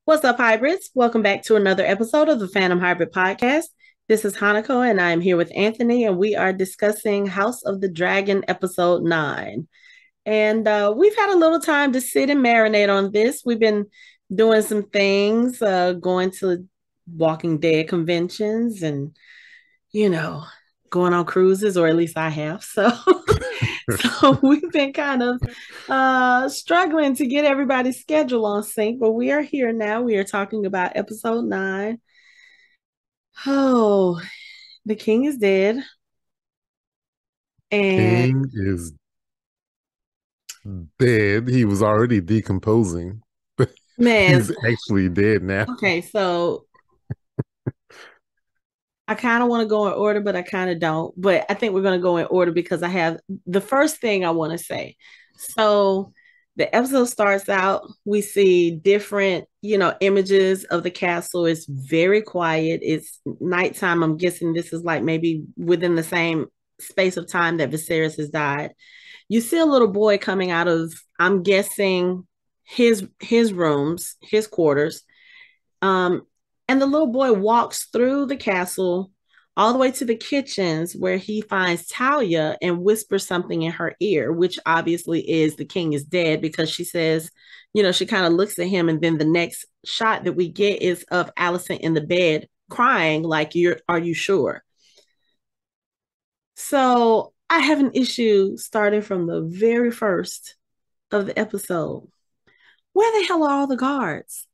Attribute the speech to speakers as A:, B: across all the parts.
A: What's up, hybrids? Welcome back to another episode of the Phantom Hybrid Podcast. This is Hanako, and I'm here with Anthony, and we are discussing House of the Dragon, Episode 9. And we've had a little time to sit and marinate on this. We've been doing some things, going to Walking Dead conventions and, you know, going on cruises, or at least I have. So so we've been kind of struggling to get everybody's schedule on sync, but we are here now. We are talking about episode 9. Oh, the king is dead. And
B: King is dead. He was already decomposing.
A: man,
B: He's actually dead now.
A: okay, so I kind of want to go in order, but I kind of don't. But I think we're going to go in order because I have the first thing I want to say. So the episode starts out, we see different, images of the castle. It's very quiet. It's nighttime. I'm guessing this is like maybe within the same space of time that Viserys has died. You see a little boy coming out of, I'm guessing, his rooms, his quarters. Um, and the little boy walks through the castle all the way to the kitchens where he finds Talia and whispers something in her ear, which obviously is the king is dead because she says, she kind of looks at him. And then the next shot that we get is of Alicent in the bed crying, like, are you sure? So I have an issue starting from the very first of the episode. Where the hell are all the guards?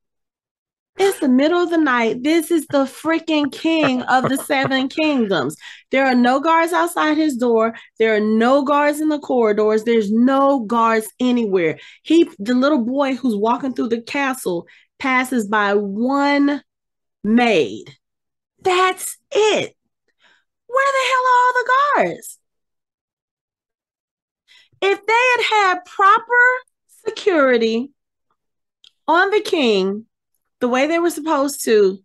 A: It's the middle of the night. This is the freaking king of the seven kingdoms. There are no guards outside his door. There are no guards in the corridors. There's no guards anywhere. The little boy who's walking through the castle passes by one maid. That's it. Where the hell are all the guards? If they had proper security on the king the way they were supposed to,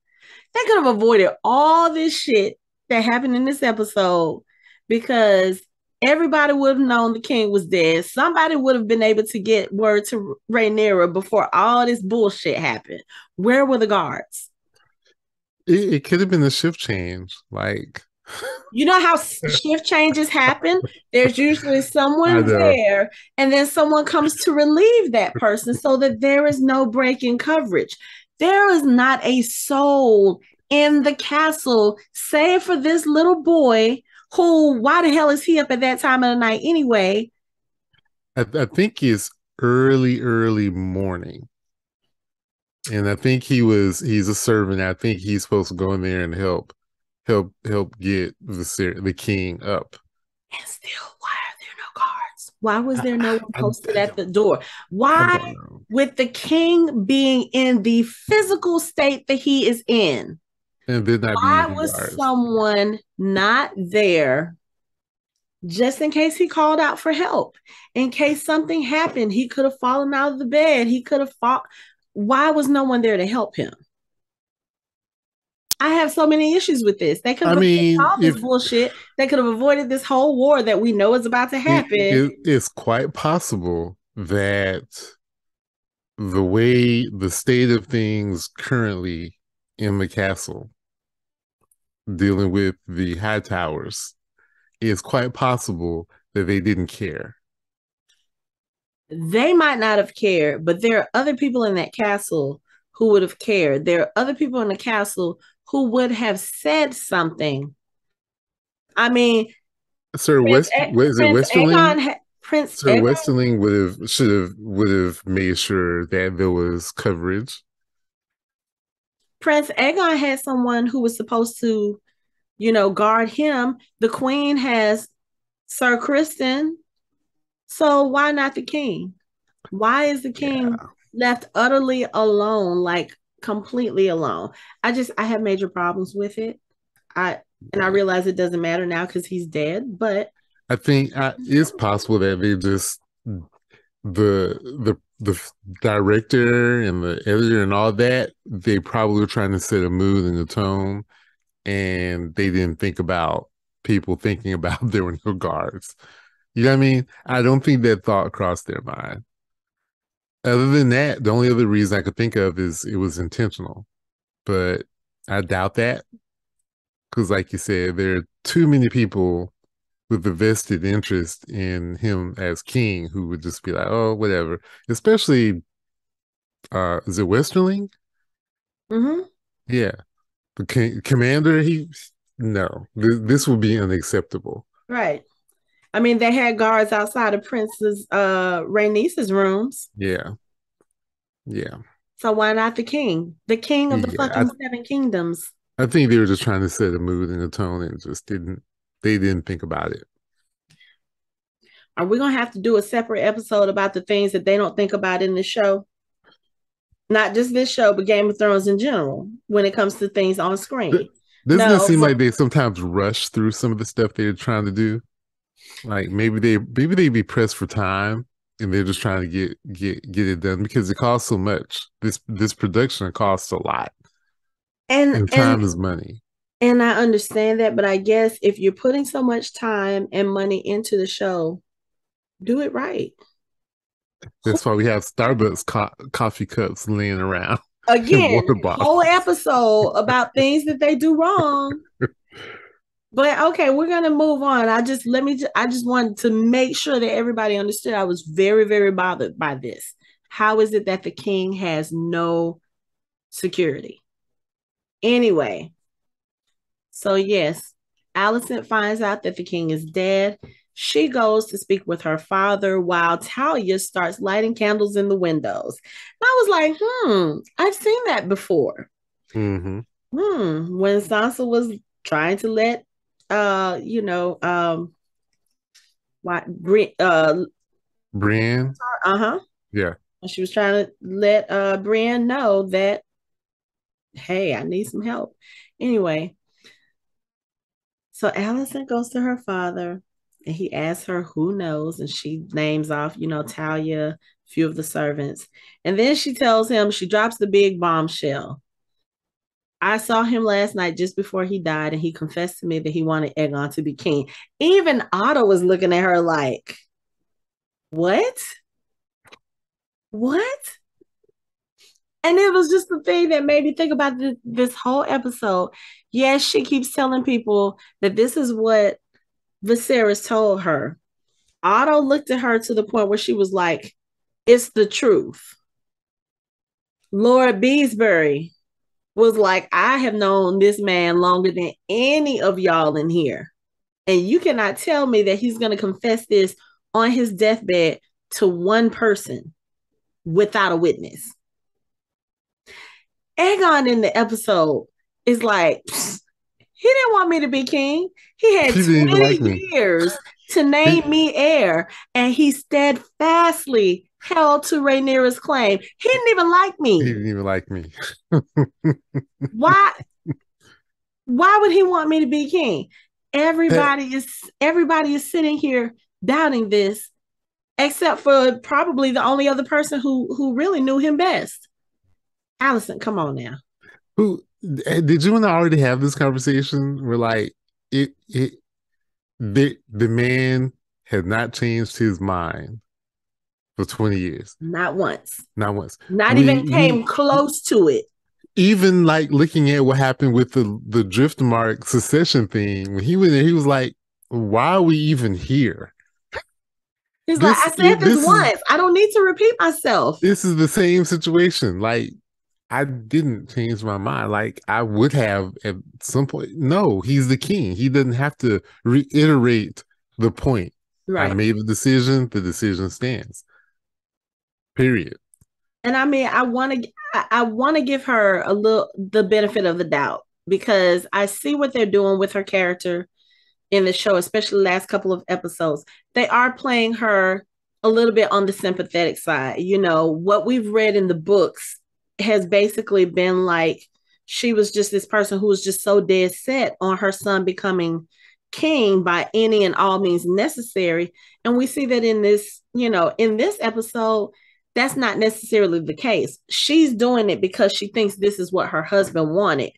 A: they could have avoided all this shit that happened in this episode because everybody would have known the king was dead. Somebody would have been able to get word to Rhaenyra before all this bullshit happened. Where were the guards?
B: It could have been a shift change. Like,
A: You know how shift changes happen? There's usually
B: I
A: someone
B: know.
A: there, and then someone comes to relieve that person so that there is no break in coverage. There is not a soul in the castle, save for this little boy who, why the hell is he up at that time of the night anyway?
B: I think it's early morning. And I think he's a servant. I think he's supposed to go in there and help get the king up.
A: And still, why are there no guards? Why was
B: I,
A: there no one
B: I,
A: posted at the door?
B: I
A: Why,
B: don't know.
A: with the king being in the physical state that he is in,
B: And there not be
A: why
B: any
A: was
B: guards.
A: someone not there just in case he called out for help? In case something happened, he could have fallen out of the bed. He could have fought. Why was no one there to help him? I have so many issues with this. They could
B: I
A: have avoided
B: mean,
A: all this
B: if
A: bullshit. They could have avoided this whole war that we know is about to happen.
B: it's quite possible that the way the state of things currently in the castle dealing with the high towers, it's quite possible that they didn't care.
A: They might not have cared, but there are other people in that castle who would have cared. There are other people in the castle who would have said something. I mean,
B: Sir
A: Prince
B: West, what is it,
A: Prince
B: Westerling?
A: Aegon, Prince
B: Sir
A: Aegon,
B: Westerling would have made sure that there was coverage.
A: Prince Aegon had someone who was supposed to, guard him. The Queen has Sir Kristen, so why not the King? Why is the King
B: Yeah.
A: left utterly alone, like completely alone? I have major problems with it. I realize it doesn't matter now because he's dead, but
B: I think it's possible that they just the director and the editor and all that, they probably were trying to set a mood and a tone, and they didn't think about people thinking about there were no guards. You know what I mean? I don't think that thought crossed their mind. Other than that, the only other reason I could think of is it was intentional, but I doubt that because, like you said, there are too many people with a vested interest in him as king who would just be like, oh, whatever. Especially, is it Westerling?
A: Mm-hmm.
B: Yeah, the commander. No, this would be unacceptable.
A: Right. I mean, they had guards outside of Princess Rhaenys' rooms.
B: Yeah, yeah,
A: So why not the king? The king of the
B: yeah.
A: fucking seven kingdoms.
B: I think they were just trying to set a mood and a tone, and just didn't. They didn't think about it.
A: Are we gonna have to do a separate episode about the things that they don't think about in the show? Not just this show, but Game of Thrones in general, when it comes to things on screen.
B: Doesn't it
A: No,
B: seem
A: but
B: like they sometimes rush through some of the stuff they're trying to do? Like maybe they be pressed for time and they're just trying to get it done because it costs so much. This production costs a lot,
A: and
B: and
A: and
B: time is money.
A: and I understand that, but I guess if you're putting so much time and money into the show, do it right.
B: That's why we have Starbucks coffee cups laying around and
A: Again,
B: water
A: whole
B: bottles.
A: episode about things that they do wrong. But okay, we're gonna move on. I just wanted to make sure that everybody understood. I was very, very bothered by this. How is it that the king has no security? Anyway, so yes, Alicent finds out that the king is dead. She goes to speak with her father while Talia starts lighting candles in the windows. And I was like, I've seen that before.
B: Mm-hmm.
A: When Sansa was trying to let you know, what
B: Brienne,
A: uh-huh.
B: yeah.
A: She was trying to let Brienne know that, hey, I need some help. Anyway, so Alicent goes to her father and he asks her who knows, and she names off, Talia, a few of the servants. And then she tells him, she drops the big bombshell. I saw him last night just before he died, and he confessed to me that he wanted Aegon to be king. Even Otto was looking at her like, what? What? And it was just the thing that made me think about this whole episode. Yes, she keeps telling people that this is what Viserys told her. Otto looked at her to the point where she was like, it's the truth. Lord Beesbury was like, I have known this man longer than any of y'all in here. And you cannot tell me that he's going to confess this on his deathbed to one person without a witness. Aegon in the episode is like, he didn't want me to be king. He had
B: He didn't even
A: 20
B: like me.
A: years to name me heir, and he steadfastly held to Rhaenyra's claim. He didn't even like
B: He
A: me.
B: didn't even like me.
A: Why? Why would he want me to be king?
B: That
A: Everybody is sitting here doubting this, except for probably the only other person who really knew him best. Alicent, come on now.
B: who did you and I already have this conversation? Where like it the man had not changed his mind for 20 years.
A: Not once.
B: Not once.
A: Not even
B: We
A: came close to it.
B: even like looking at what happened with the Driftmark succession thing, when he went there, he was like, why are we even here?
A: He's like, I said this
B: This is
A: once. I don't need to repeat myself.
B: the same situation. Like I didn't change my mind. Like I would have at some point. No, he's the king. He doesn't have to reiterate the point. I
A: Right.
B: made a decision. The decision stands. Period.
A: And I mean, I want to give her a little the benefit of the doubt because I see what they're doing with her character in the show, especially the last couple of episodes. They are playing her a little bit on the sympathetic side. What we've read in the books has basically been like she was just this person who was just so dead set on her son becoming king by any and all means necessary. And we see that in this episode, that's not necessarily the case. She's doing it because she thinks this is what her husband wanted,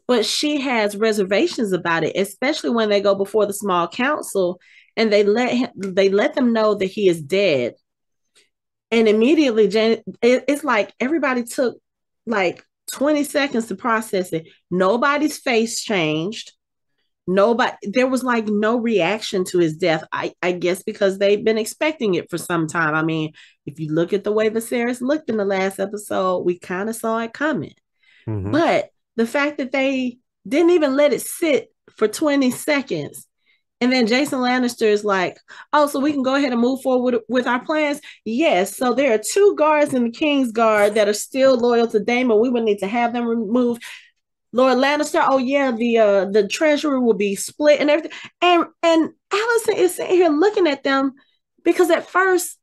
A: but she has reservations about it, especially when they go before the small council and they let them know that he is dead. And immediately, it's like everybody took like 20 seconds to process it. Nobody's face changed. Nobody, there was like no reaction to his death. I guess because they've been expecting it for some time. I mean, if you look at the way Viserys looked in the last episode, we kind of saw it coming.
B: Mm-hmm.
A: But the fact that they didn't even let it sit for 20 seconds, and then Jason Lannister is like, oh, so we can go ahead and move forward with our plans? Yes. So there are two guards in the King's Guard that are still loyal to Daemon. We would need to have them removed. Lord Lannister, oh yeah, the treasury will be split and everything. And Alicent is sitting here looking at them because at first,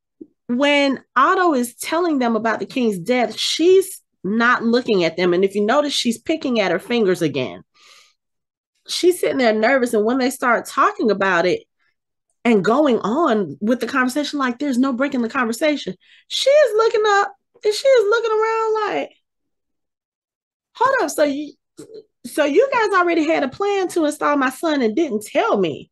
A: when Otto is telling them about the king's death, she's not looking at them. And if you notice, she's picking at her fingers again. She's sitting there nervous, and when they start talking about it and going on with the conversation, like there's no break in the conversation, she is looking up and she is looking around like, hold up, so you guys already had a plan to install my son and didn't tell me.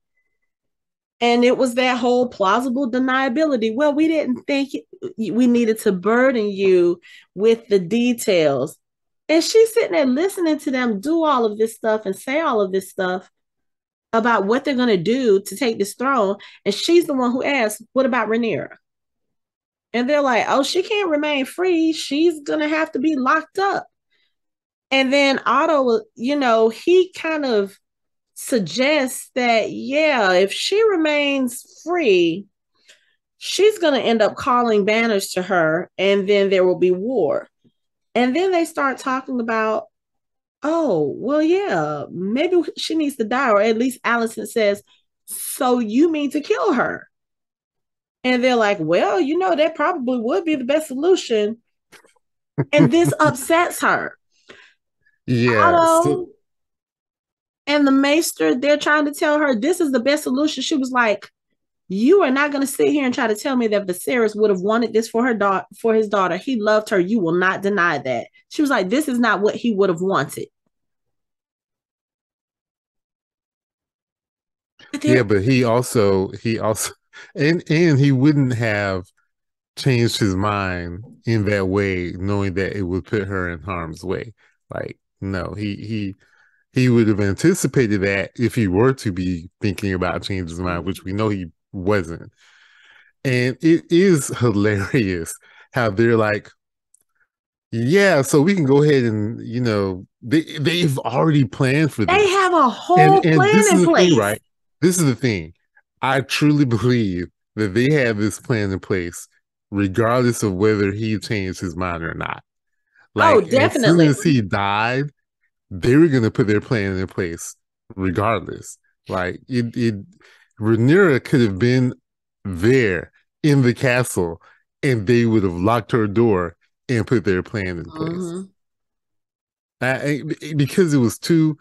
A: And it was that whole plausible deniability. Well, we didn't think we needed to burden you with the details. And she's sitting there listening to them do all of this stuff and say all of this stuff about what they're going to do to take this throne. And she's the one who asks, what about Rhaenyra? And they're like, oh, she can't remain free. She's going to have to be locked up. And then Otto, he kind of suggests that, yeah, if she remains free, she's going to end up calling banners to her, and then there will be war. And then they start talking about, oh, well, yeah, maybe she needs to die, or at least Alicent says, so you mean to kill her? And they're like, well, that probably would be the best solution. And this upsets her.
B: Yeah.
A: Otto and the maester, they're trying to tell her this is the best solution. She was like, you are not going to sit here and try to tell me that Viserys would have wanted this for his daughter. He loved her. You will not deny that. She was like, this is not what he would have wanted.
B: Yeah, but he also and he wouldn't have changed his mind in that way, knowing that it would put her in harm's way. Like, no, he would have anticipated that if he were to be thinking about changing his mind, which we know he wasn't. And it is hilarious how they're like, yeah, so we can go ahead and they've already planned for this.
A: They have a whole plan in place,
B: thing, right? This is the thing. I truly believe that they have this plan in place, regardless of whether he changed his mind or not. Like,
A: definitely.
B: As soon as he died, they were going to put their plan in place, regardless. Like Rhaenyra could have been there in the castle, and they would have locked her door and put their plan in place. Because it was too.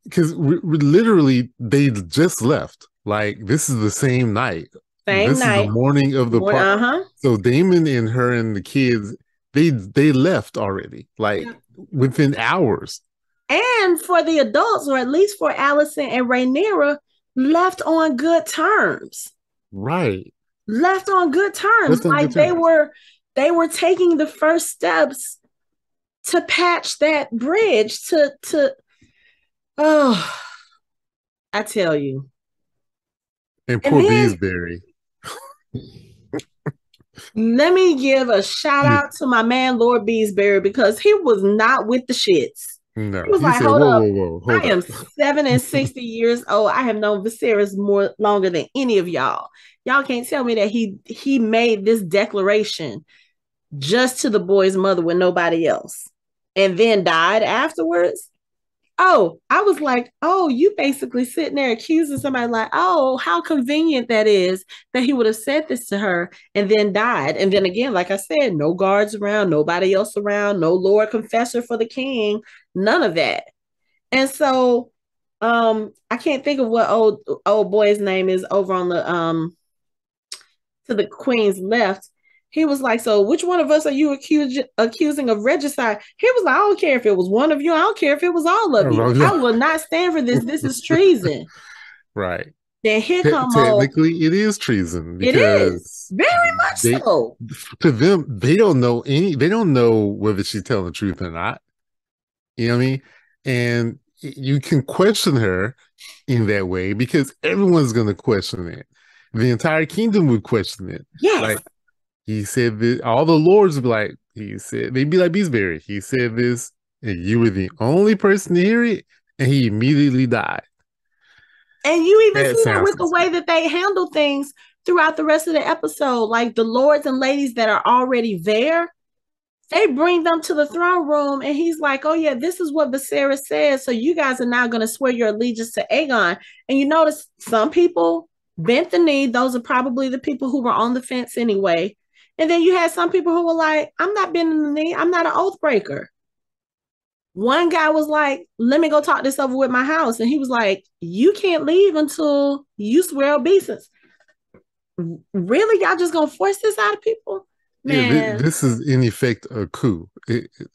B: Because literally they just left. Like, this is the same night. This is the morning of the party. So Daemon and her and the kids, they left already, like within hours.
A: And for the adults, or at least for Alicent and Rhaenyra, left on good terms.
B: Right.
A: Left on good terms. Like they were taking the first steps to patch that bridge to oh, I tell you.
B: And poor Beesbury.
A: Let me give a shout out to my man, Lord Beesbury, because he was not with the shits.
B: No,
A: he was like, hold up. I am 7 and 60 years old. I have known Viserys more longer than any of y'all. Y'all can't tell me that he made this declaration just to the boy's mother with nobody else and then died afterwards. Oh, I was like, oh, you basically sitting there accusing somebody like, oh, how convenient that is that he would have said this to her and then died. And then again, like I said, no guards around, nobody else around, no Lord Confessor for the king, none of that. And so I can't think of what old boy's name is over on the to the queen's left. He was like, so which one of us are you accusing of regicide? He was like, I don't care if it was one of you. I don't care if it was all of you. I will not stand for this. This is treason.
B: Right.
A: Then here come old.
B: Technically, it is treason
A: It is
B: because
A: very much
B: they,
A: so.
B: to them, they don't know they don't know whether she's telling the truth or not. You know what I mean? And you can question her in that way because everyone's going to question it. The entire kingdom would question it.
A: Yes.
B: Like he said that all the lords would be like, he said, they'd be like Beesbury. He said this, and you were the only person to hear it, and he immediately died.
A: And you even
B: That
A: see that
B: sounds
A: with the way that they handle things throughout the rest of the episode. Like the lords and ladies that are already there, they bring them to the throne room, and he's like, "Oh yeah, this is what Viserys says. So you guys are now going to swear your allegiance to Aegon." And you notice some people bent the knee. Those are probably the people who were on the fence anyway. And then you had some people who were like, "I'm not bending the knee. I'm not an oath breaker." One guy was like, "Let me go talk this over with my house," and he was like, "You can't leave until you swear obeisance." Really, y'all just gonna force this out of people,
B: Yeah,
A: man?
B: this is in effect a coup.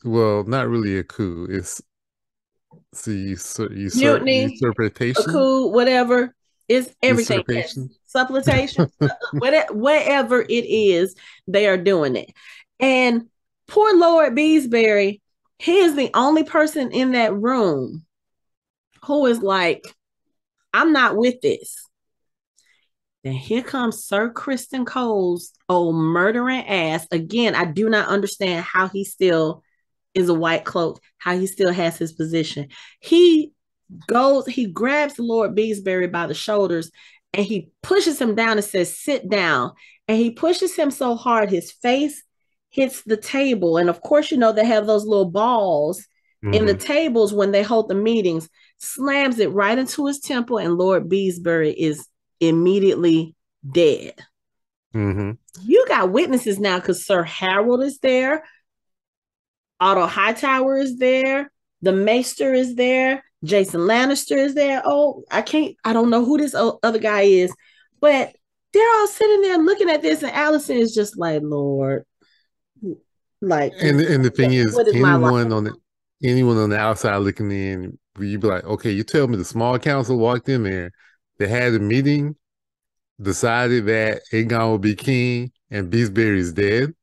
B: Well, not really a coup. It's
A: Mutiny, a
B: usurpation.
A: coup, whatever. It's everything. Yes.
B: Usurpation.
A: Supplication, whatever it is, they are doing it. And poor Lord Beesbury, he is the only person in that room who is like, "I'm not with this." Then here comes Sir Kristen Cole's old murdering ass. Again, I do not understand how he still is a white cloak, how he still has his position. He grabs Lord Beesbury by the shoulders and he pushes him down and says, "Sit down." And he pushes him so hard, his face hits the table. And of course, you know, they have those little balls in the tables when they hold the meetings, slams it right into his temple, and Lord Beesbury is immediately dead.
B: Mm-hmm.
A: You got witnesses now because Sir Harold is there, Otto Hightower is there, the Maester is there, Jason Lannister is there. Oh, I don't know who this other guy is, but they're all sitting there looking at this, and Alicent is just like, "Lord, like,
B: And the thing is,
A: what is my life?"
B: anyone on the outside looking in, you'd be like, okay, you tell me the small council walked in there, they had a meeting, decided that Aegon will be king, and Beesbury is dead.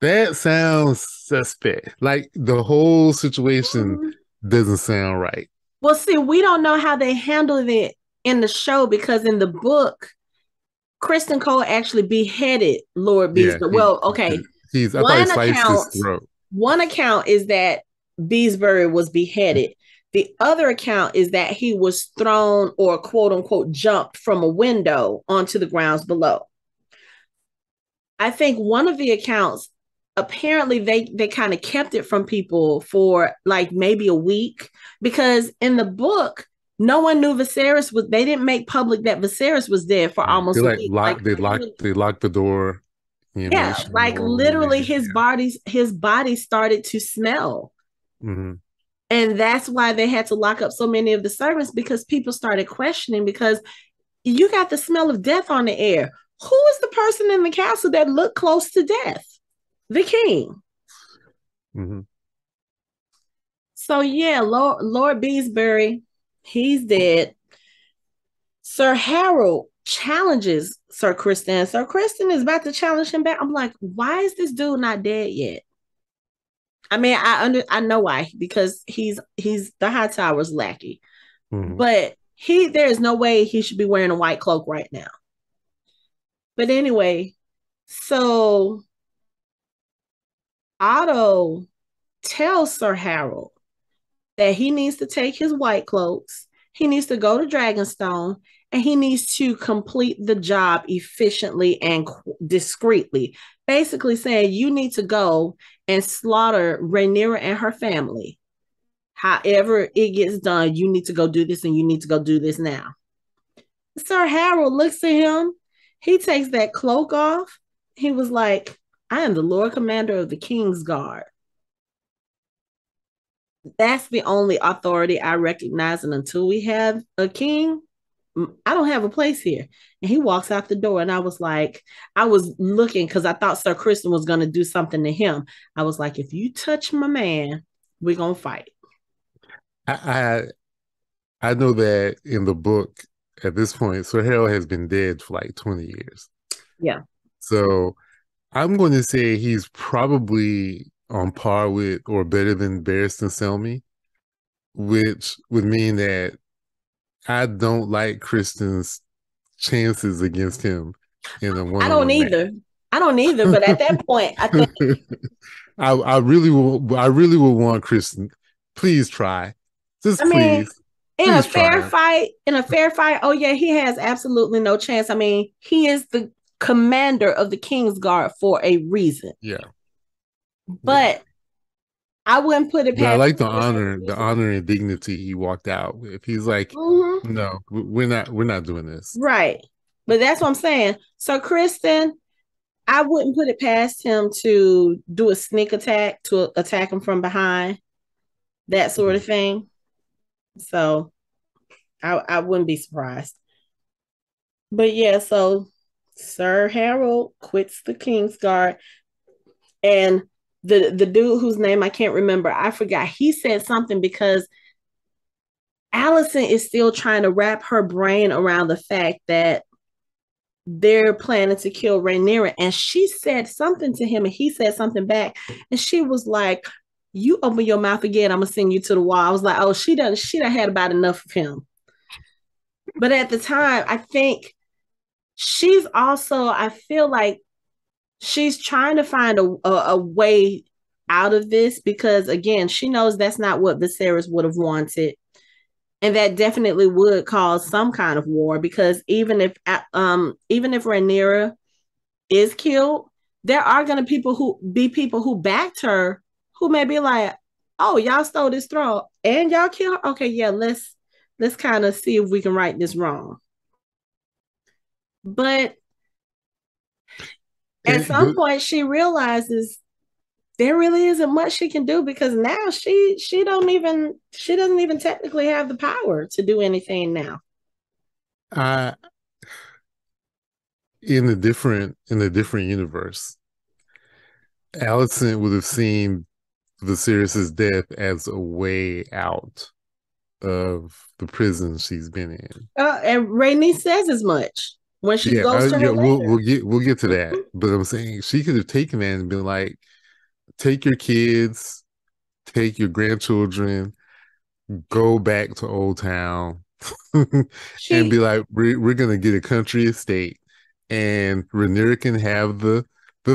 B: That sounds suspect. Like the whole situation
A: Mhm.
B: doesn't sound right.
A: Well, see, we don't know how they handled it in the show because in the book, Kristen Cole actually beheaded Lord
B: Yeah,
A: Beesbury. Well, okay.
B: I thought he
A: One
B: sliced his
A: account,
B: throat.
A: one account is that Beesbury was beheaded. The other account is that he was thrown or quote unquote jumped from a window onto the grounds below. I think one of the accounts, apparently they kind of kept it from people for like maybe a week because in the book no one knew Viserys was. They didn't make public that Viserys was dead for
B: Yeah,
A: almost a week.
B: they locked the door. You know, made
A: Yeah,
B: sure no
A: like
B: one went
A: literally
B: in.
A: his body started to smell.
B: Mm-hmm.
A: And that's why they had to lock up so many of the servants because people started questioning because you got the smell of death on the air. Who is the person in the castle that looked close to death? The king.
B: Mm-hmm.
A: So yeah, Lord Beesbury, he's dead. Sir Harold challenges Sir Kristen. Sir Kristen is about to challenge him back. I'm like, why is this dude not dead yet? I mean, I know why because he's the Hightower's lackey,
B: Mm-hmm.
A: but there is no way he should be wearing a white cloak right now. But anyway, so Otto tells Sir Harold that he needs to take his white cloaks, he needs to go to Dragonstone, and he needs to complete the job efficiently and discreetly. Basically saying you need to go and slaughter Rhaenyra and her family. However it gets done, you need to go do this and you need to go do this now. Sir Harold looks at him. He takes that cloak off. He was like, "I am the Lord Commander of the King's Guard. That's the only authority I recognize. And until we have a king, I don't have a place here." And he walks out the door. And I was like, I was looking because I thought Sir Kristen was going to do something to him. I was like, if you touch my man, we're going to fight.
B: I I know that in the book at this point, Sir Harold has been dead for like 20 years.
A: Yeah.
B: So I'm going to say he's probably on par with or better than Barristan Selmy, which would mean that I don't like Kristen's chances against him in a
A: I don't
B: one-on-one match.
A: either. I don't either. But at that point, I think
B: I really will want Kristen. Please try. Just
A: I mean,
B: please try.
A: in a fair fight, oh yeah, he has absolutely no chance. I mean, he is the commander of the King's Guard for a reason.
B: Yeah. Yeah.
A: But I wouldn't put it
B: But I
A: past
B: like the
A: him.
B: honor and dignity he walked out with. He's like,
A: Mm-hmm.
B: no, we're not doing this.
A: Right. But that's what I'm saying. So Kristen, I wouldn't put it past him to do a sneak attack, to attack him from behind, that sort of thing. So I wouldn't be surprised. But yeah, so Sir Harold quits the Kingsguard, and the dude whose name I can't remember, I forgot. He said something because Alicent is still trying to wrap her brain around the fact that they're planning to kill Rhaenyra, and she said something to him, and he said something back, and she was like, "You open your mouth again, I'm gonna send you to the wall." I was like, "Oh, she done had about enough of him." But at the time, I think she's also, I feel like she's trying to find a way out of this because again, she knows that's not what Viserys would have wanted. And that definitely would cause some kind of war because even if Rhaenyra is killed, there are going to people who backed her who may be like, "Oh, y'all stole this throne and y'all killed her. Okay, yeah, let's kind of see if we can right this wrong." But at some point, she realizes there really isn't much she can do because now she doesn't even technically have the power to do anything now.
B: I in a different universe, Alicent would have seen Viserys's death as a way out of the prison she's been in.
A: And Rhaenys says as much when she goes to her later.
B: We'll get to that. But I'm saying she could have taken that and been like, take your kids, take your grandchildren, go back to Old Town, and be
A: She
B: like, we're gonna get a country estate, and Rhaenyra can have the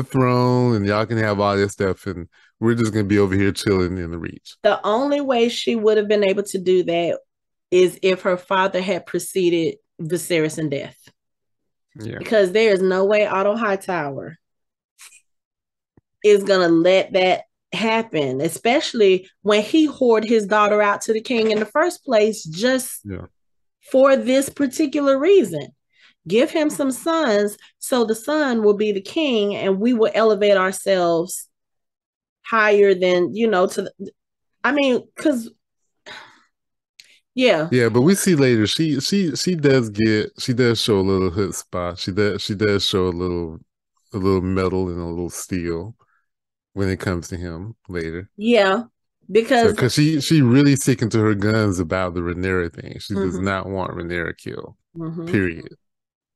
B: throne, and y'all can have all this stuff, and we're just gonna be over here chilling in the Reach.
A: The only way she would have been able to do that is if her father had preceded Viserys in death.
B: Yeah.
A: Because there is no way Otto Hightower is gonna let that happen, especially when he whored his daughter out to the king in the first place, just for this particular reason. Give him some sons so the son will be the king and we will elevate ourselves higher than, I mean, because yeah.
B: Yeah, but we see later she does show a little chutzpah. She does show a little metal and a little steel when it comes to him later.
A: Yeah.
B: So
A: Because
B: because she really sticking to her guns about the Rhaenyra thing. She does not want Rhaenyra killed. Period.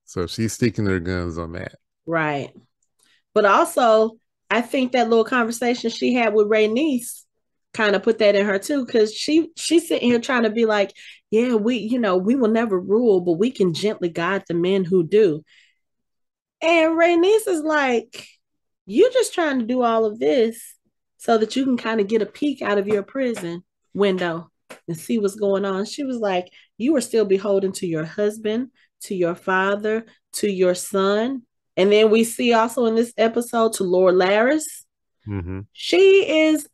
B: So she's sticking to her guns on that.
A: Right. But also, I think that little conversation she had with Rhaenys kind of put that in her too, because she's sitting here trying to be like, yeah, we will never rule, but we can gently guide the men who do. And Rhaenys is like, you're just trying to do all of this so that you can kind of get a peek out of your prison window and see what's going on. She was like, you are still beholden to your husband, to your father, to your son. And then we see also in this episode to Lord Larys. She is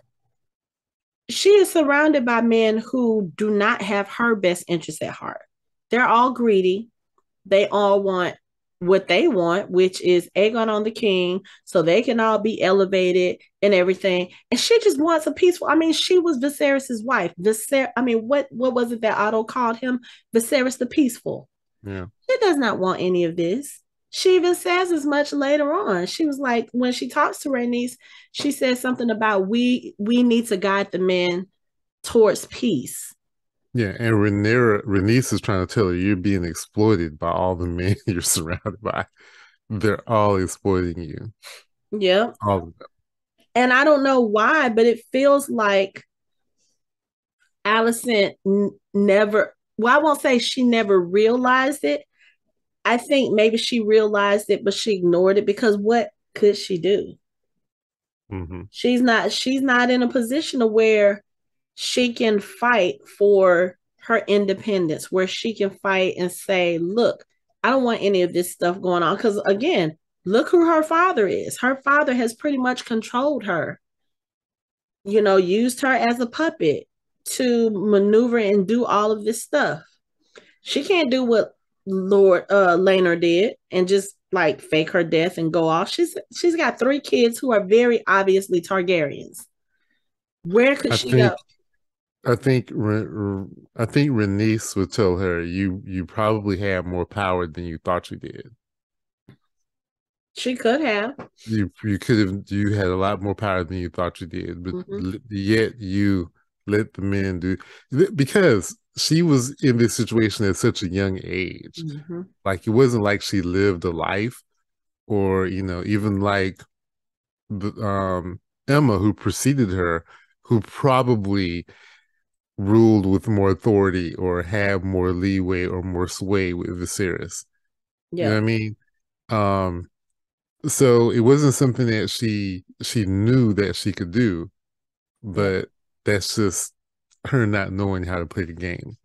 A: surrounded by men who do not have her best interests at heart. They're all greedy. They all want what they want, which is Aegon on the king, so they can all be elevated and everything. And she just wants a peaceful. I mean, she was Viserys's wife. What was it that Otto called him? Viserys the Peaceful.
B: Yeah.
A: She does not want any of this. She even says as much later on. She was like, when she talks to Rhaenys, she says something about we need to guide the men towards peace.
B: Yeah, and Rhaenys is trying to tell her you're being exploited by all the men you're surrounded by. They're all exploiting you.
A: Yeah.
B: All of them.
A: And I don't know why, but it feels like Alicent never, well, I won't say she never realized it. I think maybe she realized it, but she ignored it because what could she do?
B: Mm-hmm.
A: She's not in a position of where she can fight for her independence, where she can fight and say, look, I don't want any of this stuff going on. Because again, look who her father is. Her father has pretty much controlled her, used her as a puppet to maneuver and do all of this stuff. She can't do what Lord Laner did and just like fake her death and go off. She's got 3 kids who are very obviously Targaryens. Where could
B: I
A: she go?
B: think I think I think Rhaenys would tell her you probably have more power than you thought you did.
A: She could have.
B: You could have you had a lot more power than you thought you did, but
A: Mm-hmm.
B: yet you let the men do because she was in this situation at such a young age.
A: Mm-hmm.
B: Like it wasn't like she lived a life, or even like the Emma who preceded her, who probably ruled with more authority or had more leeway or more sway with Viserys. You know
A: Yeah.
B: what I mean? Um, so it wasn't something that she knew that she could do,
A: Yeah.
B: but that's just her not knowing how to play the game.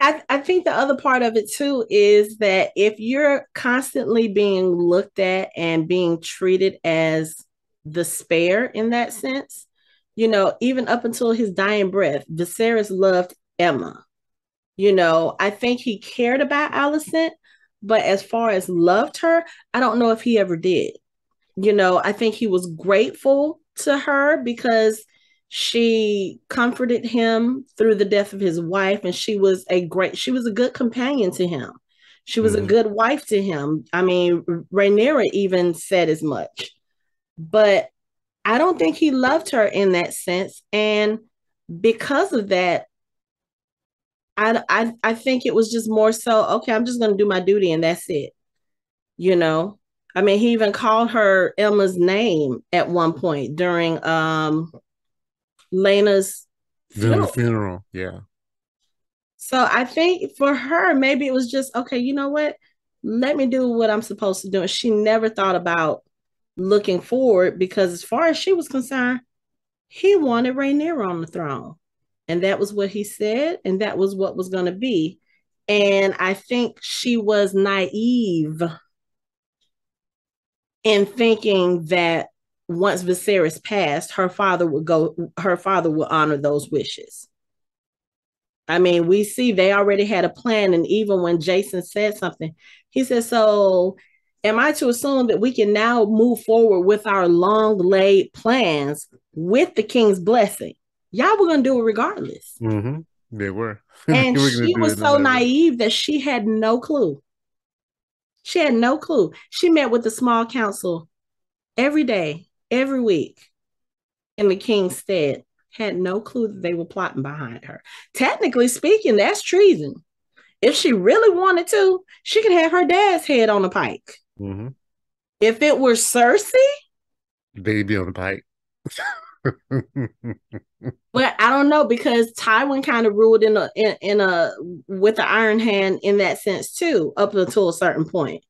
A: I think the other part of it too is that if you're constantly being looked at and being treated as the spare in that sense, even up until his dying breath, Viserys loved Emma. I think he cared about Alicent, but as far as loved her, I don't know if he ever did. I think he was grateful to her because she comforted him through the death of his wife, and she was a good companion to him. She was a
B: Mm-hmm.
A: good wife to him. I mean, Rhaenyra even said as much, but I don't think he loved her in that sense. And because of that, I think it was just more so, okay, I'm just going to do my duty and that's it. you know I mean, he even called her Emma's name at one point during Lena's
B: During the
A: funeral.
B: funeral, yeah.
A: So I think for her, maybe it was just, okay, you know what, let me do what I'm supposed to do. And she never thought about looking forward, because as far as she was concerned, he wanted Rhaenyra on the throne, and that was what he said, and that was what was going to be. And I think she was naive in thinking that once Viserys passed, her father would honor those wishes. I mean, we see they already had a plan, and even when Jason said something, he said, so am I to assume that we can now move forward with our long laid plans with the king's blessing? Y'all were gonna do it regardless.
B: Mm-hmm. They were. They
A: And
B: were gonna
A: she
B: do
A: was
B: it no
A: so
B: matter what.
A: naive that she had no clue. She had no clue. She met with the small council every day, every week in the king's stead, had no clue that they were plotting behind her. Technically speaking, that's treason. If she really wanted to, she could have her dad's head on a pike.
B: Mm-hmm.
A: If it were Cersei,
B: They'd be on the pike.
A: but I don't know, because Tywin kind of ruled in a with the iron hand in that sense too, up until a certain point.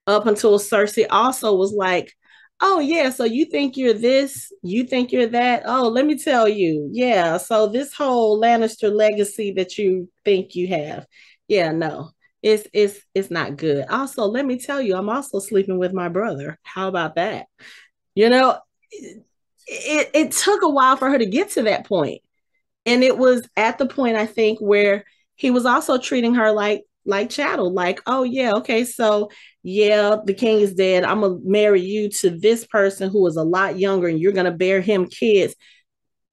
A: Up until Cersei also was like, oh yeah, so you think you're this, you think you're that. Oh, let me tell you, yeah. So this whole Lannister legacy that you think you have, yeah, no, it's not good. Also, let me tell you, I'm also sleeping with my brother. How about that? You know, it took a while for her to get to that point, and it was at the point, I think, where he was also treating her like chattel, like, oh yeah, okay, so yeah, the king is dead, I'm gonna marry you to this person who is a lot younger, and you're gonna bear him kids.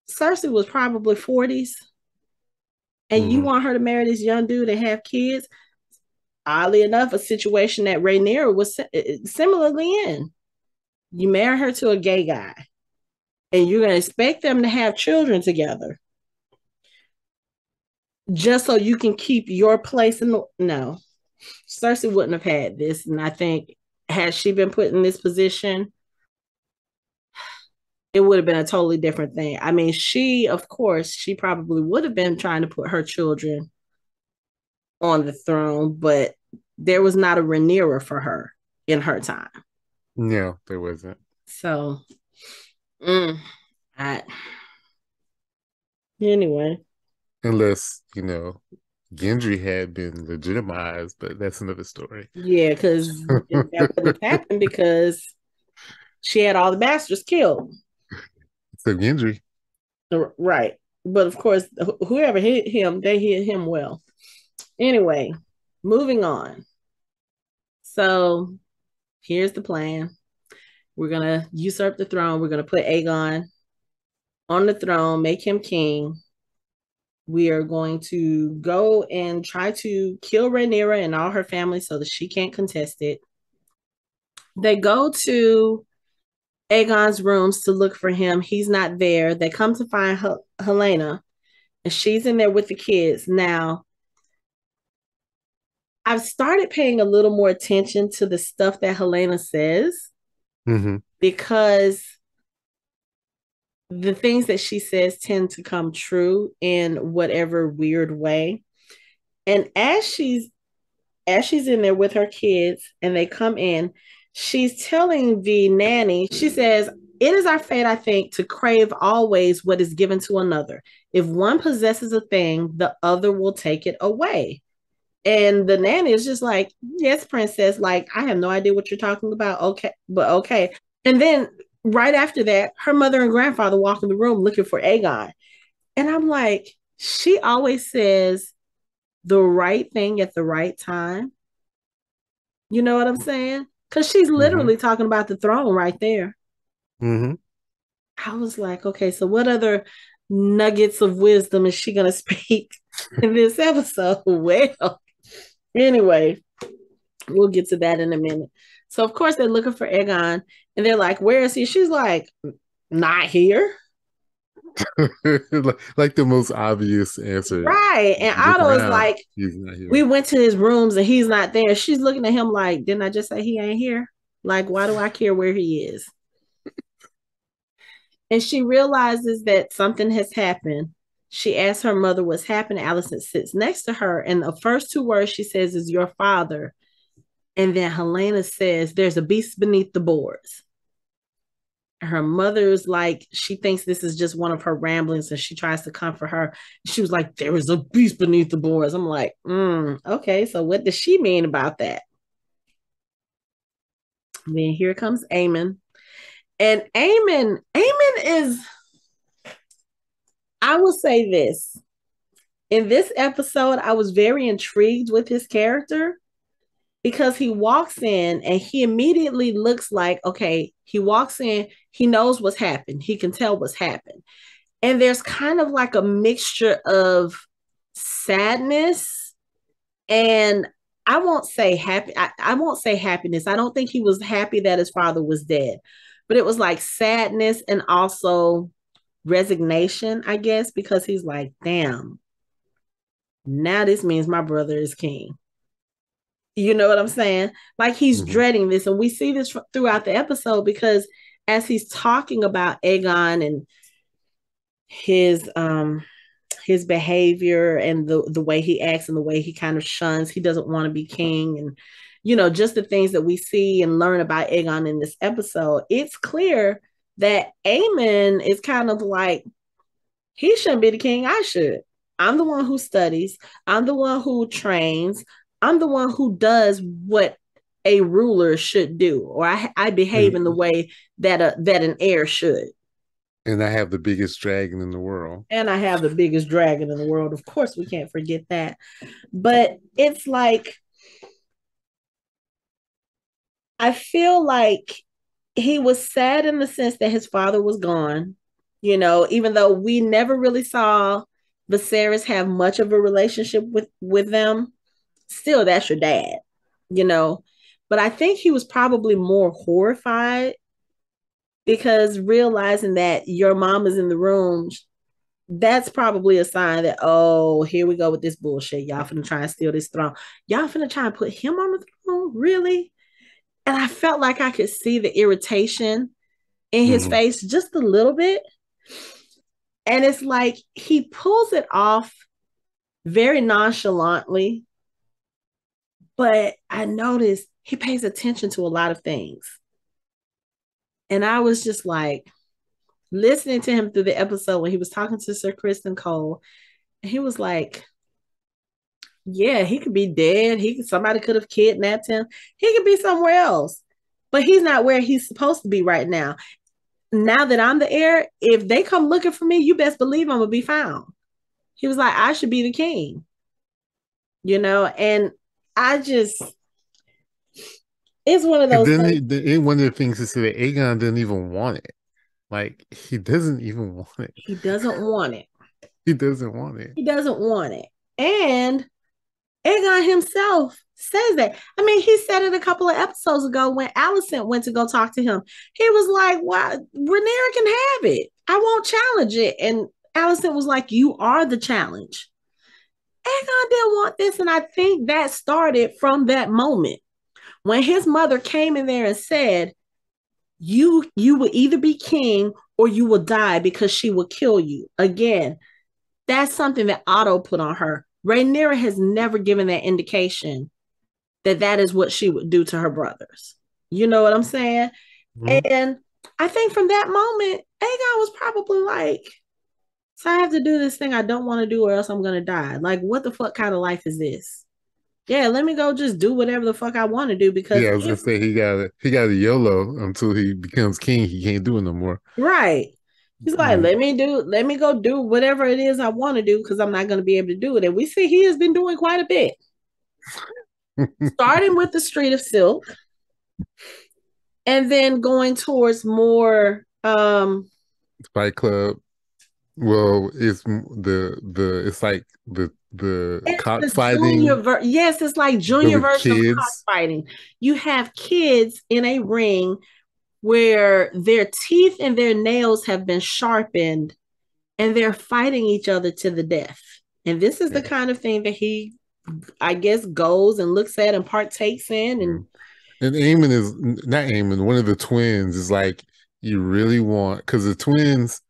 A: Cersei was probably 40s, and you
B: Mm-hmm.
A: want her to marry this young dude and have kids. Oddly enough, a situation that Rhaenyra was similarly in. You marry her to a gay guy, and you're gonna expect them to have children together. just so you can keep your place in the no. Cersei wouldn't have had this. And I think had she been put in this position, it would have been a totally different thing. I mean, she, of course, she probably would have been trying to put her children on the throne, but there was not a Rhaenyra for her in her time.
B: No, there wasn't.
A: So, mm, I, anyway,
B: Unless, Gendry had been legitimized, but that's another story.
A: yeah, because that wouldn't have happened because she had all the bastards killed.
B: So Gendry.
A: Right. But of course, whoever hit him, they hit him well. Anyway, moving on. So here's the plan. We're going to usurp the throne. We're going to put Aegon on the throne, make him king. We are going to go and try to kill Rhaenyra and all her family so that she can't contest it. They go to Aegon's rooms to look for him. He's not there. They come to find Helena, and she's in there with the kids. Now, I've started paying a little more attention to the stuff that Helena says
B: Mm-hmm.
A: because the things that she says tend to come true in whatever weird way. And as she's in there with her kids and they come in, she's telling the nanny, she says, "It is our fate, I think, to crave always what is given to another. If one possesses a thing, the other will take it away." And the nanny is just like, "Yes, princess, like, I have no idea what you're talking about. Okay, but okay." And then right after that, her mother and grandfather walk in the room looking for Aegon. And I'm like, she always says the right thing at the right time. You know what I'm saying? Because she's
B: Mm-hmm.
A: literally talking about the throne right there.
B: Mm-hmm.
A: I was like, okay, so what other nuggets of wisdom is she going to speak in this episode? Well, anyway, we'll get to that in a minute. So, of course, they're looking for Aegon and they're like, "Where is he?" She's like, "Not here."
B: Like the most obvious answer.
A: Right. And
B: Look
A: Otto is
B: around.
A: like,
B: He's not
A: "We
B: here.
A: went to his rooms and he's not there." She's looking at him like, "Didn't I just say he ain't here? Like, why do I care where he is?" And she realizes that something has happened. She asks her mother what's happened. Alicent sits next to her, and the first two words she says is "your father." And then Helena says, "There's a beast beneath the boards." Her mother's like, she thinks this is just one of her ramblings, and she tries to comfort her. She was like, "There is a beast beneath the boards." I'm like, okay, so what does she mean about that? And then here comes Aemon. And Aemon is, I will say this. In this episode, I was very intrigued with his character because he walks in and he immediately looks like, okay, he walks in, he knows what's happened, he can tell what's happened. And there's kind of like a mixture of sadness and I won't say happy. I won't say happiness. I don't think he was happy that his father was dead, but it was like sadness and also resignation, I guess, because he's like, damn, now this means my brother is king. You know what I'm saying? Like he's
B: Mm-hmm.
A: dreading this. And we see this throughout the episode because as he's talking about Aegon and his behavior and the way he acts and the way he kind of shuns, he doesn't want to be king and just the things that we see and learn about Aegon in this episode, it's clear that Aemon is kind of like, he shouldn't be the king, I should. I'm the one who studies. I'm the one who trains. I'm the one who does what a ruler should do, or I behave in the
B: And,
A: way that an heir should.
B: and I have the biggest dragon in the world.
A: And I have the biggest dragon in the world. Of course, we can't forget that. But it's like, I feel like he was sad in the sense that his father was gone, even though we never really saw Viserys have much of a relationship with them. Still, that's your dad, you know. But I think he was probably more horrified because realizing that your mom is in the room that's probably a sign that, oh, here we go with this bullshit. Y'all finna try and steal this throne. Y'all finna try and put him on the throne? Really? And I felt like I could see the irritation in his
B: Mm-hmm.
A: face just a little bit. And it's like he pulls it off very nonchalantly, but I noticed he pays attention to a lot of things. And I was just like listening to him through the episode when he was talking to Sir Kristen Cole. And he was like, yeah, he could be dead. Somebody could have kidnapped him. He could be somewhere else. But he's not where he's supposed to be right now. Now that I'm the heir, if they come looking for me, you best believe I'm gonna be found. He was like, I should be the king, and I just it's one of
B: And
A: those
B: then
A: things.
B: one of the things is that Aegon didn't even want it. Like he doesn't even want it.
A: He doesn't want it.
B: He doesn't want it.
A: He doesn't want it. And Aegon himself says that. I mean, he said it a couple of episodes ago when Alicent went to go talk to him. He was like, "Why, Rhaenyra can have it. I won't challenge it." And Alicent was like, "You are the challenge." Aegon didn't want this, and I think that started from that moment when his mother came in there and said, "You will either be king or you will die because she will kill you." Again, that's something that Otto put on her. Rhaenyra has never given that indication that that is what she would do to her brothers. You know what I'm saying?
B: Mm-hmm.
A: And I think from that moment, Aegon was probably like, so I have to do this thing I don't want to do or else I'm going to die. Like, what the fuck kind of life is this? Yeah, let me go just do whatever the fuck I want to do because
B: Yeah, I was gonna say he got a YOLO until he becomes king. He can't do it no more.
A: right. He's like,
B: Mm.
A: let me go do whatever it is I want to do because I'm not going to be able to do it. And we see he has been doing quite a bit, starting with the Street of Silk and then going towards more
B: Fight Club. Well, it's like the
A: it's the
B: cockfighting
A: yes, it's like
B: but
A: junior
B: with
A: version of
B: kids.
A: cockfighting. You have kids in a ring where their teeth and their nails have been sharpened and they're fighting each other to the death. And this is the
B: Yeah.
A: kind of thing that he, I guess, goes and looks at and partakes in.
B: Yeah.
A: And
B: And Eamon is not Eamon. One of the twins is like you really want because the twins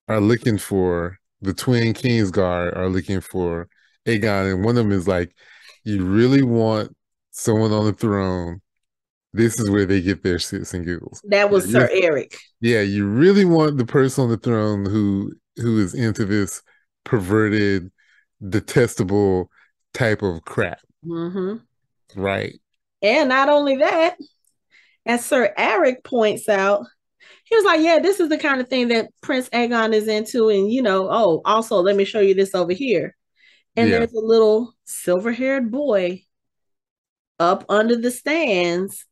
B: are looking for the twin Kingsguard are looking for Aegon, and one of them is like, you really want someone on the throne. This is where they get their shits and giggles.
A: that
B: Yeah,
A: was Sir Eric.
B: yeah, you really want the person on the throne who is into this perverted, detestable type of crap,
A: Mm-hmm.
B: right?
A: And not only that, as Sir Eric points out, he was like, yeah, this is the kind of thing that Prince Aegon is into. And, oh, also, let me show you this over here. And
B: Yeah.
A: there's a little silver haired boy up under the stands.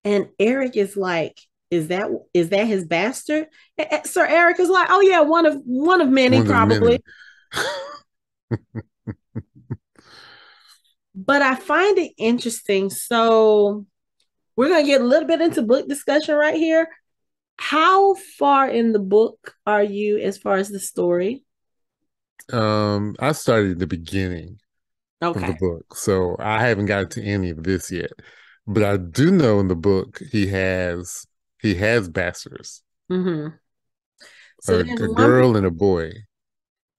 A: And Eric is like, is that his bastard? And Sir Eric is like, oh yeah, one of many
B: One of
A: probably.
B: many.
A: But I find it interesting. So we're gonna get a little bit into book discussion right here. How far in the book are you as far as the story?
B: I started at the beginning of the
A: Okay.
B: book, so I haven't gotten to any of this yet. But I do know in the book he has bastards,
A: Mm-hmm. So
B: a,
A: there's
B: a
A: one
B: girl and a boy,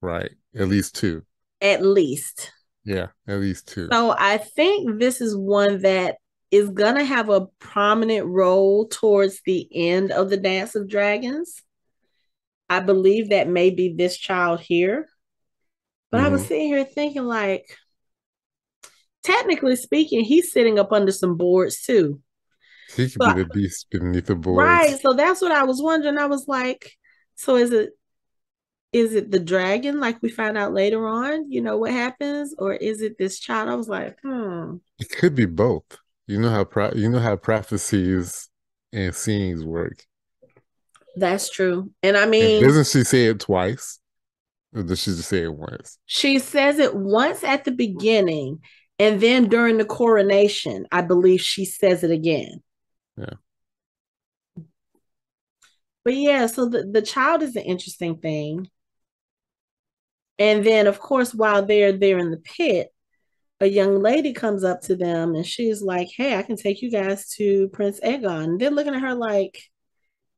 B: right? At least two.
A: at least.
B: Yeah, at least two.
A: So I think this is one that is gonna have a prominent role towards the end of the Dance of Dragons. I believe that may be this child here. But I was
B: Hmm.
A: sitting here thinking, like, technically speaking, he's sitting up under some boards too.
B: He could be
A: So,
B: the beast beneath the
A: right.
B: boards.
A: So that's what I was wondering. I was like, so is it the dragon like we find out later on, what happens? Or is it this child? I was like,
B: It could be both. You know how prophecies and seeings work.
A: that's true. And I
B: And
A: mean,
B: doesn't she say it twice? Or does she just say it once?
A: she says it once at the beginning, and then during the coronation, I believe she says it again.
B: Yeah.
A: But yeah, so the child is an interesting thing. And then, of course, while they're there in the pit, a young lady comes up to them and she's like, "Hey, I can take you guys to Prince Aegon." And they're looking at her like,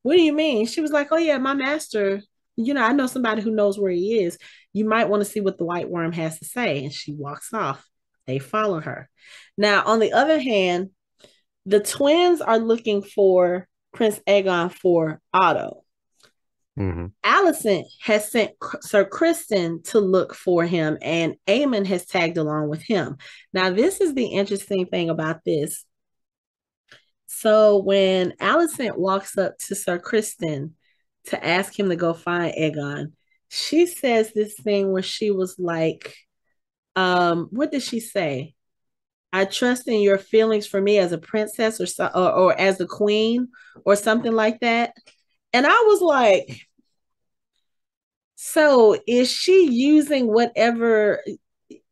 A: "What do you mean?" She was like, "Oh, yeah, my master, I know somebody who knows where he is. You might want to see what the white worm has to say." And she walks off. They follow her. Now, on the other hand, the twins are looking for Prince Aegon for Otto.
B: Mm-hmm.
A: Alicent has sent Sir Kristen to look for him, and Aemon has tagged along with him. Now, this is the interesting thing about this. So, when Alicent walks up to Sir Kristen to ask him to go find Aegon, she says this thing where she was like, what did she say? "I trust in your feelings for me as a princess or as a queen or something like that." And I was like, so is she using whatever,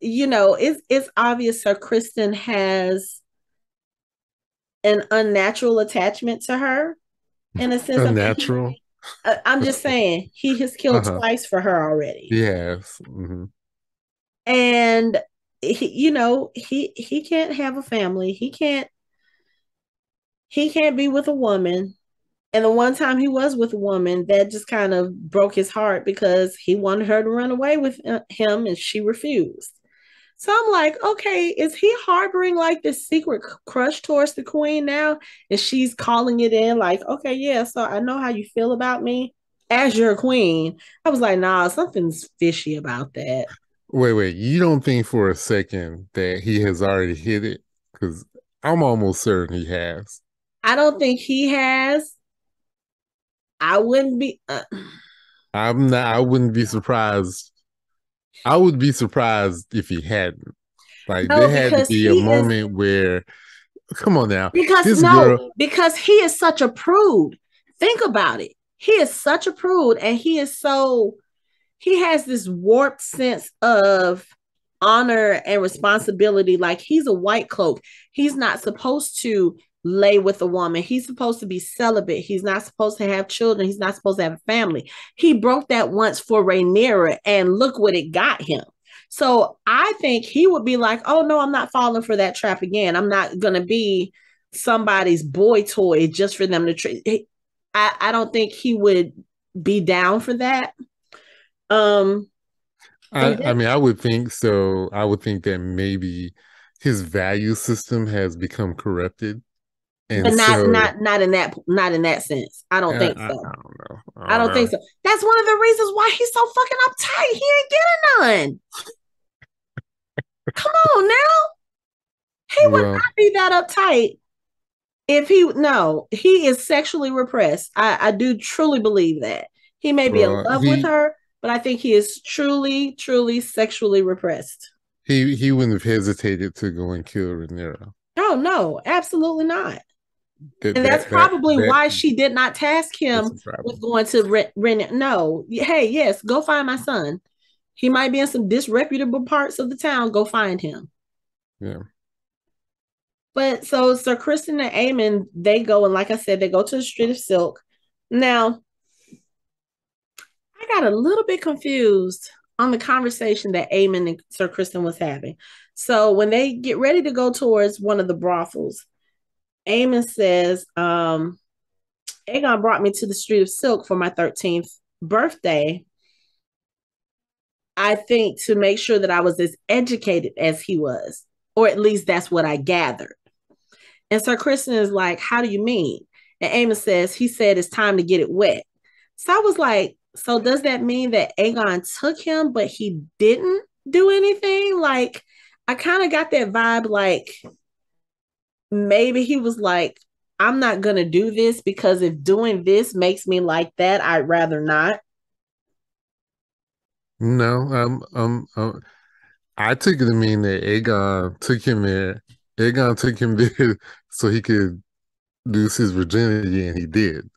A: it's obvious Sir Kristen has an unnatural attachment to her in a sense. I mean,
B: Unnatural.
A: I'm just saying he has killed
B: Uh-huh.
A: twice for her already.
B: Yes. Mm-hmm.
A: And he can't have a family. He can't be with a woman. And the one time he was with a woman, that just kind of broke his heart because he wanted her to run away with him and she refused. So I'm like, okay, is he harboring like this secret crush towards the queen now? And she's calling it in like, okay, yeah, so I know how you feel about me as your queen. I was like, nah, something's fishy about that.
B: Wait. You don't think for a second that he has already hit it? Because I'm almost certain he has.
A: I don't think he has. I wouldn't be.
B: I'm not. I wouldn't be surprised. I would be surprised if he hadn't. Like there
A: No,
B: had to
A: because
B: be a
A: he is.
B: moment where, come on now,
A: Because
B: this
A: no,
B: girl.
A: because he is such a prude. Think about it. He is such a prude, and he has this warped sense of honor and responsibility. Like he's a white cloak. He's not supposed to lay with a woman. He's supposed to be celibate. He's not supposed to have children. He's not supposed to have a family. He broke that once for Rhaenyra, and look what it got him. So I think he would be like, "Oh no, I'm not falling for that trap again. I'm not gonna be somebody's boy toy just for them to treat." I don't think he would be down for that. Um, and
B: I mean, I would think so. I would think that maybe his value system has become corrupted,
A: but
B: and
A: not
B: so
A: not in that sense. I don't think
B: I
A: so.
B: don't know. I
A: I
B: don't
A: don't think
B: know.
A: so. That's one of the reasons why he's so fucking uptight. He ain't getting none. Come on now. He would
B: Well,
A: not be that uptight if he no, he is sexually repressed. I do truly believe that. He may be in
B: well,
A: love with
B: he
A: her, but I think he is truly, truly sexually repressed.
B: he wouldn't have hesitated to go and kill Rhaenyra.
A: Oh no, absolutely not.
B: That
A: And that's
B: that that
A: probably
B: that
A: why she did not task
B: that's
A: him
B: a
A: with
B: problem.
A: going to rent. No, hey, yes, go find my son. He might be in some disreputable parts of the town. Go find him.
B: Yeah.
A: But so Sir Kristen and Eamon, they go, and like I said, they go to the Street of Silk. Now, I got a little bit confused on the conversation that Eamon and Sir Kristen was having. So when they get ready to go towards one of the brothels, Eamon says, Aegon brought me to the Street of Silk for my 13th birthday. I think to make sure that I was as educated as he was, or at least that's what I gathered. And Sir Kristen is like, "How do you mean?" And Amos says, "He said it's time to get it wet." So I was like, so does that mean that Aegon took him, but he didn't do anything? Like, I kind of got that vibe like maybe he was like, "I'm not going to do this because if doing this makes me like that, I'd rather not."
B: No, I took it to mean that Aegon took him there. Aegon took him there so he could lose his virginity, and he did.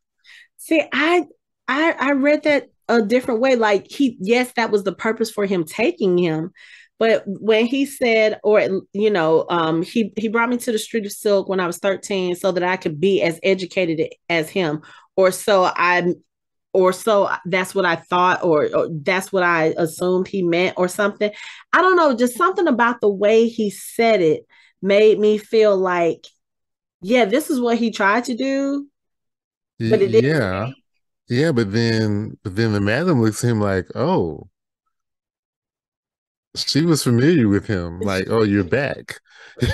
A: See, I read that a different way. Like yes, that was the purpose for him taking him. But when he said, or he brought me to the Street of Silk when I was 13 so that I could be as educated as him, or so or so that's what I thought, or that's what I assumed he meant, or something. I don't know, just something about the way he said it made me feel like, yeah, this is what he tried to do, but it didn't
B: Yeah.
A: take.
B: Yeah, but then the madam looks at him like, oh, she was familiar with him. Like, oh, you're back.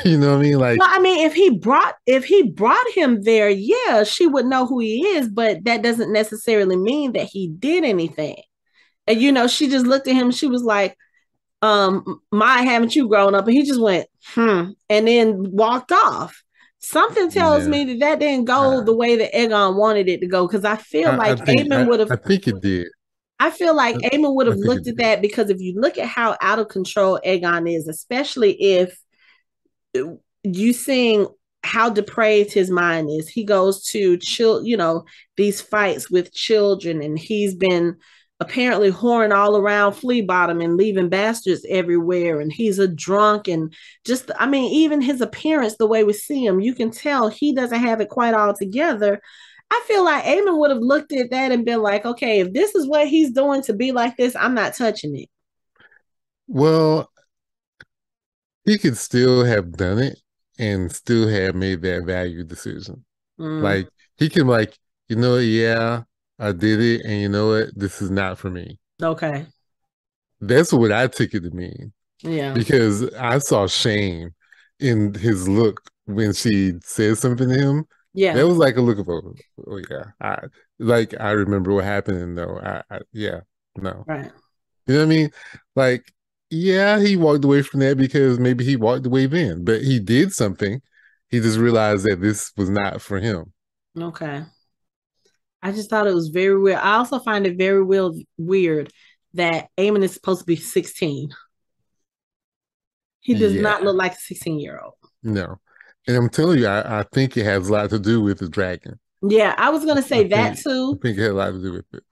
B: You know what I mean?
A: Well,
B: Like,
A: I mean, if he brought him there, yeah, she would know who he is, but that doesn't necessarily mean that he did anything. And she just looked at him. She was like, "My, haven't you grown up?" And he just went, and then walked off. Something tells
B: yeah.
A: me that didn't go
B: I,
A: the way that Aegon wanted it to go, because I feel
B: I
A: like
B: think
A: Aemon would have.
B: I think it did.
A: I feel like
B: I,
A: Aemon would
B: I
A: have
B: think it
A: looked at
B: did.
A: that, because if you look at how out of control Aegon is, especially if you seeing how depraved his mind is. He goes to these fights with children, and he's been apparently whoring all around Flea Bottom and leaving bastards everywhere. And he's a drunk, and just, I mean, even his appearance, the way we see him, you can tell he doesn't have it quite all together. I feel like Aemon would have looked at that and been like, okay, if this is what he's doing to be like this, I'm not touching it.
B: Well, he could still have done it and still have made that value decision.
A: Mm,
B: Like he can like, yeah, I did it, and you know what? This is not for me.
A: okay.
B: That's what I took it to mean
A: Yeah.
B: because I saw shame in his look when she said something to him. That
A: Yeah.
B: was like a look of, oh yeah, I remember what happened, and no, yeah, no,
A: Right.
B: you know what I mean? Like, yeah, he walked away from that because maybe he walked away then, but he did something. He just realized that this was not for him.
A: Okay. I just thought it was very weird. I also find it very weird that Eamon is supposed to be 16. He does not
B: Yeah,
A: look like a 16-year-old.
B: no. And I'm telling you, I think it has a lot to do with the dragon.
A: Yeah, I was gonna
B: I
A: say that
B: think I
A: too.
B: think it had a lot to do with it.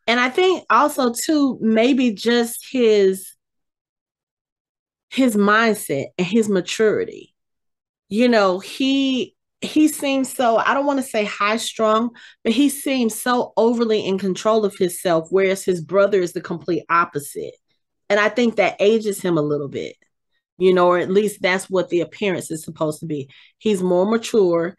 A: And I think also too, maybe just his mindset and his maturity. He seems so, I don't want to say high strung, but he seems so overly in control of himself, whereas his brother is the complete opposite. And I think that ages him a little bit, or at least that's what the appearance is supposed to be. He's more mature,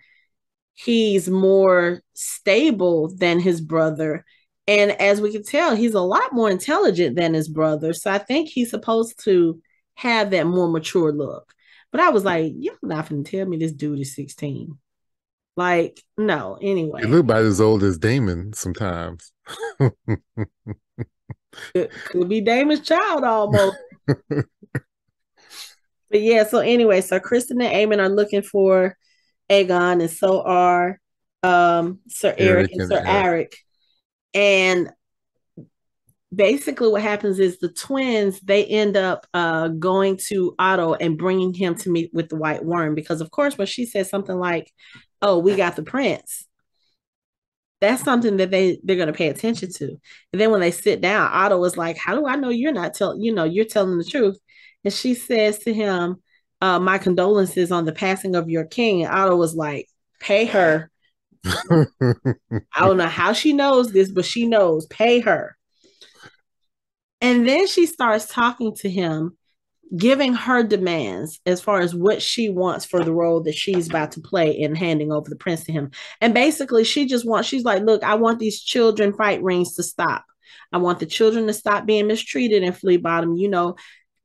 A: he's more stable than his brother. And as we can tell, he's a lot more intelligent than his brother. So I think he's supposed to have that more mature look. But I was like, you're not going to tell me this dude is 16. Like, no,
B: He
A: anyway.
B: looked about as old as Damon sometimes.
A: Could be Damon's child almost. But yeah, so anyway, so Kristen and Eamon are looking for Aegon, and so are Sir Eric
B: Eric
A: and
B: and
A: Sir
B: Eric.
A: Eric. And basically what happens is the twins, they end up going to Otto and bringing him to meet with the White Worm, because of course when she says something like, oh, we got the prince, that's something that they're going to pay attention to. And then when they sit down, Otto is like, how do I know you're not telling, you're telling the truth? And she says to him, my condolences on the passing of your king. And Otto was like, pay her. I don't know how she knows this, but she knows, pay her. And then she starts talking to him, giving her demands as far as what she wants for the role that she's about to play in handing over the prince to him. And basically, she's like, look, I want these children fight rings to stop. I want the children to stop being mistreated in Flea Bottom.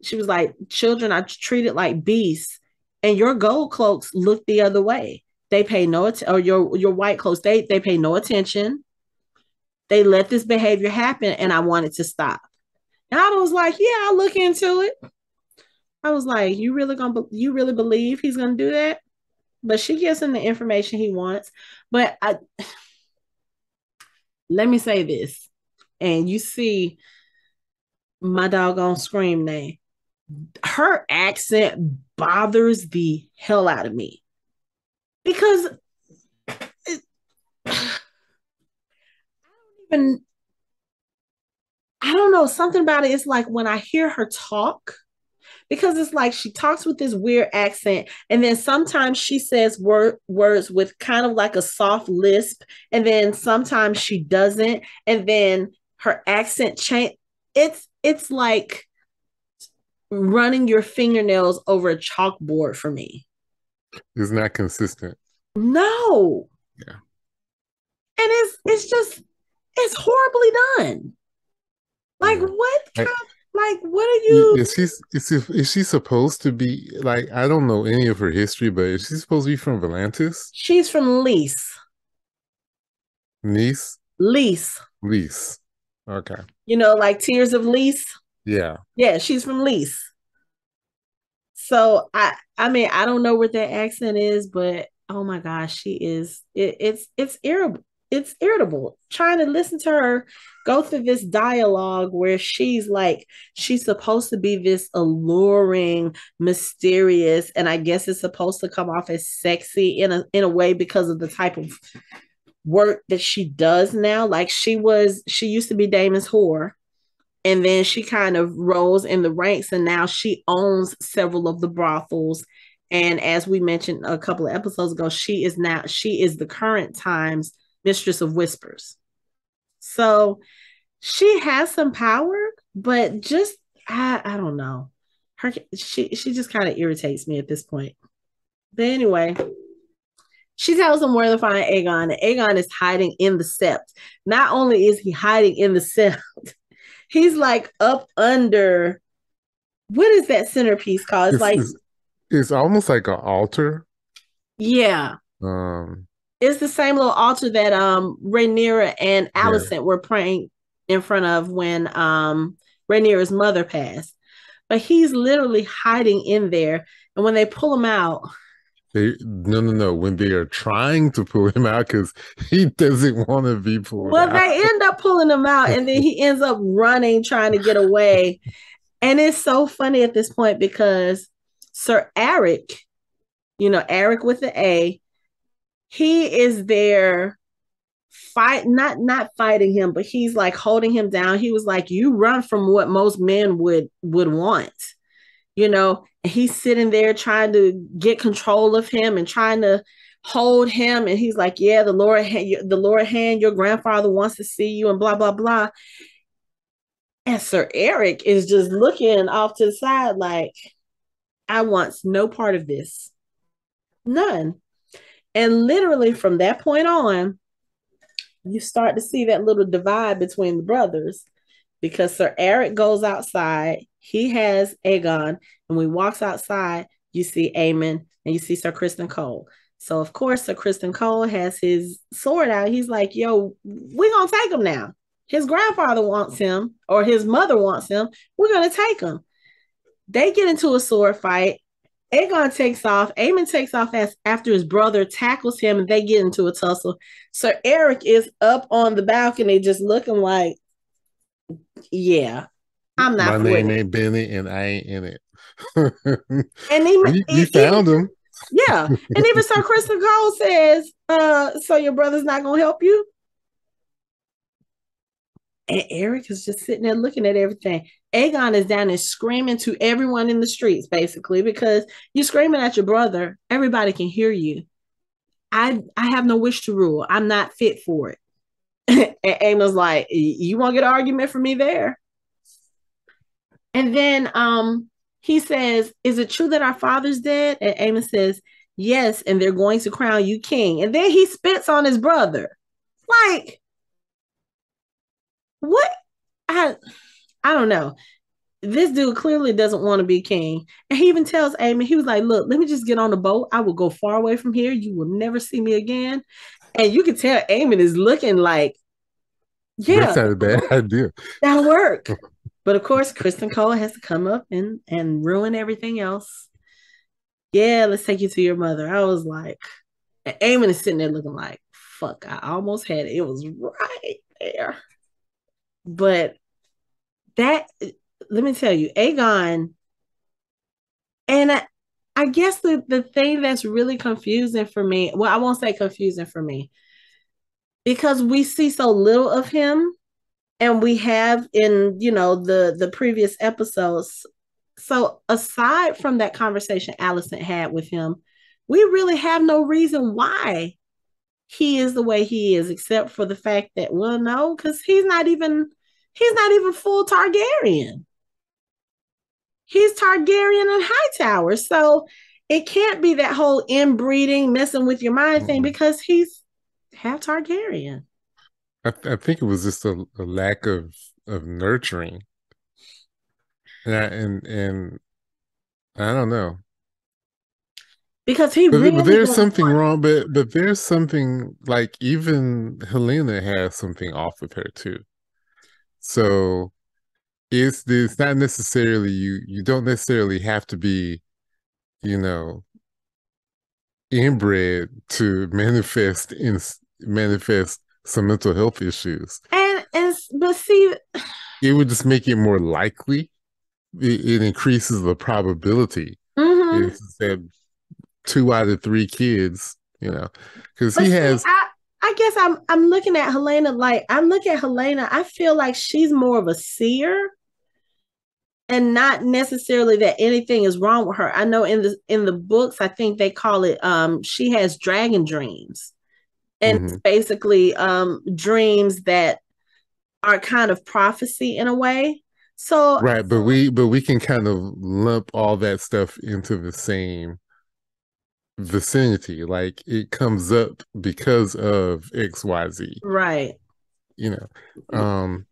A: She was like, children are treated like beasts, and your gold cloaks look the other way. They pay no attention, or your white cloaks, they pay no attention. They let this behavior happen, and I want it to stop. And I was like, yeah, I'll look into it. I was like, you really believe he's gonna do that? But she gives him the information he wants. But let me say this, and you see my doggone scream name. Her accent bothers the hell out of me, because it, even I don't know, something about it. It's like when I hear her talk, because it's like she talks with this weird accent, and then sometimes she says words with kind of like a soft lisp, and then sometimes she doesn't, and then her accent change. It's like running your fingernails over a chalkboard for me.
B: It's not consistent.
A: No.
B: Yeah.
A: And it's just it's horribly done. Like
B: Yeah.
A: what
B: I,
A: kind like what are you
B: is she supposed to be like, I don't know any of her history, but is she supposed to be from Volantis?
A: she's from Lise.
B: Niece?
A: Lise.
B: Lise. Okay.
A: You know, like Tears of Lise.
B: Yeah.
A: Yeah, she's from Lise. So I mean I don't know what that accent is, but oh my gosh, she is it's irritable. It's irritable trying to listen to her go through this dialogue where she's supposed to be this alluring, mysterious, and I guess it's supposed to come off as sexy in a way because of the type of work that she does now. Like she used to be Damon's whore, and then she kind of rose in the ranks, and now she owns several of the brothels. And as we mentioned a couple of episodes ago, she is the current times mistress of whispers. So she has some power, but just I don't know. She just kind of irritates me at this point. But anyway, she tells him where to find Aegon, and Aegon is hiding in the sept. Not only is he hiding in the sept, he's like up under what is that centerpiece called? It's
B: It's
A: like
B: it's, it's almost like an altar.
A: yeah,
B: Um,
A: it's the same little altar that Rhaenyra and
B: yeah.
A: Alicent were praying in front of when Rhaenyra's mother passed. But he's literally hiding in there, and when they pull him out,
B: No. When they are trying to pull him out because he doesn't want to be pulled
A: well,
B: out.
A: they end up pulling him out, and then he ends up running, trying to get away. And it's so funny at this point because Sir Eric, Eric with the A, he is there not fighting him, but he's like holding him down. He was like, you run from what most men would want, and he's sitting there trying to get control of him and trying to hold him. And he's like, yeah, the Lord hand, your grandfather wants to see you and blah, blah, blah. And Sir Eric is just looking off to the side like, I want no part of this. None. And literally from that point on, you start to see that little divide between the brothers because Sir Eric goes outside. He has Aegon. And when he walks outside, you see Aemon and you see Sir Criston Cole. So, of course, Sir Criston Cole has his sword out. He's like, yo, we're going to take him now. His grandfather wants him or his mother wants him. We're going to take him. They get into a sword fight. Aegon takes off. Aemon takes off after his brother tackles him and they get into a tussle. Sir Eric is up on the balcony just looking like, yeah, I'm
B: My
A: not for
B: name
A: it.
B: ain't Benny and I ain't in it.
A: And
B: you found him.
A: Yeah. And even Sir Criston Cole says, so your brother's not going to help you? And Eric is just sitting there looking at everything. Aegon is down there screaming to everyone in the streets, basically, because you're screaming at your brother. Everybody can hear you. I have no wish to rule. I'm not fit for it. And Aemon's like, you won't get an argument from me there. And then he says, is it true that our father's dead? And Aemon says, yes, and they're going to crown you king. And then he spits on his brother. Like, what? I don't know. This dude clearly doesn't want to be king. And he even tells Aemon, he was like, look, let me just get on the boat. I will go far away from here. You will never see me again. And you can tell Aemon is looking like, yeah,
B: That's not a bad idea.
A: that'll work. But of course, Criston Cole has to come up and ruin everything else. Yeah, let's take you to your mother. I was like, and Aemon is sitting there looking like, fuck, I almost had it. It was right there. But that, let me tell you, Aegon, and I guess the thing that's really confusing for me, well, I won't say confusing for me, because we see so little of him, and we have in the previous episodes So aside from that conversation Alicent had with him, we really have no reason why he is the way he is, except for the fact that, well, no, because he's not even full Targaryen. He's Targaryen and Hightower. So it can't be that whole inbreeding, messing with your mind thing,
B: Mm-mm.
A: because he's half Targaryen.
B: I think it was just a lack of nurturing, and I don't know.
A: Because he
B: But
A: really
B: there's
A: don't
B: something
A: want.
B: wrong. But there's something like even Helena has something off with her too. So it's not necessarily you don't necessarily have to be, you know, inbred to manifest some mental health issues.
A: And but see,
B: It would just make it more likely. It increases the probability.
A: mm-hmm.
B: It's that 2 out of 3 kids, because
A: But
B: he
A: see,
B: has.
A: I guess I'm looking at Helena like I look at Helena, I feel like she's more of a seer and not necessarily that anything is wrong with her. I know in the books, I think they call it she has dragon dreams. And it's
B: Mhm.
A: basically dreams that are kind of prophecy in a way. So
B: Right, but we can kind of lump all that stuff into the same vicinity. Like it comes up because of XYZ,
A: right.
B: you know. Um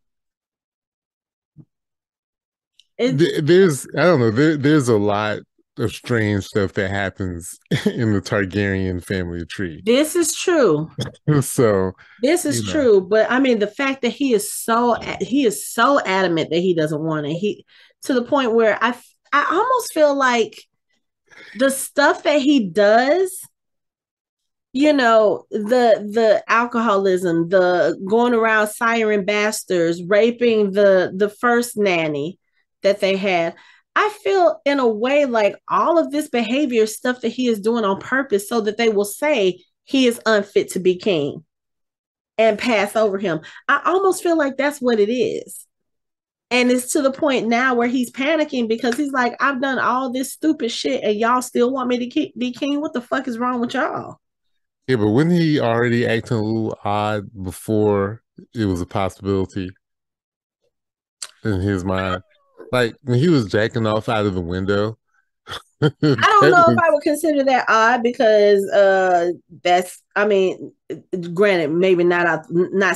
A: It
B: there's I don't know, there's a lot of strange stuff that happens in the Targaryen family tree.
A: this is true.
B: So,
A: This is
B: you know,
A: true, but I mean the fact that he is so adamant that he doesn't want it. He to the point where I almost feel like the stuff that he does, the alcoholism, the going around siring bastards, raping the first nanny that they had. I feel in a way like all of this behavior is stuff that he is doing on purpose so that they will say he is unfit to be king and pass over him. I almost feel like that's what it is. And it's to the point now where he's panicking because he's like, I've done all this stupid shit and y'all still want me to be king? What the fuck is wrong with y'all?
B: yeah, but wasn't he already acting a little odd before it was a possibility in his mind? Like when he was jacking off out of the window,
A: I don't
B: that
A: know if
B: was
A: I would consider that odd because that's I mean, granted, maybe not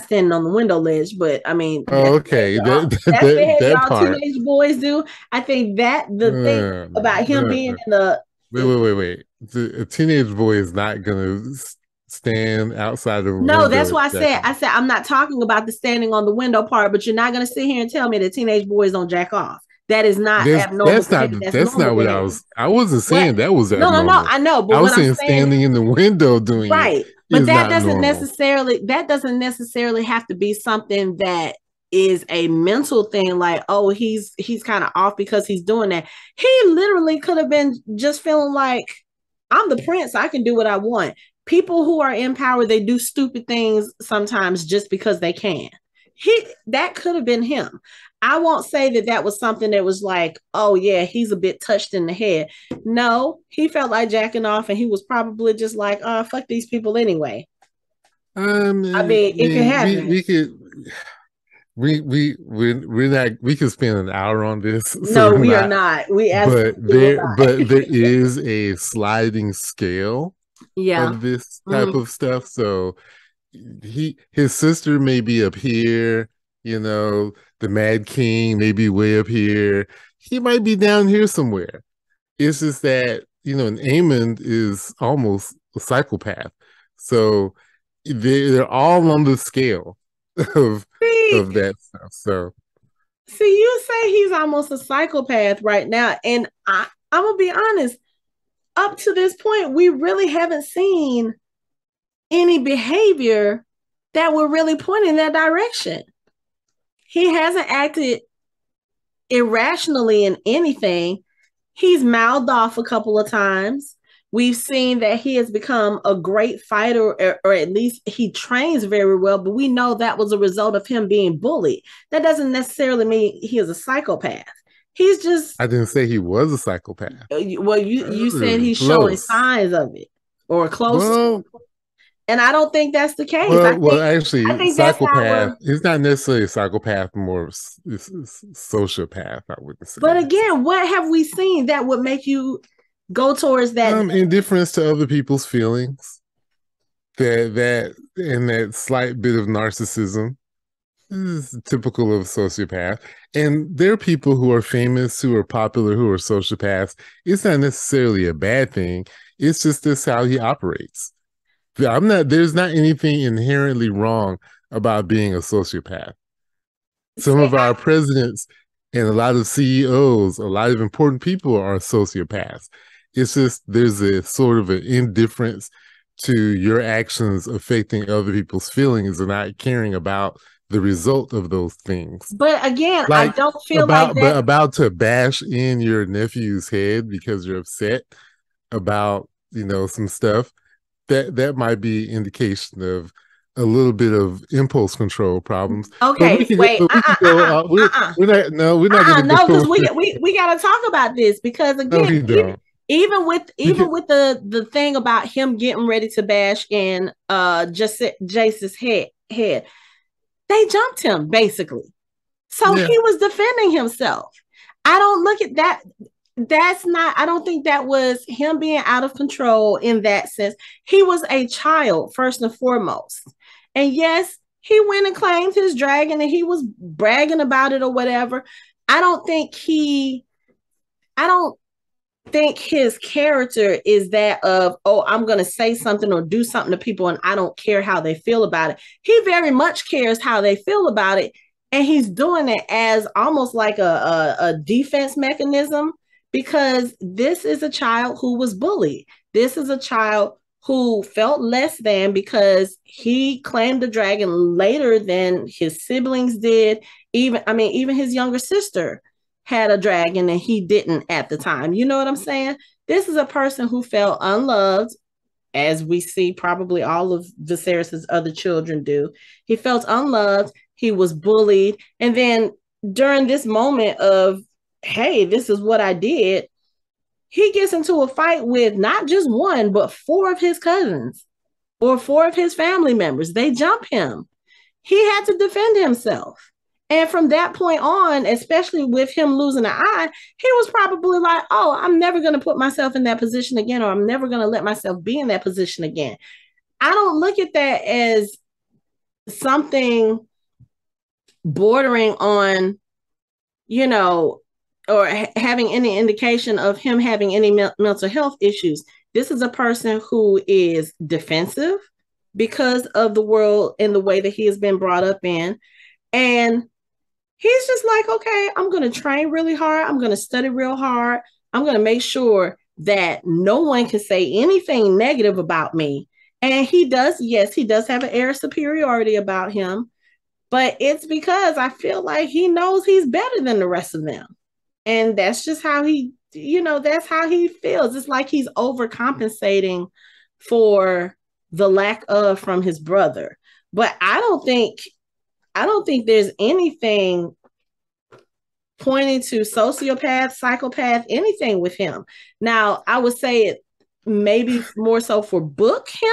A: standing on the window ledge, but I mean
B: oh, okay.
A: that's behavior
B: That
A: all
B: part.
A: teenage boys do. I think that the thing
B: Uh,
A: about him being in the
B: wait. A teenage boy is not gonna stand outside of a
A: no,
B: window
A: that's
B: and
A: why
B: jack
A: I
B: off.
A: said I'm not talking about the standing on the window part, but you're not gonna sit here and tell me that teenage boys don't jack off. That is not
B: There's
A: abnormal behavior. That's
B: that's
A: normal
B: not what
A: behavior.
B: I wasn't
A: What?
B: saying that was
A: No.
B: abnormal.
A: I know, but
B: I was
A: what I'm
B: saying
A: saying,
B: standing in the window doing it
A: right? But
B: is not normal.
A: that doesn't necessarily have to be something that is a mental thing. Like, oh, he's kind of off because he's doing that. He literally could have been just feeling like I'm the prince. I can do what I want. People who are in power, they do stupid things sometimes just because they can. That could have been him. I won't say that that was something that was like, oh yeah, he's a bit touched in the head. No, he felt like jacking off, and he was probably just like, oh, fuck these people anyway.
B: I
A: I mean, it could
B: mean,
A: happen.
B: we could we're not we could spend an hour on this, so
A: No,
B: we're
A: we are
B: not.
A: not. We absolutely will
B: But
A: not.
B: there is a sliding scale
A: Yeah.
B: of this type
A: Mhm.
B: of stuff. So his sister may be up here, the Mad King may be way up here. He might be down here somewhere. It's just that, an Aemon is almost a psychopath. So they're all on the scale of
A: See,
B: of that stuff. So
A: you say he's almost a psychopath right now, and I'm gonna be honest. Up to this point, we really haven't seen any behavior that would really point in that direction. He hasn't acted irrationally in anything. He's mouthed off a couple of times. We've seen that he has become a great fighter, or at least he trains very well, but we know that was a result of him being bullied. That doesn't necessarily mean he is a psychopath. He's just
B: I didn't say he was a psychopath.
A: well, you said he's showing
B: Close.
A: signs of it or close to
B: Well,
A: it. And I don't think that's the case.
B: well,
A: I
B: actually,
A: think that's how
B: psychopath.
A: we're
B: He's not necessarily a psychopath, more of sociopath. I wouldn't say.
A: but again, what have we seen that would make you go towards that?
B: Indifference to other people's feelings. That and that slight bit of narcissism is typical of a sociopath. And there are people who are famous, who are popular, who are sociopaths. It's not necessarily a bad thing. It's just this how he operates. There's not anything inherently wrong about being a sociopath. Some
A: Say,
B: of our presidents and a lot of CEOs, a lot of important people are sociopaths. It's just there's a sort of an indifference to your actions affecting other people's feelings and not caring about the result of those things.
A: but again, I
B: Like
A: don't feel like that.
B: about to bash in your nephew's head because you're upset about, some stuff. That might be indication of a little bit of impulse control problems. But
A: Okay, wait,
B: we can go. We're not going to
A: no, because
B: go.
A: we got to talk about this because
B: No,
A: again,
B: we don't.
A: even with the thing about him getting ready to bash in just Jace's head, they jumped him basically, so
B: Yeah.
A: he was defending himself. I don't look at that. That's not, I don't think that was him being out of control in that sense. He was a child, first and foremost. And yes, he went and claimed his dragon and he was bragging about it or whatever. I don't think I don't think his character is that of, oh, I'm going to say something or do something to people and I don't care how they feel about it. He very much cares how they feel about it. And he's doing it as almost like a defense mechanism because this is a child who was bullied. This is a child who felt less than because he claimed the dragon later than his siblings did. Even his younger sister had a dragon and he didn't at the time. You know what I'm saying? This is a person who felt unloved, as we see probably all of Viserys's other children do. He felt unloved. He was bullied. And then during this moment of, hey, this is what I did, he gets into a fight with not just one, but four of his cousins or four of his family members. They jump him. He had to defend himself. And from that point on, especially with him losing an eye, he was probably like, oh, I'm never going to put myself in that position again, or I'm never going to let myself be in that position again. I don't look at that as something bordering on, or having any indication of him having any mental health issues. This is a person who is defensive because of the world and the way that he has been brought up in. And he's just like, okay, I'm going to train really hard. I'm going to study real hard. I'm going to make sure that no one can say anything negative about me. And he does have an air of superiority about him, but it's because I feel like he knows he's better than the rest of them. And that's just how that's how he feels. It's like he's overcompensating for the lack of from his brother. But I don't think there's anything pointing to sociopath, psychopath, anything with him. Now, I would say it maybe more so for book him,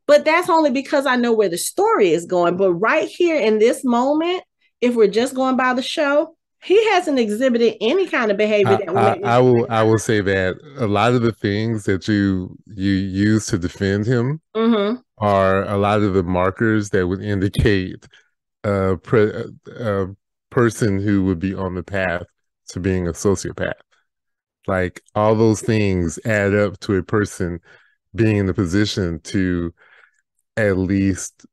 A: but that's only because I know where the story is going. But right here in this moment, if we're just going by the show, he hasn't exhibited any kind of behavior that would make me
B: I will say that a lot of the things that you use to defend him are a lot of the markers that would indicate a person who would be on the path to being a sociopath. Like all those things add up to a person being in the position to at least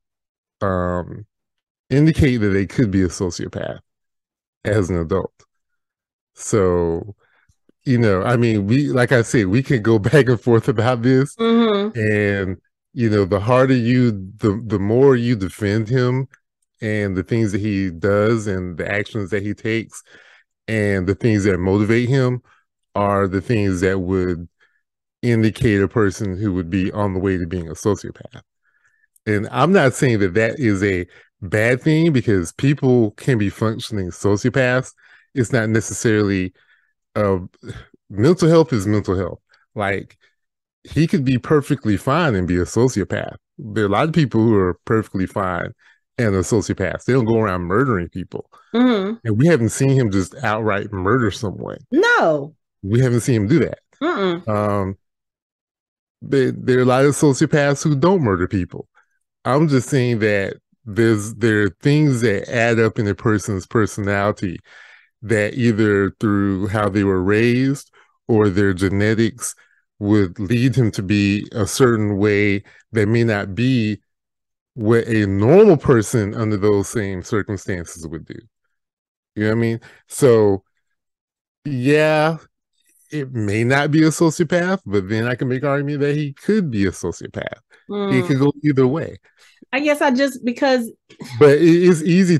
B: indicate that they could be a sociopath as an adult. So, like I said, we can go back and forth about this. And, the harder the more you defend him and the things that he does and the actions that he takes and the things that motivate him are the things that would indicate a person who would be on the way to being a sociopath. And I'm not saying that is a bad thing because people can be functioning sociopaths it's not necessarily uh, mental health is mental health. Like he could be perfectly fine and be a sociopath. There are a lot of people who are perfectly fine and are sociopaths. They don't go around murdering people.
A: Mm-hmm.
B: And we haven't seen him just outright murder someone.
A: No.
B: We haven't seen him do that.
A: Mm-mm.
B: There are a lot of sociopaths who don't murder people. I'm just saying that there are things that add up in a person's personality that either through how they were raised or their genetics would lead him to be a certain way that may not be what a normal person under those same circumstances would do. You know what I mean? So, yeah, it may not be a sociopath, but then I can make an argument that he could be a sociopath. It
A: Mm.
B: could go either way.
A: I guess I just because
B: But it's easy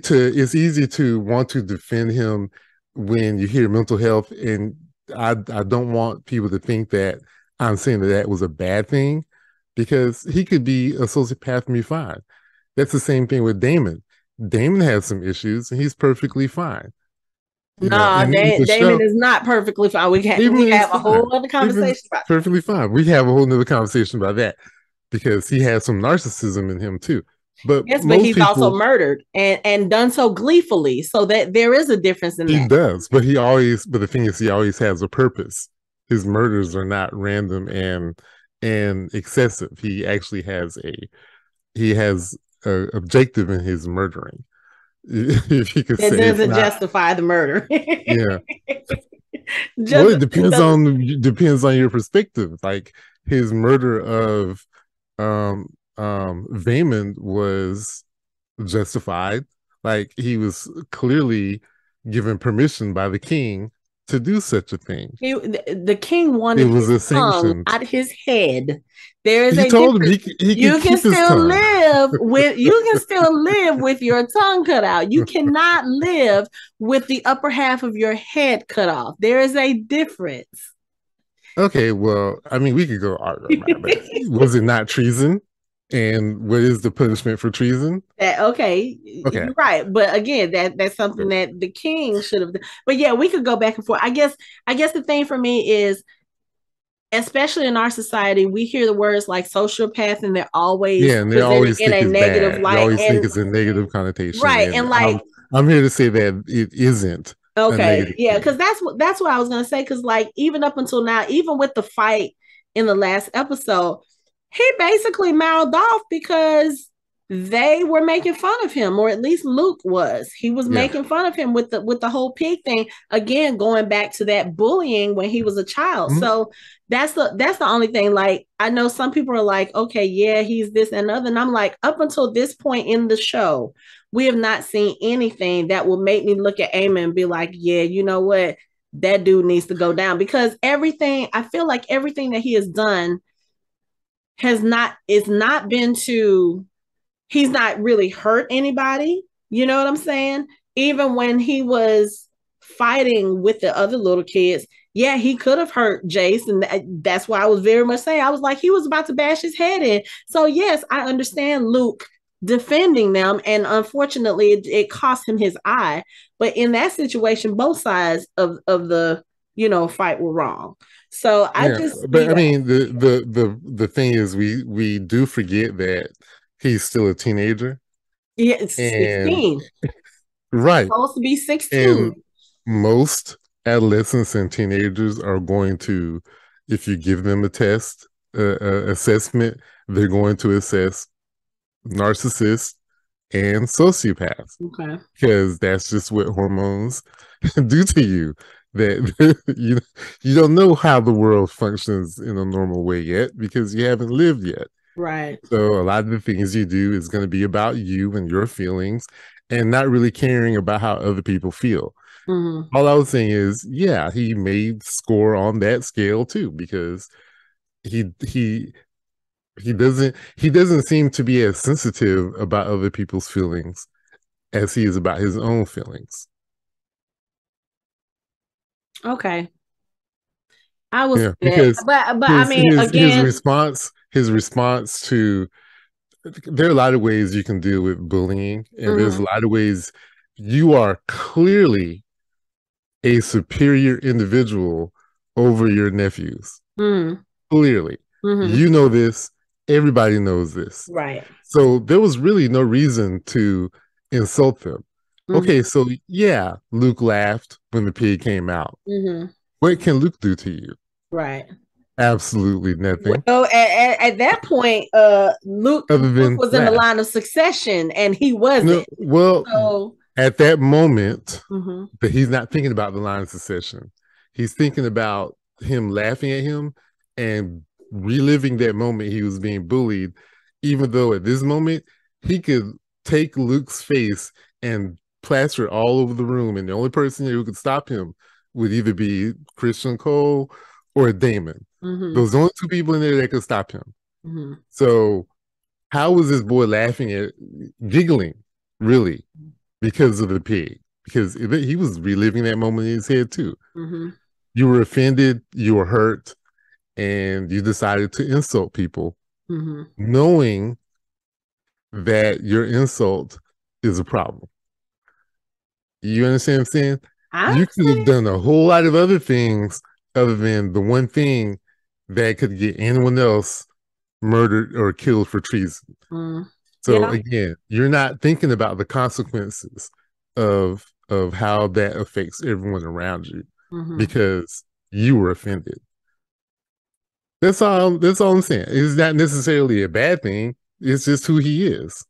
B: to want to defend him when you hear mental health, and I don't want people to think that I'm saying that that was a bad thing, because he could be a sociopath and be fine. That's the same thing with Damon. Damon has some issues and he's perfectly fine. You know,
A: nah,
B: and in the
A: Damon
B: show,
A: is not perfectly fine.
B: Damon
A: We
B: is
A: have a
B: fine.
A: whole other
B: Damon's
A: conversation about that.
B: perfectly fine. We have a whole nother conversation about that because he has some narcissism in him too. But
A: Yes, but
B: most
A: he's also
B: people,
A: murdered and done so gleefully, so that there is a difference in
B: he
A: that.
B: does, but the thing is, he always has a purpose. His murders are not random and excessive. He has a objective in his murdering. If you could
A: It
B: say it's
A: doesn't
B: not,
A: justify the murder.
B: yeah. Well,
A: Just
B: it depends on your perspective. Like his murder of Vayman was justified. Like he was clearly given permission by the king to do such a thing.
A: the king
B: It
A: wanted
B: was
A: his
B: a
A: tongue
B: sanctioned.
A: out his head. There is
B: He
A: a
B: told him
A: difference.
B: he could keep his tongue.
A: You can still live with your tongue cut out. You cannot live with the upper half of your head cut off. There is a difference.
B: Okay, well, I mean, we could go argue about it, but was it not treason? And what is the punishment for treason?
A: That okay,
B: Okay.
A: you're right, but again, that's something that the king should have done. But yeah, we could go back and forth. I guess the thing for me is, especially in our society, we hear the words like sociopath, and they're always
B: Yeah, and they
A: presented
B: always
A: in
B: think
A: a
B: it's
A: negative
B: bad. They
A: light.
B: always think
A: And
B: it's a negative connotation,
A: right,
B: and
A: and like
B: I'm here to say that it isn't a
A: okay,
B: negative
A: yeah,
B: thing.
A: because that's what I was gonna say. Because like even up until now, even with the fight in the last episode, he basically mouthed off because they were making fun of him, or at least Luke was. He was
B: Yeah.
A: making fun of him with the whole pig thing. Again, going back to that bullying when he was a child.
B: Mhm.
A: So that's the only thing. Like I know some people are like, okay, yeah, he's this and other, and I'm like, up until this point in the show, we have not seen anything that will make me look at Eamon and be like, yeah, you know what? That dude needs to go down, because everything, I feel like everything that he has done it's not been to, he's not really hurt anybody. You know what I'm saying? Even when he was fighting with the other little kids, yeah, he could have hurt Jace. And that's why I was very much saying, I was like, he was about to bash his head in. So, yes, I understand Luke defending them. And unfortunately, it cost him his eye. But in that situation, both sides of the, fight were wrong. So I
B: Yeah,
A: just,
B: but I mean, the thing is, we do forget that he's still a teenager,
A: yeah, it's
B: and
A: 16.
B: right,
A: Supposed to be
B: and
A: 16.
B: most adolescents and teenagers are going to, if you give them a test, assessment, they're going to assess narcissists and sociopaths,
A: Okay.
B: because that's just what hormones do to you. That you don't know how the world functions in a normal way yet because you haven't lived yet.
A: Right.
B: So a lot of the things you do is going to be about you and your feelings, and not really caring about how other people feel.
A: Mm-hmm.
B: All I was saying is, yeah, he may score on that scale too, because he he he doesn't seem to be as sensitive about other people's feelings as he is about his own feelings.
A: Okay. I will say
B: Yeah,
A: that.
B: because
A: But I
B: his
A: mean,
B: his his
A: again,
B: response to, there are a lot of ways you can deal with bullying, and there's a
A: mhm.
B: lot of ways you are clearly a superior individual over your nephews.
A: Mm.
B: Clearly.
A: Mm-hmm.
B: You know this. Everybody knows this.
A: Right.
B: So there was really no reason to insult them.
A: Mm-hmm.
B: Okay, so yeah, Luke laughed when the pig came out.
A: Mm-hmm.
B: What can Luke do to you?
A: Right.
B: Absolutely nothing
A: Well, at that point,
B: other
A: Luke
B: than
A: was in the
B: laugh.
A: line of succession, and he wasn't.
B: No, well,
A: So,
B: at that moment,
A: mm-hmm.
B: but he's not thinking about the line of succession. He's thinking about him laughing at him and reliving that moment he was being bullied, even though at this moment he could take Luke's face and plaster it all over the room, and the only person who could stop him would either be Christian Cole or Damon.
A: Mm-hmm.
B: Those are the only two people in there that could stop him.
A: Mm-hmm.
B: So how was this boy laughing at, giggling, really, because of the pig? Because he was reliving that moment in his head too.
A: Mm-hmm.
B: You were offended, you were hurt, and you decided to insult people,
A: Mm-hmm.
B: knowing that your insult is a problem. You understand what I'm saying?
A: I
B: You could have
A: understand.
B: done a whole lot of other things other than the one thing that could get anyone else murdered or killed for treason.
A: Mm.
B: So
A: Yeah.
B: again, you're not thinking about the consequences of how that affects everyone around you
A: Mm-hmm.
B: because you were offended. That's all I'm saying. It's not necessarily a bad thing. It's just who he is.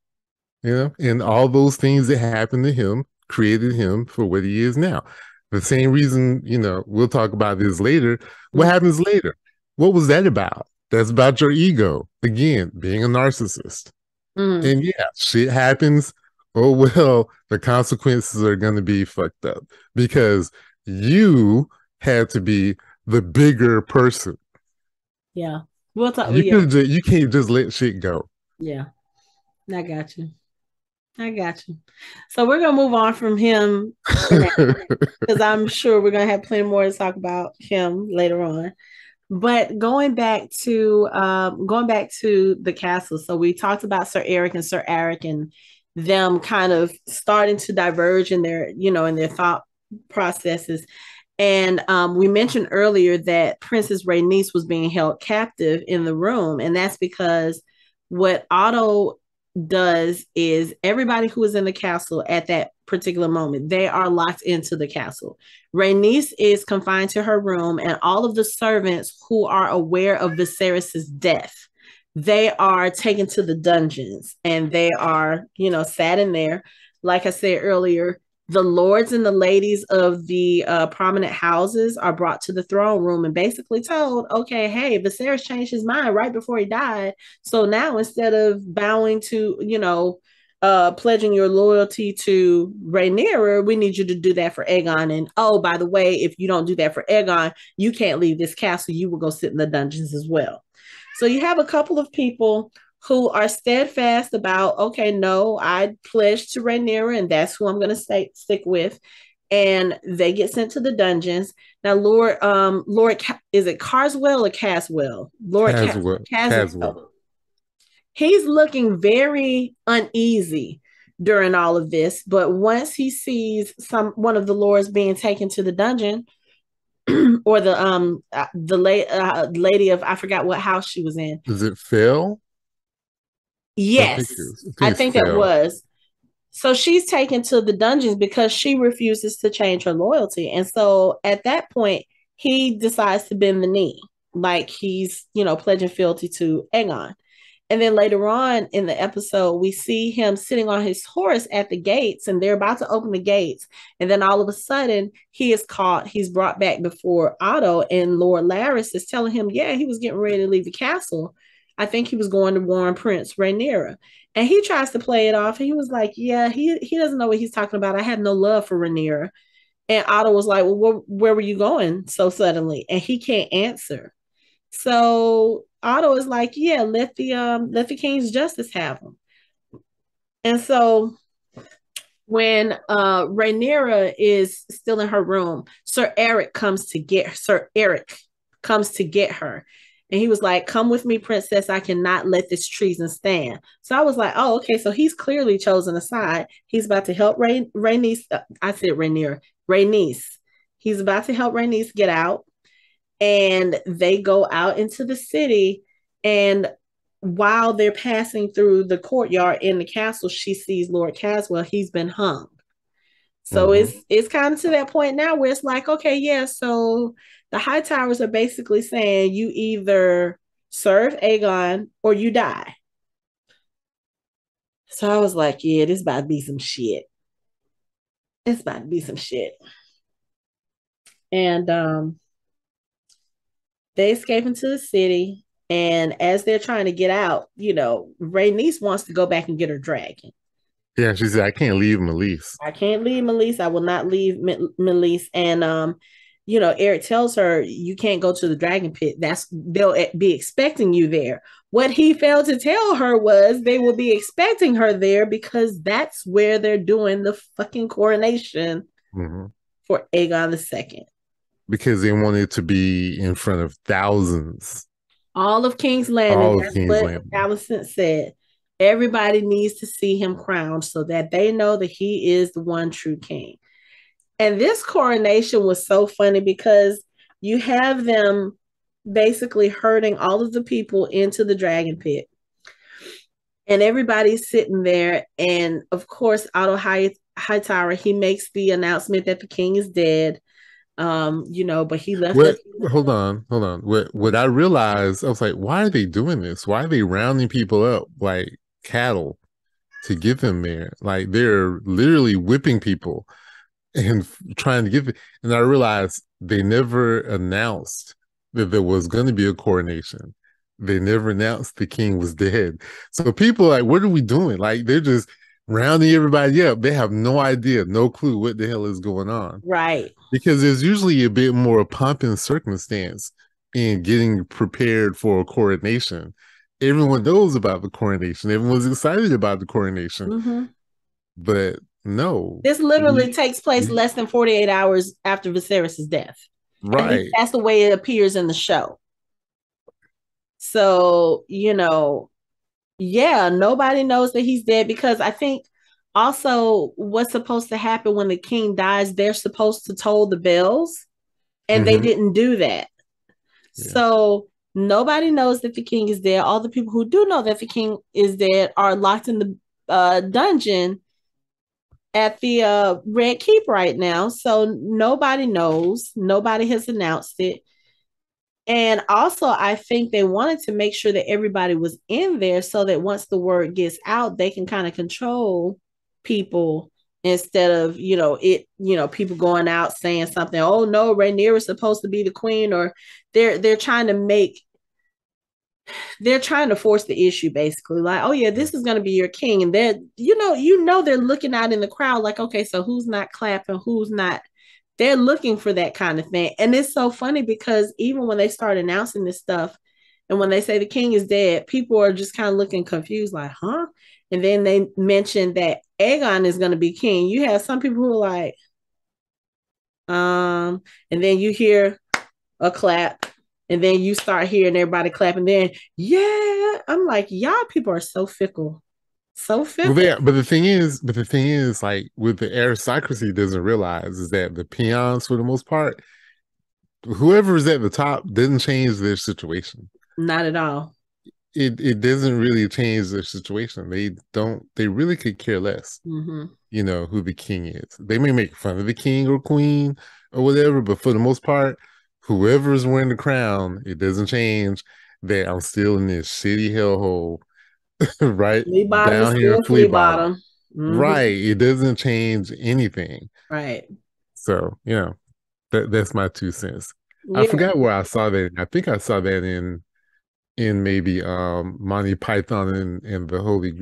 B: You know, and all those things that happened to him created him for what he is now. The same reason, we'll talk about this later. What
A: Mm-hmm.
B: happens later? What was that about? That's about your ego. Again, being a narcissist.
A: Mm-hmm.
B: And yeah, shit happens. Oh well, the consequences are gonna be fucked up because you had to be the bigger person.
A: Yeah. We'll talk.
B: You
A: Yeah.
B: could you can't just let shit go.
A: Yeah. I got you. I got you. So we're gonna move on from him for now because I'm sure we're gonna have plenty more to talk about him later on. But going back to the castle. So we talked about Sir Eric and Sir Eric and them kind of starting to diverge in their, in their thought processes. And we mentioned earlier that Princess Rhaenys was being held captive in the room, and that's because what Otto does is everybody who is in the castle at that particular moment, they are locked into the castle. Rhaenys is confined to her room, and all of the servants who are aware of Viserys's death, they are taken to the dungeons, and they are, sat in there. Like I said earlier, the lords and the ladies of the prominent houses are brought to the throne room and basically told, okay, hey, Viserys changed his mind right before he died. So now instead of bowing to, pledging your loyalty to Rhaenyra, we need you to do that for Aegon. And oh, by the way, if you don't do that for Aegon, you can't leave this castle. You will go sit in the dungeons as well. So you have a couple of people who are steadfast about, okay, no, I pledged to Rhaenyra, and that's who I'm going to stick with. And they get sent to the dungeons. Now, Lord, is it Carswell or Caswell?
B: Caswell. Caswell.
A: Caswell. He's looking very uneasy during all of this, but once he sees one of the lords being taken to the dungeon, or the lady of, I forgot what house she was in.
B: Is it Phil?
A: Yes,
B: I
A: I
B: think it's
A: think that
B: Phil.
A: was. So she's taken to the dungeons because she refuses to change her loyalty. And so at that point, he decides to bend the knee, like he's, pledging fealty to Aegon. And then later on in the episode, we see him sitting on his horse at the gates, and they're about to open the gates. And then all of a sudden, he is caught. He's brought back before Otto, and Lord Larys is telling him, yeah, he was getting ready to leave the castle. I think he was going to warn Prince Rhaenyra. And he tries to play it off. And he was like, yeah, he doesn't know what he's talking about. I have no love for Rhaenyra. And Otto was like, well, where were you going so suddenly? And he can't answer. So Otto is like, yeah, let the King's Justice have him. And so when Rhaenyra is still in her room, Sir Eric comes to get her. And he was like, come with me, princess. I cannot let this treason stand. So I was like, oh, okay. So he's clearly chosen a side. He's about to help Rhaenys. I said Rhaenyra. Rhaenys. He's about to help Rhaenys get out, and they go out into the city. And while they're passing through the courtyard in the castle, she sees Lord Caswell. He's been hung. So
B: Mm-hmm.
A: it's kind of to that point now where it's like, okay, yeah, so the Hightowers are basically saying you either serve Aegon or you die. So I was like, yeah, this about to be some shit. It's about to be some shit. And they escape into the city. And as they're trying to get out, Rhaenys wants to go back and get her dragon.
B: Yeah, she said, I can't leave Meleese.
A: I can't leave Meleese. I will not leave Meleese. And Eric tells her, you can't go to the dragon pit. They'll be expecting you there. What he failed to tell her was they will be expecting her there because that's where they're doing the fucking coronation for Aegon II.
B: Because they wanted to be in front of thousands.
A: All of King's Landing,
B: All of
A: that's
B: King's
A: what
B: Landing.
A: Alicent said. Everybody needs to see him crowned so that they know that he is the one true king. And this coronation was so funny because you have them basically herding all of the people into the dragon pit. And everybody's sitting there. And of course, Otto Hightower, he makes the announcement that the king is dead. But he left
B: What?
A: us.
B: Hold on. What I realized, I was like, why are they doing this? Why are they rounding people up like cattle to get them there? Like they're literally whipping people and trying to get. And I realized they never announced that there was going to be a coronation. They never announced the king was dead. So people are like, what are we doing? Like they're just rounding everybody up. They have no idea, no clue what the hell is going on.
A: Right.
B: Because there's usually a bit more pomp and circumstance in getting prepared for a coronation. Everyone knows about the coronation. Everyone's excited about the coronation.
A: Mm-hmm.
B: But no.
A: This literally takes place less than 48 hours after Viserys' death. At least
B: Right.
A: that's the way it appears in the show. So, nobody knows that he's dead because I think also what's supposed to happen when the king dies, they're supposed to toll the bells, and they didn't do that. Yeah. So nobody knows that the king is dead. All the people who do know that the king is dead are locked in the dungeon at the Red Keep right now. So nobody knows. Nobody has announced it. And also, I think they wanted to make sure that everybody was in there so that once the word gets out, they can kind of control people instead of, people going out saying something, oh no, Rhaenyra is supposed to be the queen, or they're trying to force the issue basically, like, oh yeah, this is going to be your king. And they're, they're looking out in the crowd like, okay, so who's not clapping, who's not. They're looking for that kind of thing. And it's so funny because even when they start announcing this stuff and when they say the king is dead, people are just kind of looking confused, like, huh? And then they mention that Aegon is going to be king. You have some people who are like, and then you hear a clap, and then you start hearing everybody clapping. Then, yeah, I'm like, y'all people are so fickle. So fickle.
B: Well, but the thing is, like, with the aristocracy doesn't realize is that the peons, for the most part, whoever is at the top didn't change their situation.
A: Not at all.
B: It doesn't really change their situation. They really could care less, who the king is. They may make fun of the king or queen or whatever, but for the most part, whoever is wearing the crown, it doesn't change that I'm still in this shitty hellhole. Right down here in flea bottom. Right, it doesn't change anything.
A: Right.
B: So that's my 2 cents. I forgot where I saw that. I think I saw that in maybe Monty Python and the Holy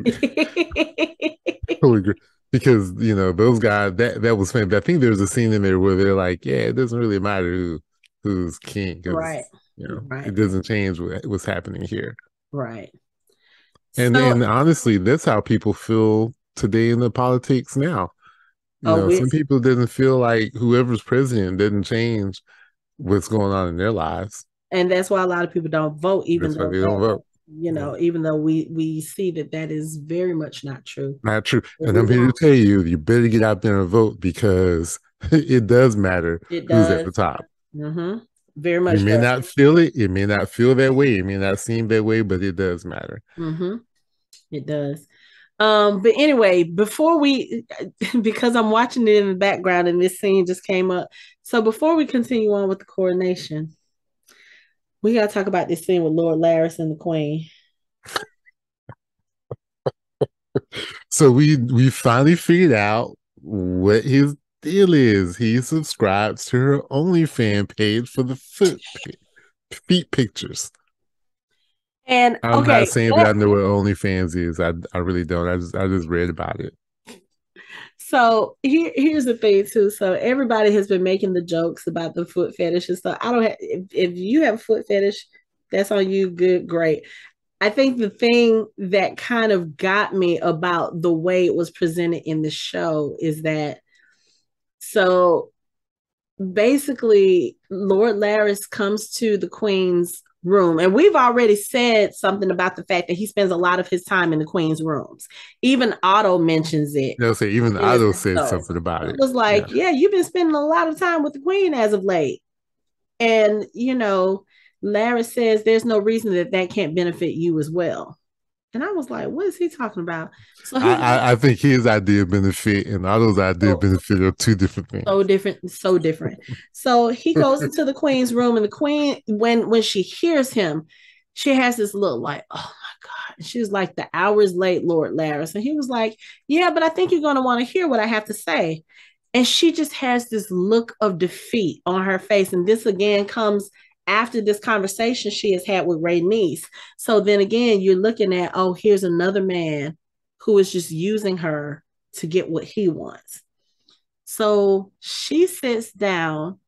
B: Holy because those guys, that was funny. But I think there's a scene in there where they're like, yeah, it doesn't really matter who's king,
A: right.
B: It doesn't change what's happening here.
A: Right.
B: And honestly, that's how people feel today in the politics now. Some people didn't feel like whoever's president didn't change what's going on in their lives.
A: And that's why a lot of people don't vote, even
B: though they don't vote.
A: Even though we see that is very much not true.
B: Not true. And I'm here to tell you, you better get out there and vote because It does matter
A: It
B: who's at the
A: does.
B: top.
A: Mm-hmm. Very
B: You
A: much
B: may
A: does.
B: not feel it. It may not feel that way. It may not seem that way, but it does matter.
A: Mm-hmm. It does. But anyway, before we, because I'm watching it in the background and this scene just came up. So before we continue on with the coronation, we gotta talk about this scene with Lord Larys and the Queen.
B: So we finally figured out what his deal is. He subscribes to her OnlyFans page for the feet pictures.
A: And
B: I'm not
A: okay,
B: saying that I know what OnlyFans is. I really don't. I just read about it.
A: so here's the thing too. So everybody has been making the jokes about the foot fetish and stuff. I don't have if you have a foot fetish, that's on you. Good, great. I think the thing that kind of got me about the way it was presented in the show is that so basically Lord Larys comes to the Queen's room, and we've already said something about the fact that he spends a lot of his time in the Queen's rooms. Even Otto mentions it
B: They'll say even
A: in this
B: Otto said
A: episode.
B: something about
A: It
B: it.
A: was like,
B: Yeah.
A: yeah, you've been spending a lot of time with the Queen as of late. And, Larys says there's no reason that that can't benefit you as well. And I was like, what is he talking about? So he goes,
B: I think his idea of benefit and Otto's idea of
A: oh,
B: benefit are two different
A: so
B: things.
A: different, so different. So he goes into the Queen's room, and the Queen, when she hears him, she has this look like, oh my God. She was like, the hours late, Lord Larys. And he was like, yeah, but I think you're going to want to hear what I have to say. And she just has this look of defeat on her face. And this again comes after this conversation she has had with Rhaenys. So then again, you're looking at, oh, here's another man who is just using her to get what he wants. So she sits down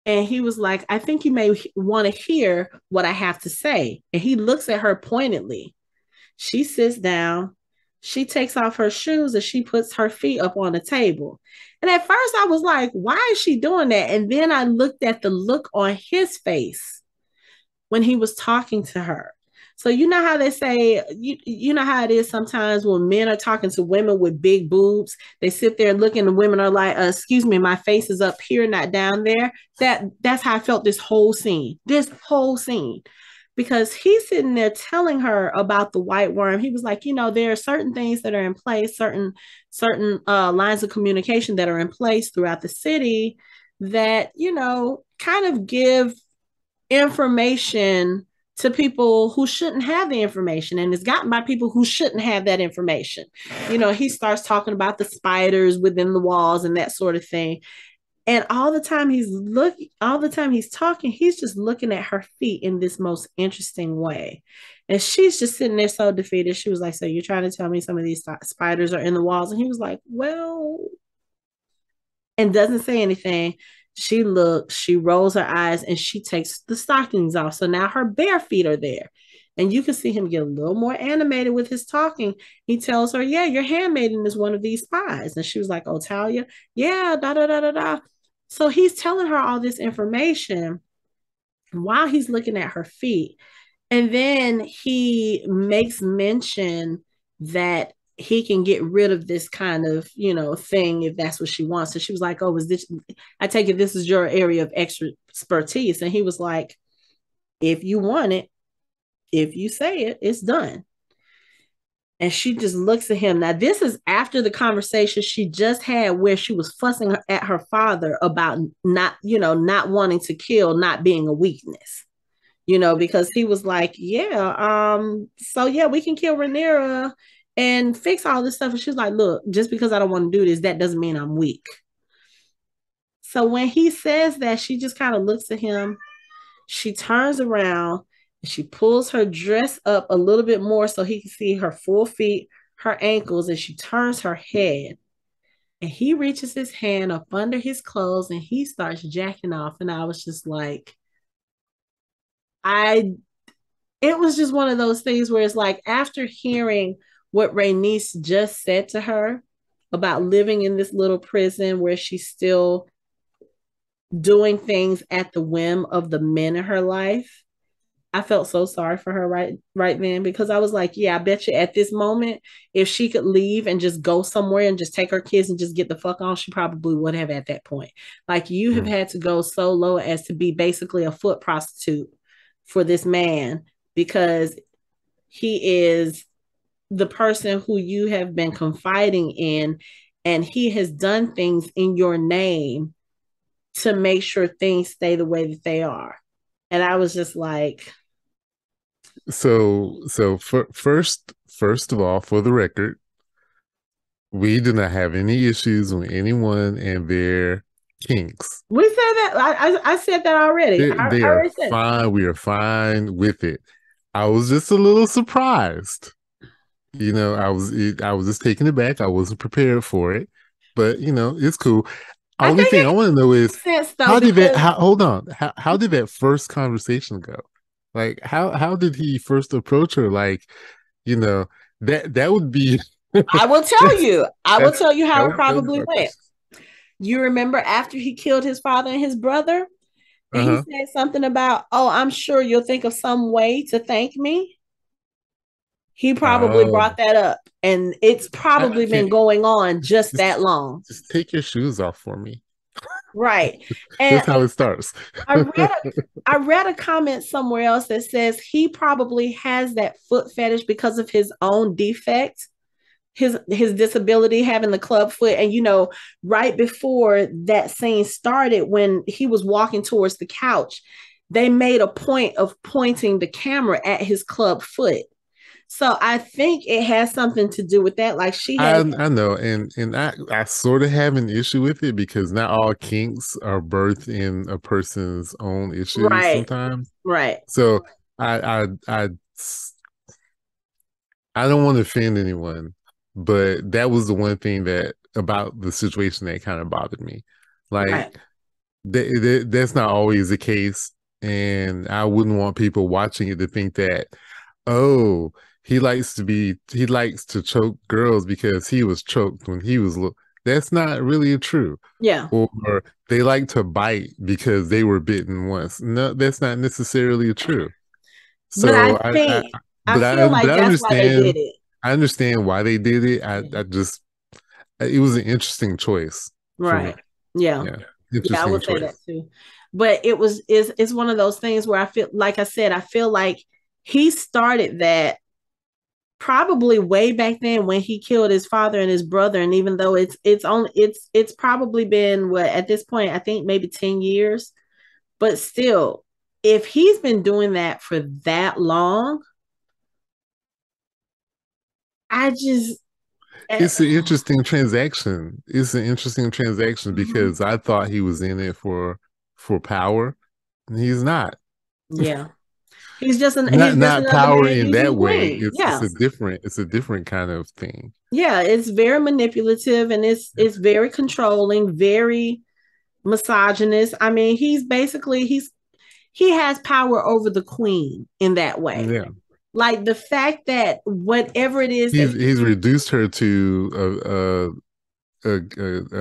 A: and he was like, I think you may want to hear what I have to say. And he looks at her pointedly. She sits down, she takes off her shoes and she puts her feet up on the table. And at first I was like, why is she doing that? And then I looked at the look on his face when he was talking to her. So you know how they say, you know how it is sometimes when men are talking to women with big boobs, they sit there looking, the women are like, excuse me, my face is up here, not down there. That's how I felt this whole scene. Because he's sitting there telling her about the white worm. He was like, there are certain things that are in place, certain lines of communication that are in place throughout the city that, kind of give information to people who shouldn't have the information, and it's gotten by people who shouldn't have that information. He starts talking about the spiders within the walls and that sort of thing. And all the time he's talking, he's just looking at her feet in this most interesting way. And she's just sitting there so defeated. She was like, so you're trying to tell me some of these spiders are in the walls? And he was like, well, and doesn't say anything. She looks, she rolls her eyes, and she takes the stockings off. So now her bare feet are there. And you can see him get a little more animated with his talking. He tells her, yeah, your handmaiden is one of these spies. And she was like, oh, Talia, yeah, da da da da da. So he's telling her all this information while he's looking at her feet. And then he makes mention that he can get rid of this kind of, thing if that's what she wants. So she was like, oh, is this, I take it this is your area of expertise. And he was like, if you want it, if you say it, it's done. And she just looks at him. Now, this is after the conversation she just had where she was fussing at her father about not wanting to kill, not being a weakness. Because he was like, yeah, so yeah, we can kill Rhaenyra and fix all this stuff. And she's like, look, just because I don't want to do this, that doesn't mean I'm weak. So when he says that, she just kind of looks at him. She turns around and she pulls her dress up a little bit more so he can see her full feet, her ankles, and she turns her head. And he reaches his hand up under his clothes and he starts jacking off. And I was just like, it was just one of those things where it's like after hearing what Rhaenys just said to her about living in this little prison where she's still doing things at the whim of the men in her life, I felt so sorry for her right then, because I was like, yeah, I bet you at this moment, if she could leave and just go somewhere and just take her kids and just get the fuck on, she probably would have at that point. Like, you have
B: Mm.
A: had to go so low as to be basically a foot prostitute for this man, because he is the person who you have been confiding in, and he has done things in your name to make sure things stay the way that they are. And I was just like,
B: First of all, for the record, we do not have any issues with anyone and their kinks.
A: we said that. I said that already.
B: They
A: I
B: are
A: already said it.
B: fine. We are fine with it. I was just a little surprised. I was just taken aback. I wasn't prepared for it, but it's cool.
A: I
B: Only
A: think
B: thing I want to know is
A: makes sense though, because
B: hold on. How did that first conversation go? Like how did he first approach her? Like, you know, that would be
A: I will tell
B: that's
A: you. I will tell you how it
B: that would be
A: probably
B: my
A: went.
B: question.
A: You remember after he killed his father and his brother, and he
B: Uh-huh.
A: said something about, "Oh, I'm sure you'll think of some way to thank me." He probably
B: Oh,
A: brought that up, and it's
B: I
A: probably been
B: can't
A: going on just that
B: just
A: long.
B: just take your shoes off for me.
A: Right. And
B: That's how it starts.
A: I read a I read a comment somewhere else that says he probably has that foot fetish because of his own defect, his disability, having the club foot. And right before that scene started, when he was walking towards the couch, they made a point of pointing the camera at his club foot. So I think it has something to do with that. Like, she has.
B: I know, and I sort of have an issue with it because not all kinks are birthed in a person's own issues
A: Right,
B: sometimes.
A: right,
B: So I I I I don't want to offend anyone, but that was the one thing that about the situation that kind of bothered me.
A: right.
B: Like that's not always the case, and I wouldn't want people watching it to think that, oh, he likes to choke girls because he was choked when he was little. That's not really true.
A: Yeah.
B: Or they like to bite because they were bitten once. No, that's not necessarily true.
A: But I
B: So
A: think, I feel
B: but
A: like that's why they did it.
B: I understand why they did it. I just it was an interesting choice for me.
A: Right. Yeah.
B: Yeah,
A: Yeah, I
B: interesting
A: would say that
B: choice.
A: too. But it's one of those things where I feel like, I said, I feel like he started that probably way back then when he killed his father and his brother. And even though it's probably been, what, at this point, I think maybe 10 years, but still, if he's been doing that for that long, I just
B: It's an interesting transaction. It's an interesting transaction because I thought he was in it for power, and he's not.
A: yeah. He's
B: Not
A: just
B: not
A: another
B: power
A: man
B: in
A: using
B: that way.
A: queen. Yeah.
B: It's a different kind of thing.
A: Yeah, it's very manipulative, and it's very controlling, very misogynist. I mean, he has power over the queen in that way.
B: Yeah,
A: Like, the fact that whatever it is that
B: he's reduced her to a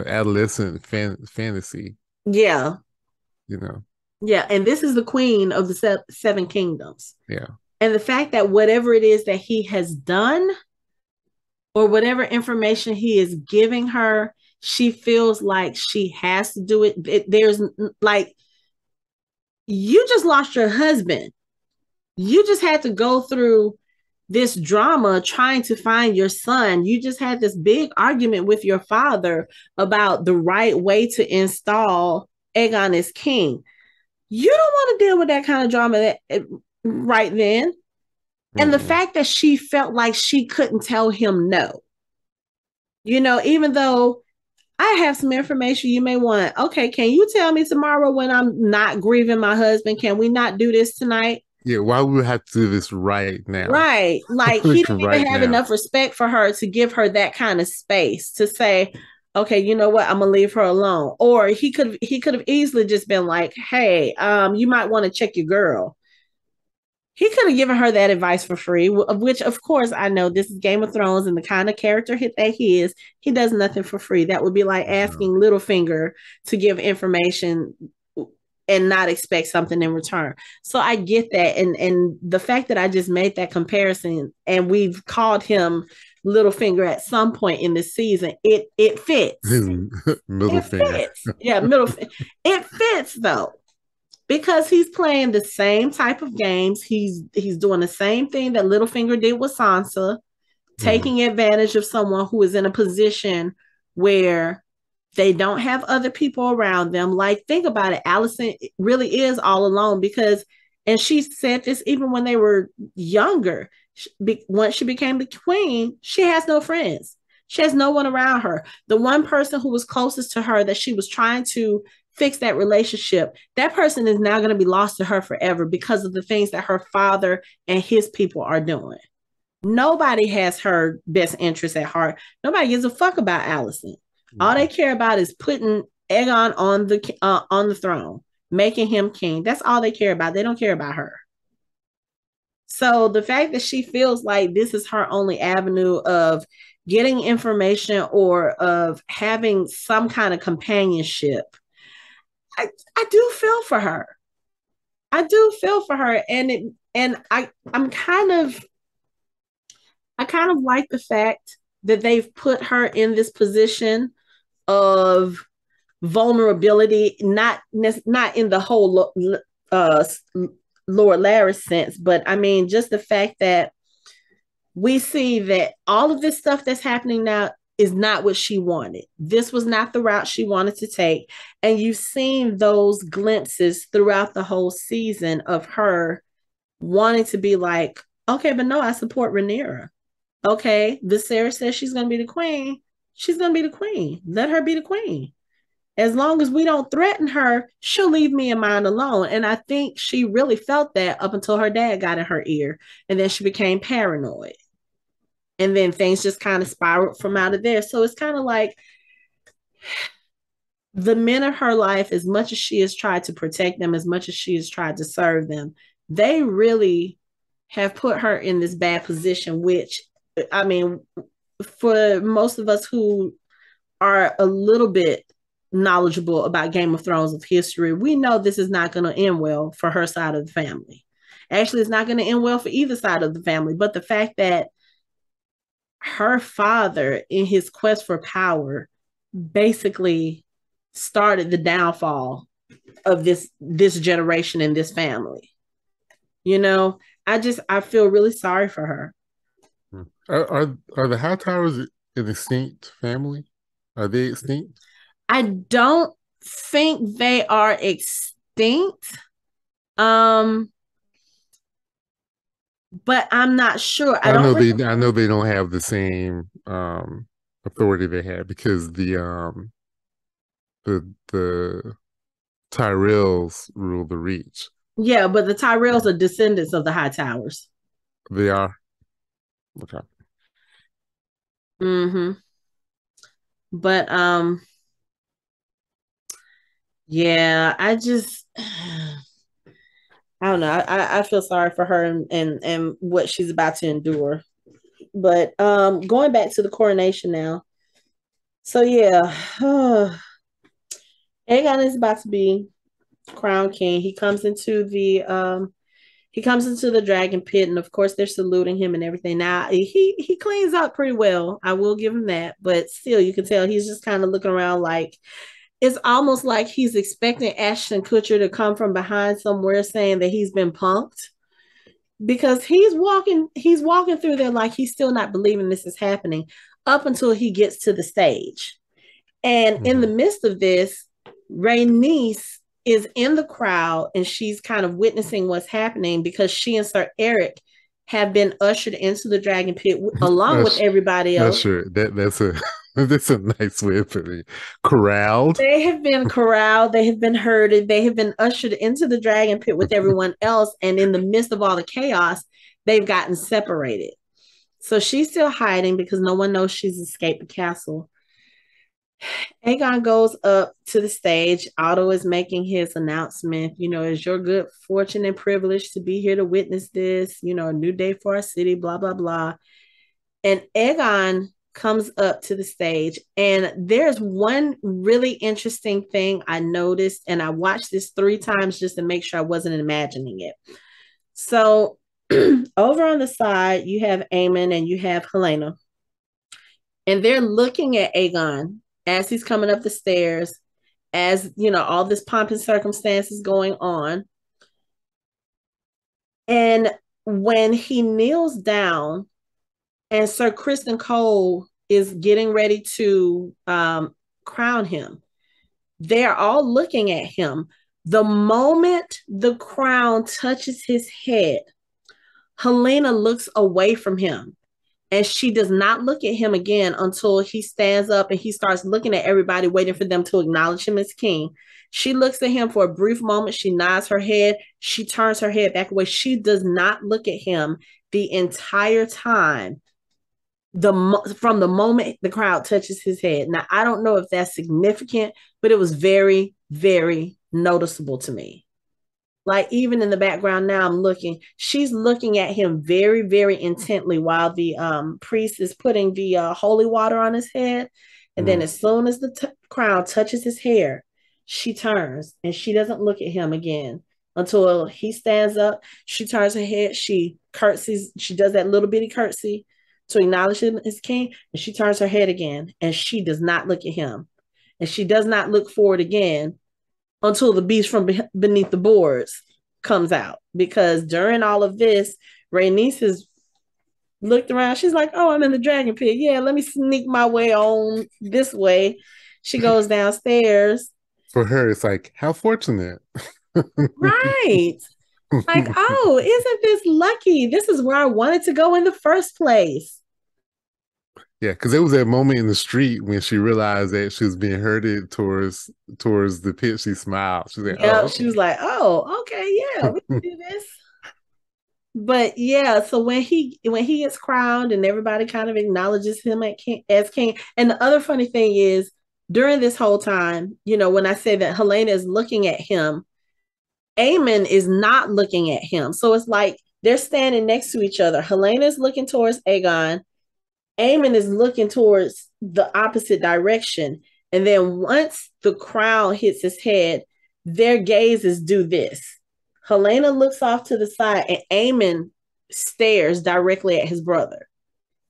B: adolescent fantasy.
A: yeah,
B: You know.
A: yeah, and this is the queen of the seven kingdoms.
B: Yeah.
A: And the fact that whatever it is that he has done, or whatever information he is giving her, she feels like she has to do it. There's, like, you just lost your husband. You just had to go through this drama trying to find your son. You just had this big argument with your father about the right way to install Aegon as king. You don't want to deal with that kind of drama right then. And the
B: Mm-mm.
A: fact that she felt like she couldn't tell him no, even though I have some information you may want. Okay, can you tell me tomorrow when I'm not grieving my husband? Can we not do this tonight?
B: Yeah, why would we have to do this right now?
A: Right. Like, he
B: Like
A: didn't even
B: right
A: have
B: now.
A: enough respect for her to give her that kind of space to say, okay, you know what, I'm gonna leave her alone. Or he could have easily just been like, hey, you might want to check your girl. He could have given her that advice for free, which, of course, I know this is Game of Thrones, and the kind of character that he is, he does nothing for free. That would be like
B: No.
A: asking Littlefinger to give information and not expect something in return. So I get that. And the fact that I just made that comparison and we've called him Littlefinger at some point in this season, it fits.
B: Middle
A: It
B: finger.
A: fits. Yeah, it fits though. Because he's playing the same type of games. He's doing the same thing that Littlefinger did with Sansa, taking advantage of someone who is in a position where they don't have other people around them. Like, think about it. Alicent really is all alone because, and she said this even when they were younger, once she became the queen, she has no friends. She has no one around her. The one person who was closest to her that she was trying to fix that relationship, that person is now going to be lost to her forever because of the things that her father and his people are doing. Nobody has her best interest at heart. Nobody gives a fuck about Alicent. All they care about is putting Aegon on the throne, making him king. That's all they care about. They don't care about her. So the fact that she feels like this is her only avenue of getting information or of having some kind of companionship, I do feel for her. I do feel for her, and I kind of like the fact that they've put her in this position of vulnerability, not in the whole Lord Larys sense, but I mean just the fact that we see that all of this stuff that's happening now is not what she wanted. This was not the route she wanted to take. And you've seen those glimpses throughout the whole season of her wanting to be like, okay, but no, I support Rhaenyra. Okay, Viserys says she's going to be the queen. She's going to be the queen. Let her be the queen. As long as we don't threaten her, she'll leave me and mine alone. And I think she really felt that up until her dad got in her ear. And then she became paranoid. And then things just kind of spiraled from out of there. So it's kind of like the men of her life, as much as she has tried to protect them, as much as she has tried to serve them, they really have put her in this bad position, which, I mean, for most of us who are a little bit knowledgeable about Game of Thrones of history, we know this is not going to end well for her side of the family. Actually, it's not going to end well for either side of the family. But the fact that her father, in his quest for power, basically started the downfall of this generation and this family. You know, I feel really sorry for her.
B: Are the Hightowers an extinct family? Are they extinct?
A: I don't think they are extinct. But I'm not sure. I don't
B: I know they don't have the same authority they had because the Tyrells rule the Reach.
A: Yeah, but the Tyrells are descendants of the Hightowers.
B: They are. Okay.
A: Mm-hmm. But yeah, I don't know. I feel sorry for her and what she's about to endure. But going back to the coronation now. So yeah, Aegon is about to be crowned king. He comes into the dragon pit, and of course they're saluting him and everything. Now he cleans up pretty well. I will give him that, but still, you can tell he's just kind of looking around like it's almost like he's expecting Ashton Kutcher to come from behind somewhere saying that he's been punked because he's walking through there like he's still not believing this is happening up until he gets to the stage. And in the midst of this, Rhaenys is in the crowd and she's kind of witnessing what's happening because she and Sir Eric have been ushered into the dragon pit along with everybody else.
B: Sure. That's a that's a nice way of putting it. Corralled.
A: They have been corralled, they have been herded, they have been ushered into the dragon pit with everyone else. And in the midst of all the chaos, they've gotten separated. So she's still hiding because no one knows she's escaped the castle. Aegon goes up to the stage. Otto is making his announcement. You know, it's your good fortune and privilege to be here to witness this. You know, a new day for our city, blah, blah, blah. And Aegon comes up to the stage. And there's one really interesting thing I noticed, and I watched this 3 times just to make sure I wasn't imagining it. So over on the side, you have Aemon and you have Helena, and they're looking at Aegon as he's coming up the stairs, as you know, all this pomp and circumstances going on. And when he kneels down and Sir Kristen Cole is getting ready to crown him, they're all looking at him. The moment the crown touches his head, Helena looks away from him, and she does not look at him again until he stands up and he starts looking at everybody, waiting for them to acknowledge him as king. She looks at him for a brief moment. She nods her head. She turns her head back away. She does not look at him the entire time, from the moment the crowd touches his head. Now, I don't know if that's significant, but it was very, very noticeable to me. Like, even in the background now, I'm looking, she's looking at him very, very intently while the priest is putting the holy water on his head. And then as soon as the crown touches his hair, she turns and she doesn't look at him again until he stands up. She turns her head, she curtsies, she does that little bitty curtsy to acknowledge him as king, and she turns her head again and she does not look at him. And she does not look forward again until the beast from beneath the boards comes out. Because during all of this, Rhaenys has looked around. She's like, oh, I'm in the dragon pit. Yeah, let me sneak my way on this way. She goes downstairs.
B: For her, it's like, how fortunate.
A: Right. Like, oh, isn't this lucky? This is where I wanted to go in the first place.
B: Yeah, because there was that moment in the street when she realized that she was being herded towards the pit. She smiled. She's like,
A: Yeah,
B: "Oh, okay."
A: she was like, oh, okay, yeah, we can do this. But yeah, so when he gets crowned and everybody kind of acknowledges him as king. And the other funny thing is, during this whole time, you know, when I say that Helena is looking at him, Aemon is not looking at him. So it's like they're standing next to each other. Helena is looking towards Aegon. Aemon is looking towards the opposite direction. And then once the crown hits his head, their gazes do this. Helena looks off to the side and Aemon stares directly at his brother.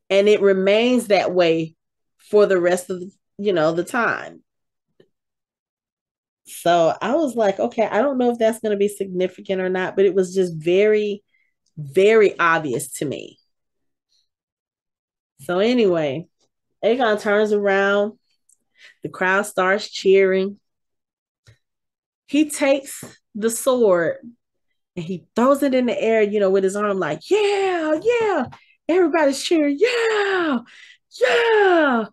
A: And it remains that way for the rest of the time. So I was like, okay, I don't know if that's going to be significant or not, but it was just very, very obvious to me. So anyway, Aegon turns around. The crowd starts cheering. He takes the sword and he throws it in the air, with his arm like, yeah, yeah. Everybody's cheering, yeah, yeah,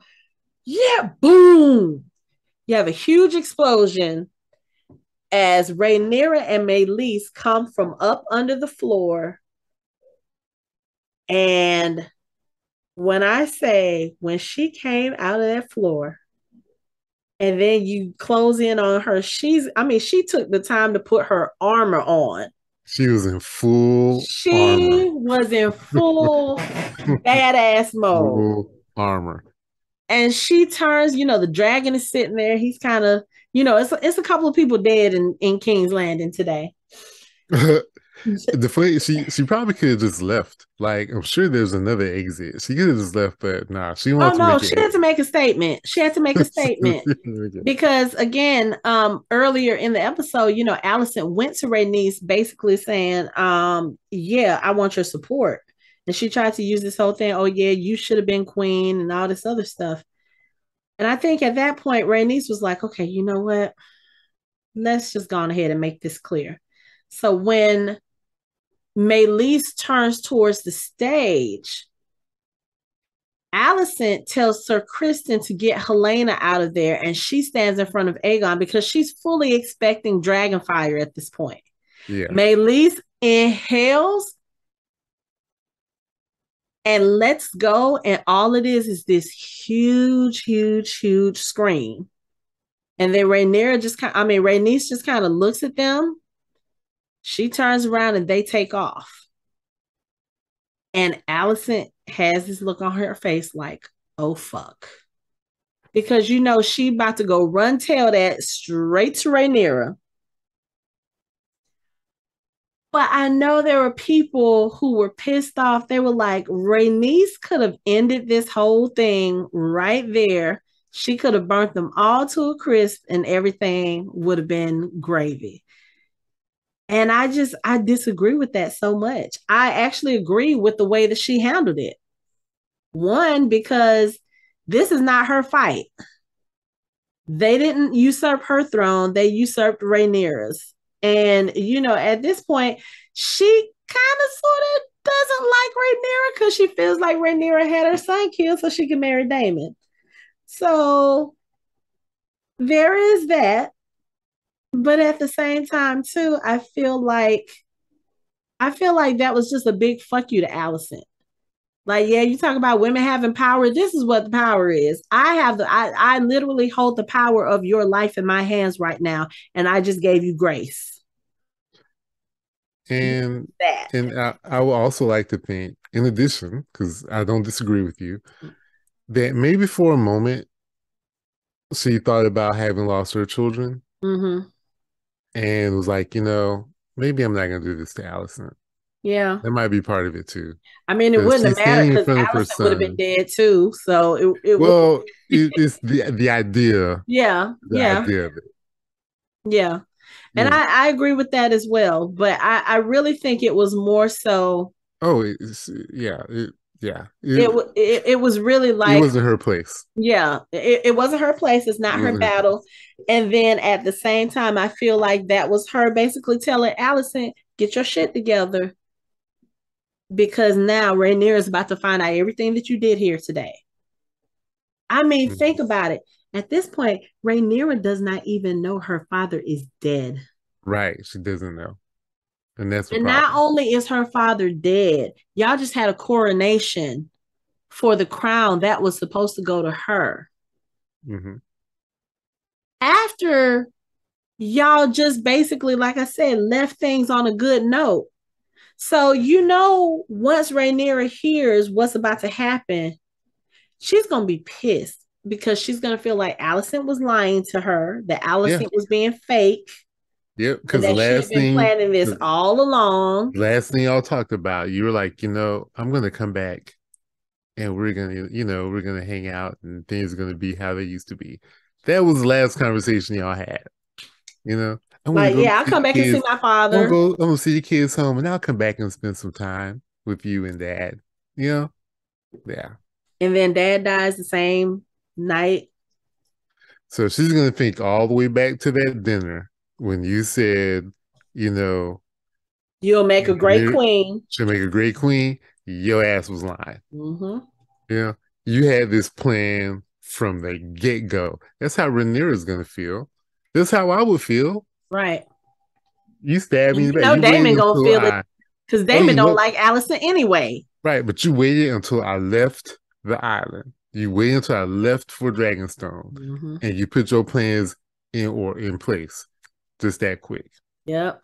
A: yeah. Boom. You have a huge explosion as Rhaenyra and Meleys come from up under the floor. And when I say, when she came out of that floor, and then you close in on her, she took the time to put her armor on.
B: She was in full
A: She
B: armor.
A: was in full badass mode.
B: Full armor.
A: And she turns, the dragon is sitting there. He's kind of, it's a couple of people dead in King's Landing today.
B: The funny, she probably could have just left. Like, I'm sure there's another exit. She could have just left, but nah, she wanted to
A: No,
B: make
A: she had to make a statement. She had to make a statement. Because again, earlier in the episode, Alicent went to Rhaenys basically saying, yeah, I want your support. And she tried to use this whole thing, oh yeah, you should have been queen and all this other stuff. And I think at that point, Rhaenys was like, okay, you know what? Let's just go on ahead and make this clear. So when Meleys turns towards the stage, Alicent tells Sir Kristen to get Helena out of there, and she stands in front of Aegon because she's fully expecting dragon fire at this point.
B: Yeah.
A: Meleys inhales and lets go, and all it is this huge, huge, huge scream. And then Rhaenys just kind of looks at them. She turns around and they take off. And Alicent has this look on her face like, oh fuck. Because you know she about to go run tell that straight to Rhaenyra. But I know there were people who were pissed off. They were like, Rhaenys could have ended this whole thing right there. She could have burnt them all to a crisp and everything would have been gravy. And I disagree with that so much. I actually agree with the way that she handled it. One, because this is not her fight. They didn't usurp her throne, they usurped Rhaenyra's. And, you know, at this point, she kind of sort of doesn't like Rhaenyra because she feels like Rhaenyra had her son killed so she could marry Daemon. So there is that. But at the same time, too, I feel like that was just a big fuck you to Alicent. Like, yeah, you talk about women having power. This is what the power is. I literally hold the power of your life in my hands right now, and I just gave you grace.
B: And
A: That.
B: I would also like to think, in addition, because I don't disagree with you, that maybe for a moment she thought about having lost her children
A: Mm-hmm.
B: and was like, maybe I'm not gonna do this to Alicent.
A: Yeah.
B: That might be part of it too.
A: I mean, it
B: Because
A: wouldn't
B: she's
A: have mattered
B: standing in
A: because
B: front of her
A: Allison would have been
B: son.
A: dead too. So it would.
B: Well, it's the idea,
A: Yeah.
B: the
A: Yeah.
B: idea of it.
A: Yeah. And
B: You know.
A: I agree with that as well. But I really think it was more so.
B: Oh, it's yeah, yeah.
A: It was really
B: It
A: like,
B: wasn't her place.
A: yeah, it wasn't her place. It's
B: It
A: not her
B: wasn't her
A: battle.
B: place.
A: And then at the same time, I feel like that was her basically telling Allison, get your shit together because now Rhaenyra is about to find out everything that you did here today. I mean,
B: Mhm.
A: think about it. At this point, Rhaenyra does not even know her father is dead.
B: Right. She doesn't know. And that's a
A: And not
B: problem.
A: only is her father dead, y'all just had a coronation for the crown that was supposed to go to her.
B: Hmm.
A: After y'all just basically, like I said, left things on a good note. So, once Rhaenyra hears what's about to happen, she's going to be pissed because she's going to feel like Alicent was lying to her, that
B: Yeah.
A: Alicent was being fake,
B: Yep.
A: and
B: Because
A: that she had been planning this
B: the
A: all along.
B: last thing y'all talked about, you were like, I'm gonna come back and we're gonna hang out and things are gonna be how they used to be. That was the last conversation y'all had. I'm gonna
A: Like,
B: go
A: yeah, I'll
B: see the
A: come back and see
B: kids.
A: my father.
B: I'm gonna see the kids home, and I'll come back and spend some time with you and Dad. You know, yeah.
A: And then dad dies the same night.
B: So she's gonna think all the way back to that dinner when you said, you know,
A: You'll make a great
B: Rhaenyra
A: queen.
B: should make a great queen. Your ass was lying.
A: Mm-hmm.
B: Yeah, you had this plan from the get go. That's how Rhaenyra is gonna feel. That's how I would feel.
A: Right.
B: You stabbed me
A: And
B: in the back. You waited
A: Damon gonna
B: until
A: feel it
B: I.
A: because
B: Oh,
A: Damon don't like Allison anyway.
B: right, but you waited until I left the island. You waited until I left for Dragonstone,
A: Mm-hmm.
B: and you put your plans in place, just that quick.
A: Yep.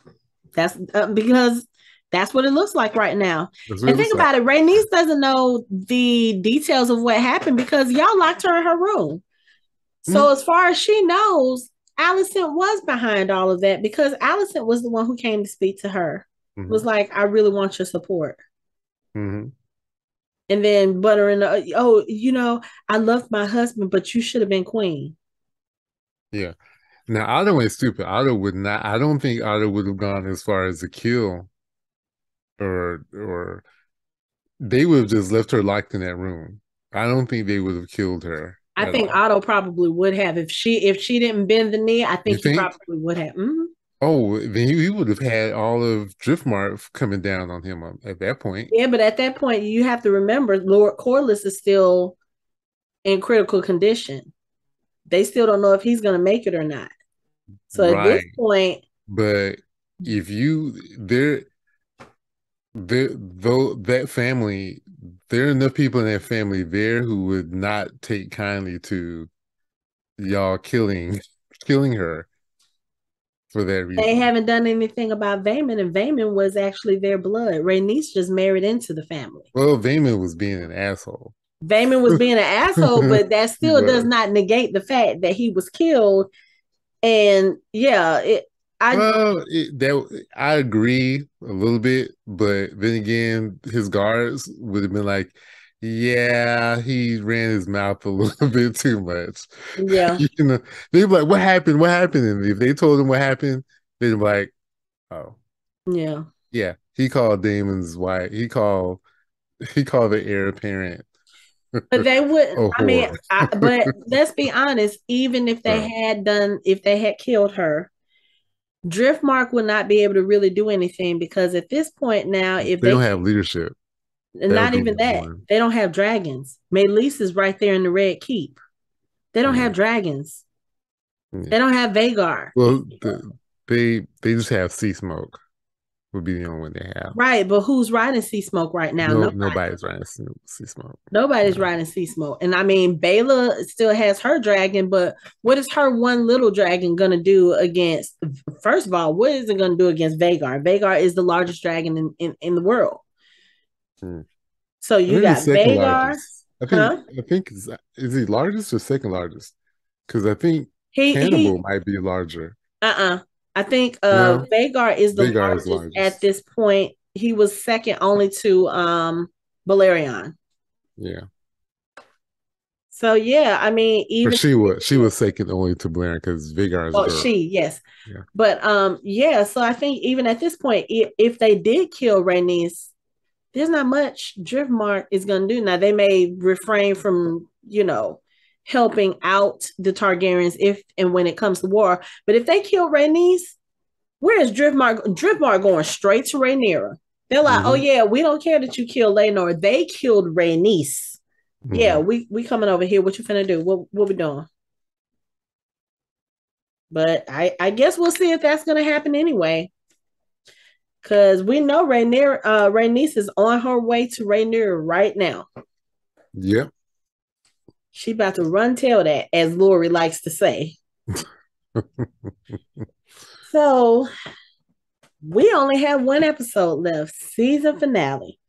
A: That's because that's what it looks like right now.
B: That's what it
A: And
B: looks
A: think
B: like.
A: about it, Rhaenys doesn't know the details of what happened because y'all locked her in her room. So
B: Mm-hmm.
A: as far as she knows, Alicent was behind all of that because Alicent was the one who came to speak to her.
B: Mm-hmm.
A: Was like, I really want your support.
B: Mm-hmm.
A: And then buttering, oh, I loved my husband, but you should have been queen.
B: Yeah. Now Otto ain't stupid. Otto would not. I don't think Otto would have gone as far as a kill, or they would have just left her locked in that room. I don't think they would have killed her
A: I
B: at
A: think
B: all.
A: Otto probably would have if she didn't bend the knee. I
B: You
A: think he
B: think?
A: probably would have. Mm-hmm.
B: Oh, then he would have had all of Driftmark coming down on him at that point.
A: Yeah, but at that point, you have to remember Lord Corliss is still in critical condition. They still don't know if he's going to make it or not. So at this
B: Right.
A: point,
B: But if you there though that family, there are enough people in that family there who would not take kindly to y'all killing her for that
A: they
B: reason.
A: haven't done anything about Vayman, and Vayman was actually their blood. Rhaenys just married into the family.
B: Well, Vayman was being an asshole.
A: Vaemond was being an asshole, but that still does not negate the fact that he was killed. And yeah,
B: I agree a little bit, but then again, his guards would have been like, "Yeah, he ran his mouth a little bit too much."
A: Yeah,
B: you know, they'd be like, "What happened? What happened?" And if they told him what happened, they'd be like, "Oh,
A: yeah."
B: yeah, he called Damon's wife. He called the heir apparent
A: But they wouldn't.
B: a
A: I mean,
B: whore."
A: but let's be honest. Even
B: So,
A: if they had killed her, Driftmark would not be able to really do anything because at this point now, if
B: they
A: they
B: don't have leadership. That would
A: not
B: be
A: even
B: number
A: that,
B: one.
A: they don't have dragons. Meleese is right there in the Red Keep. They don't
B: Yeah.
A: have dragons.
B: Yeah.
A: They don't have Vagar.
B: Well, they just have sea smoke. Would be the only one they have.
A: Right, but who's riding Sea Smoke right now?
B: No,
A: Nobody.
B: nobody's trying to see smoke.
A: Nobody's
B: No.
A: riding Sea Smoke. And I mean, Bela still has her dragon, but what is her one little dragon going to do against, first of all, what is it going to do against Vagar? Vagar is the largest dragon in the world.
B: Hmm.
A: So
B: I
A: you
B: think he's
A: got
B: second
A: Vagar,
B: largest.
A: huh?
B: I think is he largest or second largest? Because I think
A: He
B: Hannibal might be larger.
A: uh-uh. I think
B: No,
A: Vagar is the
B: Vagar is
A: largest at
B: largest.
A: this point. He was second only to Balerion.
B: Yeah,
A: So yeah, I mean,
B: or
A: even
B: she was second only to Blair because Vagar is a
A: oh
B: girl.
A: she, yes.
B: Yeah.
A: But yeah, so I think even at this point, if they did kill Rhaenys, there's not much Driftmark is gonna do. Now they may refrain from, helping out the Targaryens if and when it comes to war. But if they kill Rhaenys, where is Driftmark? Driftmark going straight to Rhaenyra. They're like, oh
B: Mm-hmm.
A: yeah, we don't care that you killed Laenor. They killed Rhaenys. Yeah,
B: Mm-hmm.
A: we coming over here. What you finna do? What we doing? But I guess we'll see if that's gonna happen anyway. Cause we know Rhaenys is on her way to Rhaenyra right now.
B: Yep.
A: She about to run tell that, as Lori likes to say. So we only have one episode left, season finale.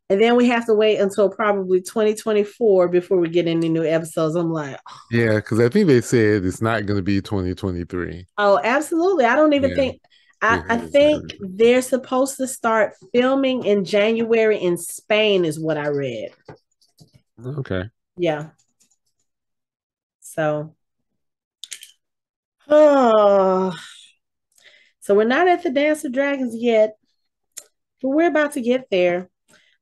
A: And then we have to wait until probably 2024 before we get any new episodes. I'm like,
B: Yeah, because I think they said it's not going to be 2023.
A: oh, absolutely. I don't even
B: Yeah,
A: think
B: they
A: I
B: said it's not
A: think
B: going to be.
A: they're supposed to start filming in January in Spain, is what I read.
B: Okay.
A: Yeah. So oh, so we're not at the Dance of Dragons yet, but we're about to get there.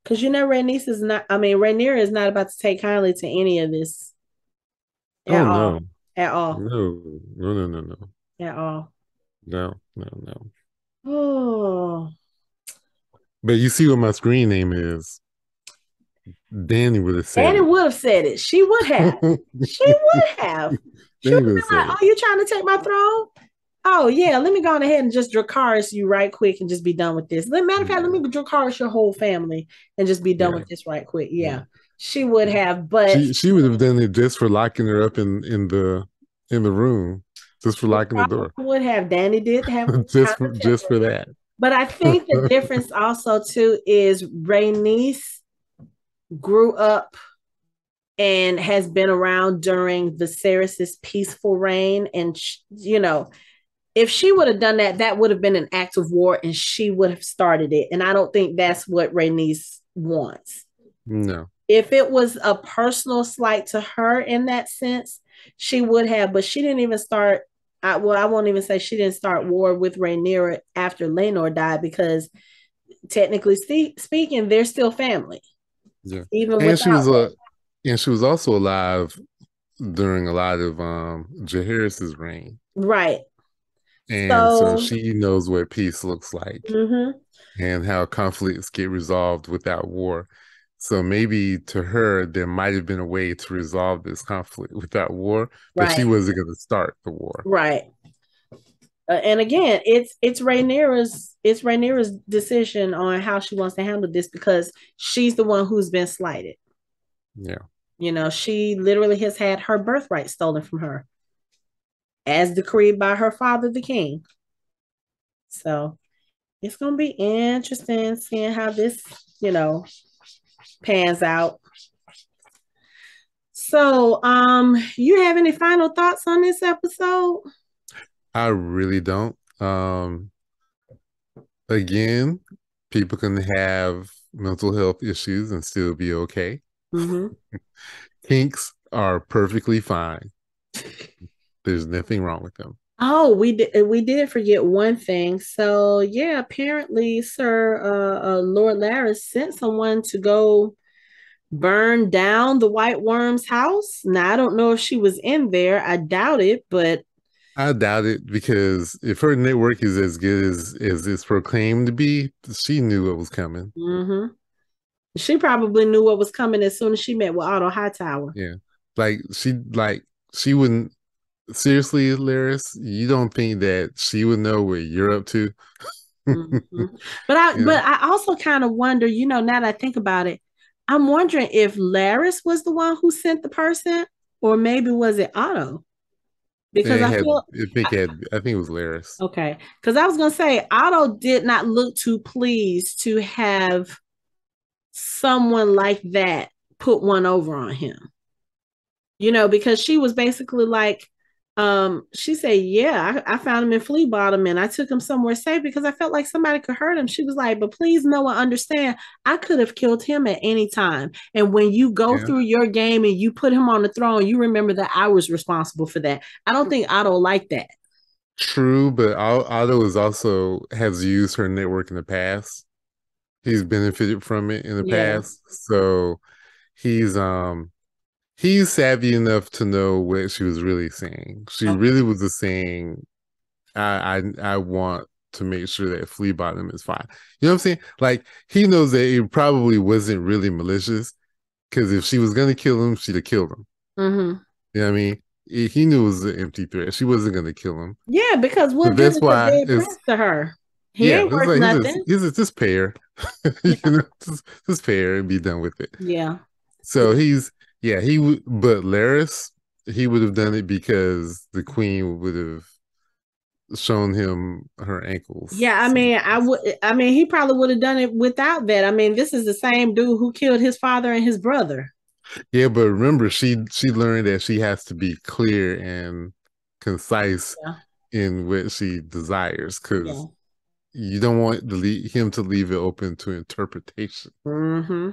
A: Because Rhaenys is not, I mean, Rhaenyra is not about to take kindly to any of this at
B: Oh
A: all.
B: no.
A: At all.
B: No. No, no, no, no.
A: At all.
B: No, no, no.
A: Oh.
B: But you see what my screen name is. Danny would have said
A: Danny
B: it.
A: would have said it. She would have. She would have. She would
B: Danny
A: have
B: would have
A: been like,
B: said
A: oh,
B: it.
A: you trying to take my throne? Oh, yeah. Let me go on ahead and just Dracarys you right quick and just be done with this. Matter of fact, let
B: Yeah.
A: me Dracarys your whole family and just be done
B: Yeah.
A: with this right quick.
B: Yeah.
A: Yeah. She would
B: Yeah.
A: have, but
B: She would have done it just for locking her up in the room. Just for
A: she
B: locking the
A: probably
B: door.
A: would have. Danny did have kind of
B: Just
A: temper.
B: for that.
A: But I think the difference also too is Rhaenys grew up and has been around during Viserys's peaceful reign, and if she would have done that, that would have been an act of war, and she would have started it. And I don't think that's what Rhaenys wants.
B: No.
A: If it was a personal slight to her in that sense, she would have, but she didn't even start. I won't even say she didn't start war with Rhaenyra after Laenor died because technically speaking, they're still family,
B: Yeah.
A: even
B: And she
A: without
B: was
A: that.
B: and she was also alive during a lot of Jaehaerys's reign.
A: Right.
B: And so
A: So,
B: she knows what peace looks like
A: mm-hmm,
B: and how conflicts get resolved without war. So maybe to her, there might have been a way to resolve this conflict without war, but she
A: right,
B: wasn't going to start the war.
A: right. And again, it's Rhaenyra's decision on how she wants to handle this because she's the one who's been slighted.
B: Yeah.
A: She literally has had her birthright stolen from her, as decreed by her father, the king. So it's gonna be interesting seeing how this, pans out. So, you have any final thoughts on this episode?
B: I really don't. Again, people can have mental health issues and still be okay.
A: Mm-hmm.
B: Kinks are perfectly fine. There's nothing wrong with them.
A: Oh, we did forget one thing. So yeah, apparently, Sir Lord Larys sent someone to go burn down the White Worm's house. Now I don't know if she was in there. I doubt it, but
B: I doubt it because if her network is as good as it's proclaimed to be, she knew what was coming.
A: mhm. She probably knew what was coming as soon as she met with Otto Hightower.
B: Yeah, like she wouldn't. Seriously, Laris, you don't think that she would know what you're up to?
A: Mhm. But I
B: You
A: but
B: know,
A: I also kind of wonder, now that I think about it, I'm wondering if Larys was the one who sent the person, or maybe was it Otto? Because
B: it
A: I
B: had.
A: feel
B: I think it was Laris.
A: okay. Because I was gonna say Otto did not look too pleased to have someone like that put one over on him. Because she was basically like, she said, yeah, I found him in Flea Bottom and I took him somewhere safe because I felt like somebody could hurt him. She was like, but please know and understand, I could have killed him at any time. And when you go
B: Yeah,
A: through your game and you put him on the throne, you remember that I was responsible for that. I don't think Otto liked that.
B: true, but Otto is also has used her network in the past. He's benefited from it in the
A: Yeah.
B: past, so he's he's savvy enough to know what she was really saying. She
A: Okay.
B: really was just saying, I want to make sure that Flea Bottom is fine. You know what I'm saying? Like he knows that it probably wasn't really malicious because if she was gonna kill him, she'd have killed him.
A: Mm-hmm.
B: You know what I mean? He knew it was an empty threat. She wasn't gonna kill him.
A: Yeah, because
B: But
A: what good
B: that's
A: is a
B: why
A: dead
B: it's
A: prince to her? He
B: yeah,
A: ain't
B: it's
A: worth
B: like
A: nothing.
B: just pay her. You
A: Yeah.
B: know, just pay her and be done with it.
A: Yeah.
B: So he's yeah, he would but Laris, he would have done it because the queen would have shown him her ankles.
A: Yeah, I
B: So,
A: mean, he probably would have done it without that. I mean, this is the same dude who killed his father and his brother.
B: yeah, but remember she learned that she has to be clear and concise
A: Yeah.
B: in what she desires because
A: Yeah.
B: you don't want him to leave it open to interpretation.
A: Mm-hmm.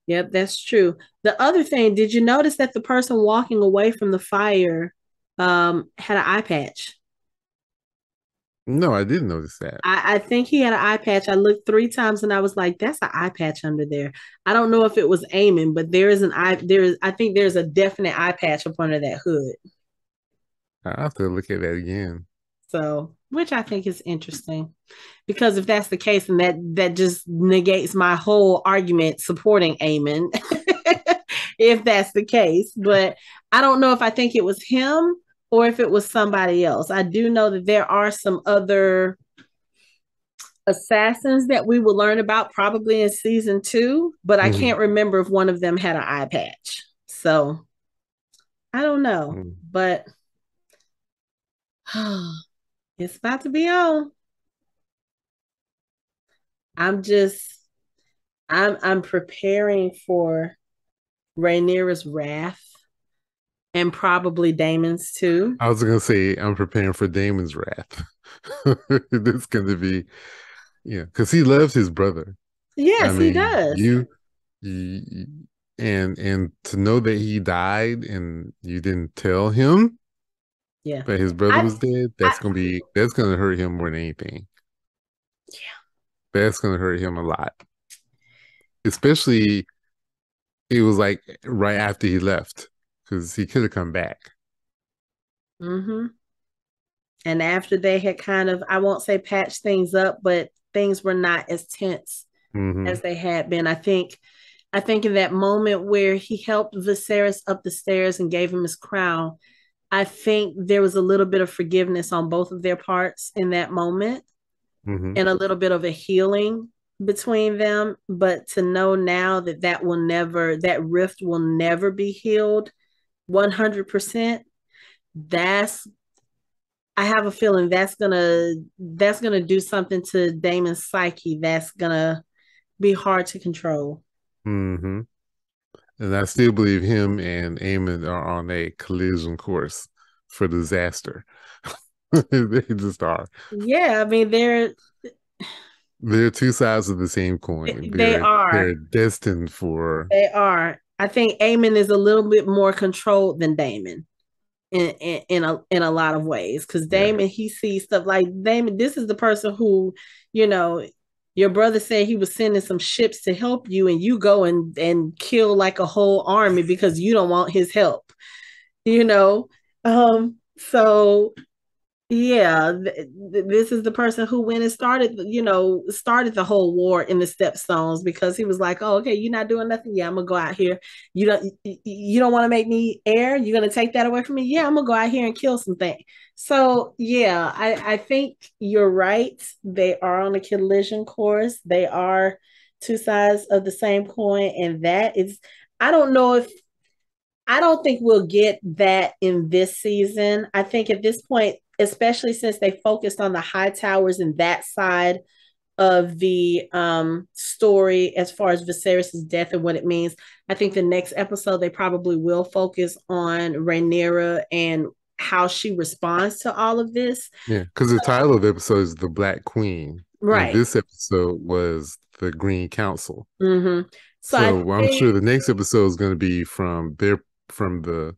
A: Yep, that's true. The other thing, did you notice that the person walking away from the fire had an eye patch?
B: No, I didn't notice that.
A: I think he had an eye patch. I looked 3 times and I was like, that's an eye patch under there. I don't know if it was aiming, but I think there's a definite eye patch up under that hood.
B: I have to look at that again.
A: So, which I think is interesting because if that's the case, then that just negates my whole argument supporting Aemon, if that's the case. But I don't know if I think it was him or if it was somebody else. I do know that there are some other assassins that we will learn about probably in season 2, but I
B: Mm-hmm.
A: can't remember if one of them had an eye patch. So I don't know,
B: Mm-hmm.
A: but it's about to be on. I'm just I'm preparing for Rhaenyra's wrath and probably Damon's too.
B: I was gonna say I'm preparing for Damon's wrath. It's gonna be yeah, because he loves his brother. I
A: Yes, he
B: mean,
A: does.
B: you and to know that he died and you didn't tell him
A: Yeah.
B: that his brother
A: I
B: was dead,
A: I
B: that's gonna hurt him more than anything. That's gonna hurt him a lot. Especially it was like right after he left, because he could have come back.
A: mm-hmm. And after they had kind of, I won't say patched things up, but things were not as tense
B: Mm-hmm.
A: as they had been. I think in that moment where he helped Viserys up the stairs and gave him his crown, I think there was a little bit of forgiveness on both of their parts in that moment
B: Mm-hmm.
A: and a little bit of a healing between them. But to know now that that rift will never be healed 100%, that's, I have a feeling that's gonna do something to Damon's psyche that's gonna be hard to control.
B: Mm-hmm. And I still believe him and Aemon are on a collision course for disaster. They just are.
A: Yeah, I mean
B: They're two sides of the same coin.
A: they are.
B: They're destined for.
A: They are. I think Eamon is a little bit more controlled than Damon in a lot of ways. Because
B: Yeah.
A: Damon, he sees stuff like Damon, this is the person who, you know, your brother said he was sending some ships to help you, and you go and kill like a whole army because you don't want his help, you know. So yeah, this is the person who went and started the whole war in the Stepstones because he was like, "Oh, okay, you're not doing nothing. Yeah, I'm gonna go out here. You don't want to make me heir. You're gonna take that away from me. Yeah, I'm gonna go out here and kill something." So yeah, I think you're right. They are on a collision course. They are two sides of the same coin, and that is, I don't know if I don't think we'll get that in this season. I think at this point, especially since they focused on the high towers and that side of the story as far as Viserys' death and what it means, I think the next episode they probably will focus on Rhaenyra and how she responds to all of this.
B: Yeah, because the title of the episode is The Black Queen, and
A: Right.
B: this episode was The Green Council.
A: Mm-hmm. So I
B: So I'm
A: think
B: sure the next episode is going to be from the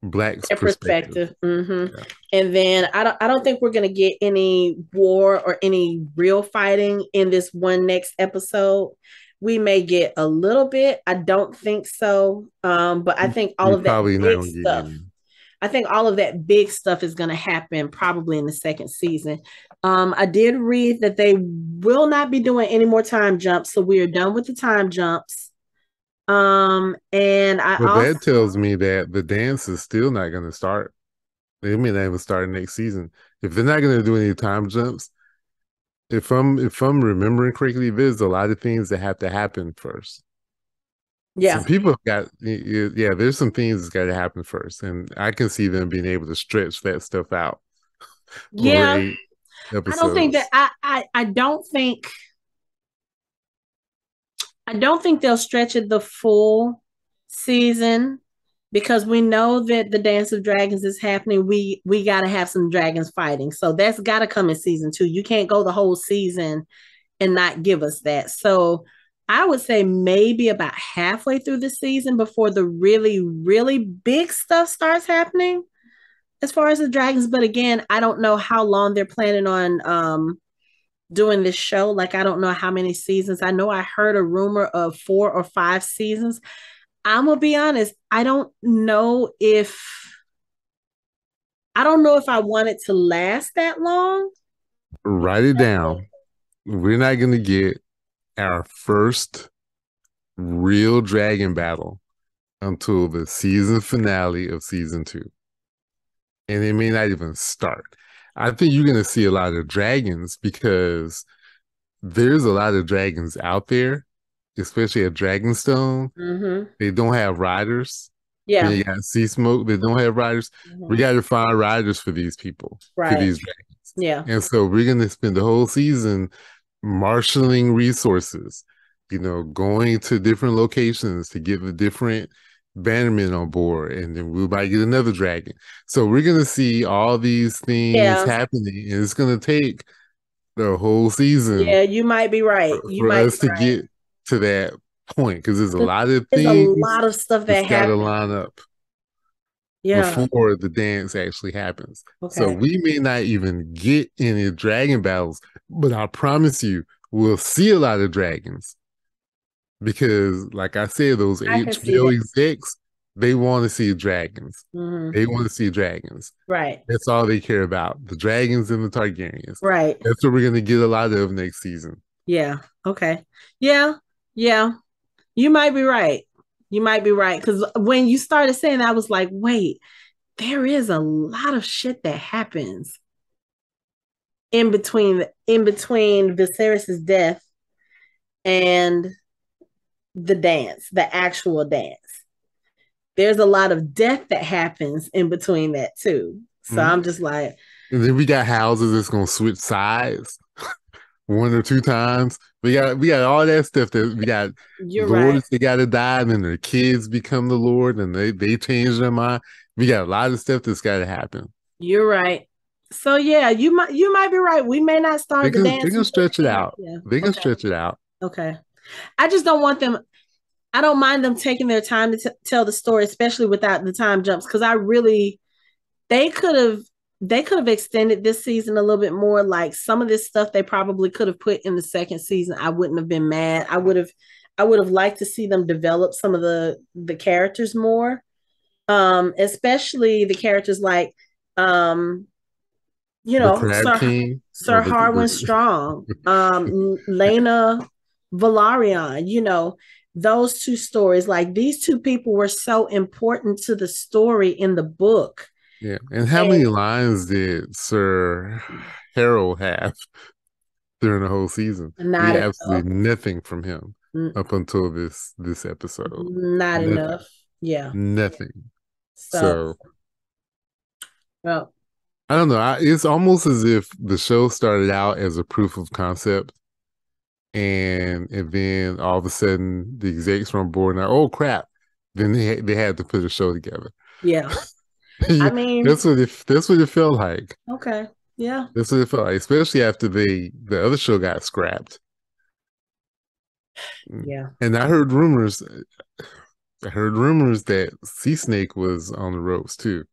B: Black's
A: their
B: perspective.
A: perspective. Mm-hmm.
B: Yeah.
A: And then I don't think we're gonna get any war or any real fighting in this one next episode. We may get a little bit. I don't think so. But I think all
B: We're
A: of that
B: probably not
A: big
B: going to get
A: stuff.
B: any.
A: I think all of that big stuff is going to happen probably in the second season. I did read that they will not be doing any more time jumps, so we are done with the time jumps. And I
B: But
A: also
B: that tells me that the dance is still not going to start. They may not even start next season. If they're not going to do any time jumps, if I'm remembering correctly, there's a lot of things that have to happen first.
A: yeah.
B: Some people got, yeah, there's some things that's got to happen first, and I can see them being able to stretch that stuff out over
A: Yeah,
B: 8 episodes.
A: I don't think they'll stretch it the full season because we know that the Dance of Dragons is happening. We got to have some dragons fighting. So that's got to come in season 2. You can't go the whole season and not give us that. So I would say maybe about halfway through the season before the really, really big stuff starts happening as far as the dragons. But again, I don't know how long they're planning on doing this show. Like, I don't know how many seasons. I know I heard a rumor of 4 or 5 seasons. I'm gonna be honest, I don't know if I want it to last that long.
B: Write it down. We're not going to get our first real dragon battle until the season finale of season 2. And it may not even start. I think you're going to see a lot of dragons because there's a lot of dragons out there, especially at Dragonstone.
A: Mm-hmm.
B: They don't have riders. Then
A: Yeah.
B: you got Sea Smoke. They don't have riders. We
A: Mm-hmm.
B: got to find riders for these people, for
A: Right.
B: these dragons.
A: Yeah.
B: And so we're going to spend the whole season marshaling resources, going to different locations to get the different bannermen on board, and then we might get another dragon. So we're gonna see all these things
A: Yeah.
B: happening, and it's gonna take the whole season
A: Yeah, you might be right. You
B: for
A: might
B: us
A: be
B: to
A: right.
B: get to that point because there's a lot of
A: There's a
B: things
A: lot of stuff
B: that's
A: that
B: got to
A: happened.
B: line up
A: Yeah.
B: before the dance actually happens. So
A: Okay.
B: we may not even get any dragon battles, but I promise you, we'll see a lot of dragons because, like I said, those
A: I can see
B: HBO
A: that.
B: execs, they want to see dragons.
A: Mm-hmm.
B: They want to see dragons.
A: Right.
B: That's all they care about. The dragons and the Targaryens.
A: Right.
B: That's what we're gonna get a lot of next season.
A: Yeah. Okay. Yeah. Yeah. You might be right. You might be right. Because when you started saying that, I was like, wait, there is a lot of shit that happens in between Viserys's death and the dance, the actual dance. There's a lot of death that happens in between that too. So
B: Mm-hmm.
A: I'm just like,
B: And then we got houses that's gonna switch sides. one or two times. We got all that stuff that we got
A: You're right.
B: lords they gotta die, and then their kids become the Lord and they change their mind. We got a lot of stuff that's gotta happen.
A: You're right. So yeah, you might be right. We may not
B: They
A: start the
B: can they
A: dance
B: can
A: until
B: stretch it
A: the end.
B: out.
A: Yeah.
B: They can
A: Okay.
B: stretch it out.
A: Okay. I just don't want them. I don't mind them taking their time to tell the story, especially without the time jumps, because I really they could have they could have extended this season a little bit more. Like some of this stuff they probably could have put in the second season. I wouldn't have been mad. I would have liked to see them develop some of the characters more. Especially the characters like um
B: The Crab
A: Sir
B: King or
A: Sir Harwin Strong, Lena Valerian, those two stories. Like these two people were so important to the story in the book.
B: yeah. And how many lines did Sir Harold have during the whole season? We
A: Not
B: had
A: enough.
B: absolutely nothing from him
A: Mm,
B: up until this episode.
A: not
B: Nothing.
A: enough. Yeah.
B: Nothing.
A: So,
B: So
A: well,
B: I don't know. It's almost as if the show started out as a proof of concept, and then all of a sudden the execs were on board. Now, oh crap! Then they had to put a show together.
A: yeah. I mean,
B: That's what it felt like.
A: okay. Yeah.
B: That's what it felt like, especially after the other show got scrapped.
A: Yeah.
B: And I heard rumors. I heard rumors that Sea Snake was on the ropes too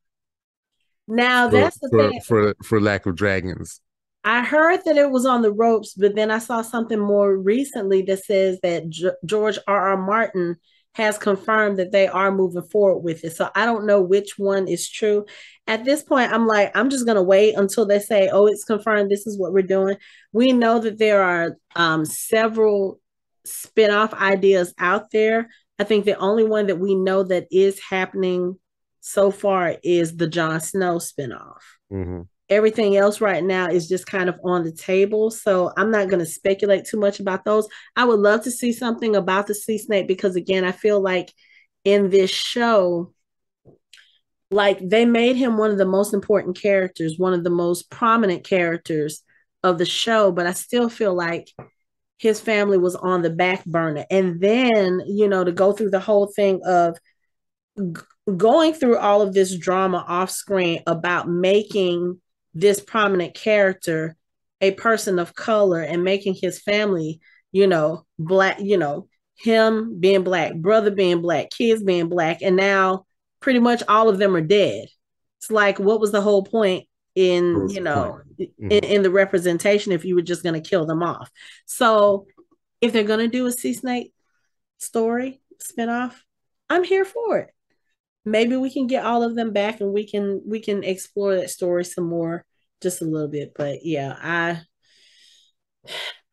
A: Now
B: for
A: that's the
B: for
A: thing.
B: for for lack of dragons.
A: I heard that it was on the ropes, but then I saw something more recently that says that George R. R. Martin has confirmed that they are moving forward with it. So I don't know which one is true. At this point, I'm like, I'm just going to wait until they say, oh, it's confirmed. This is what we're doing. We know that there are several spin-off ideas out there. I think the only one that we know that is happening so far is the Jon Snow spinoff.
B: Mm-hmm.
A: Everything else right now is just kind of on the table. So I'm not going to speculate too much about those. I would love to see something about the sea snake because, again, I feel like in this show, like they made him one of the most important characters, one of the most prominent characters of the show. But I still feel like his family was on the back burner. And then, to go through the whole thing of going through all of this drama off screen about making this prominent character a person of color and making his family, black, him being black, brother being black, kids being black, and now pretty much all of them are dead. It's like, what was the whole point
B: What
A: in,
B: was the point? Mm-hmm.
A: in the representation if you were just going to kill them off? So if they're going to do a sea snake story spinoff, I'm here for it. Maybe we can get all of them back and we can explore that story some more, just a little bit. But yeah,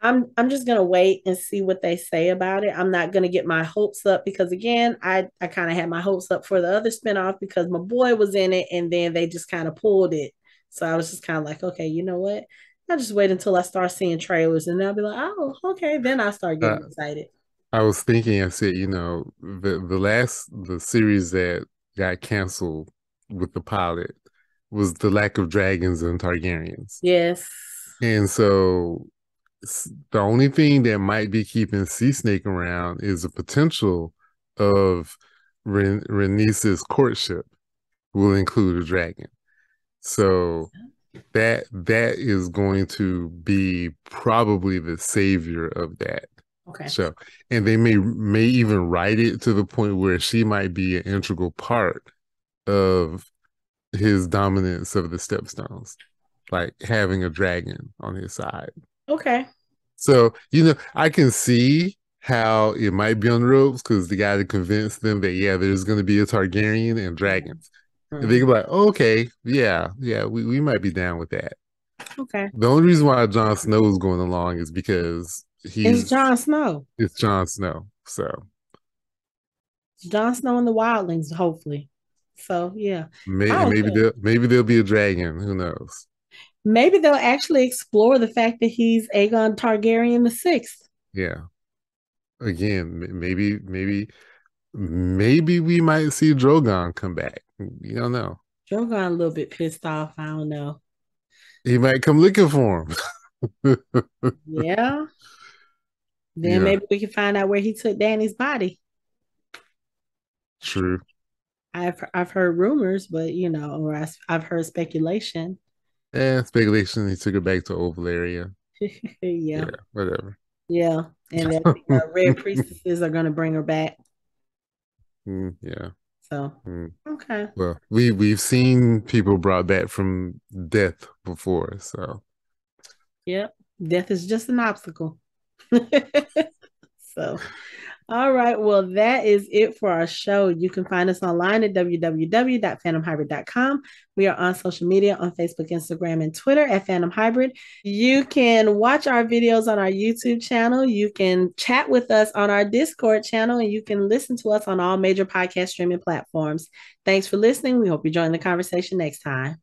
A: I'm just gonna wait and see what they say about it. I'm not gonna get my hopes up because again, I kind of had my hopes up for the other spinoff because my boy was in it and then they just kind of pulled it. So I was just kind of like, okay, you know what? I'll just wait until I start seeing trailers and I'll be like, oh, okay. Then I start
B: Uh,
A: getting excited.
B: I was thinking, I said, the series that got canceled with the pilot was the lack of dragons and Targaryens.
A: Yes.
B: And so the only thing that might be keeping Sea Snake around is the potential of Rhaenys' courtship will include a dragon. So that is going to be probably the savior of that.
A: Okay.
B: So, and they may even write it to the point where she might be an integral part of his dominance of the Stepstones, like having a dragon on his side.
A: Okay.
B: So, I can see how it might be on the ropes because they got to convince them that, yeah, there's going to be a Targaryen and dragons.
A: Mm-hmm.
B: And they can be like, oh, okay, yeah, we might be down with that.
A: Okay.
B: The only reason why Jon Snow is going along is because
A: It's Jon Snow.
B: It's Jon Snow. So
A: Jon Snow and the Wildlings, hopefully. So yeah,
B: maybe there'll be a dragon. Who knows?
A: Maybe they'll actually explore the fact that he's Aegon Targaryen the sixth.
B: Yeah. Again, maybe we might see Drogon come back. You don't know.
A: Drogon a little bit pissed off. I don't know.
B: He might come looking for him.
A: Yeah. Then
B: Yeah,
A: maybe we can find out where he took Danny's body.
B: true.
A: I've heard rumors, but or I've heard speculation.
B: And speculation, he took it back to Oval area.
A: Yeah.
B: Yeah, whatever.
A: Yeah. And that the red priestesses are going to bring her back.
B: Yeah.
A: So,
B: Mm.
A: okay.
B: Well, we've seen people brought back from death before, so
A: Yep. Death is just an obstacle. So, all right. Well, that is it for our show. You can find us online at www.fandomhybrid.com. We are on social media on Facebook, Instagram, and Twitter at Fandom Hybrid. You can watch our videos on our YouTube channel. You can chat with us on our Discord channel, and you can listen to us on all major podcast streaming platforms. Thanks for listening. We hope you join the conversation next time.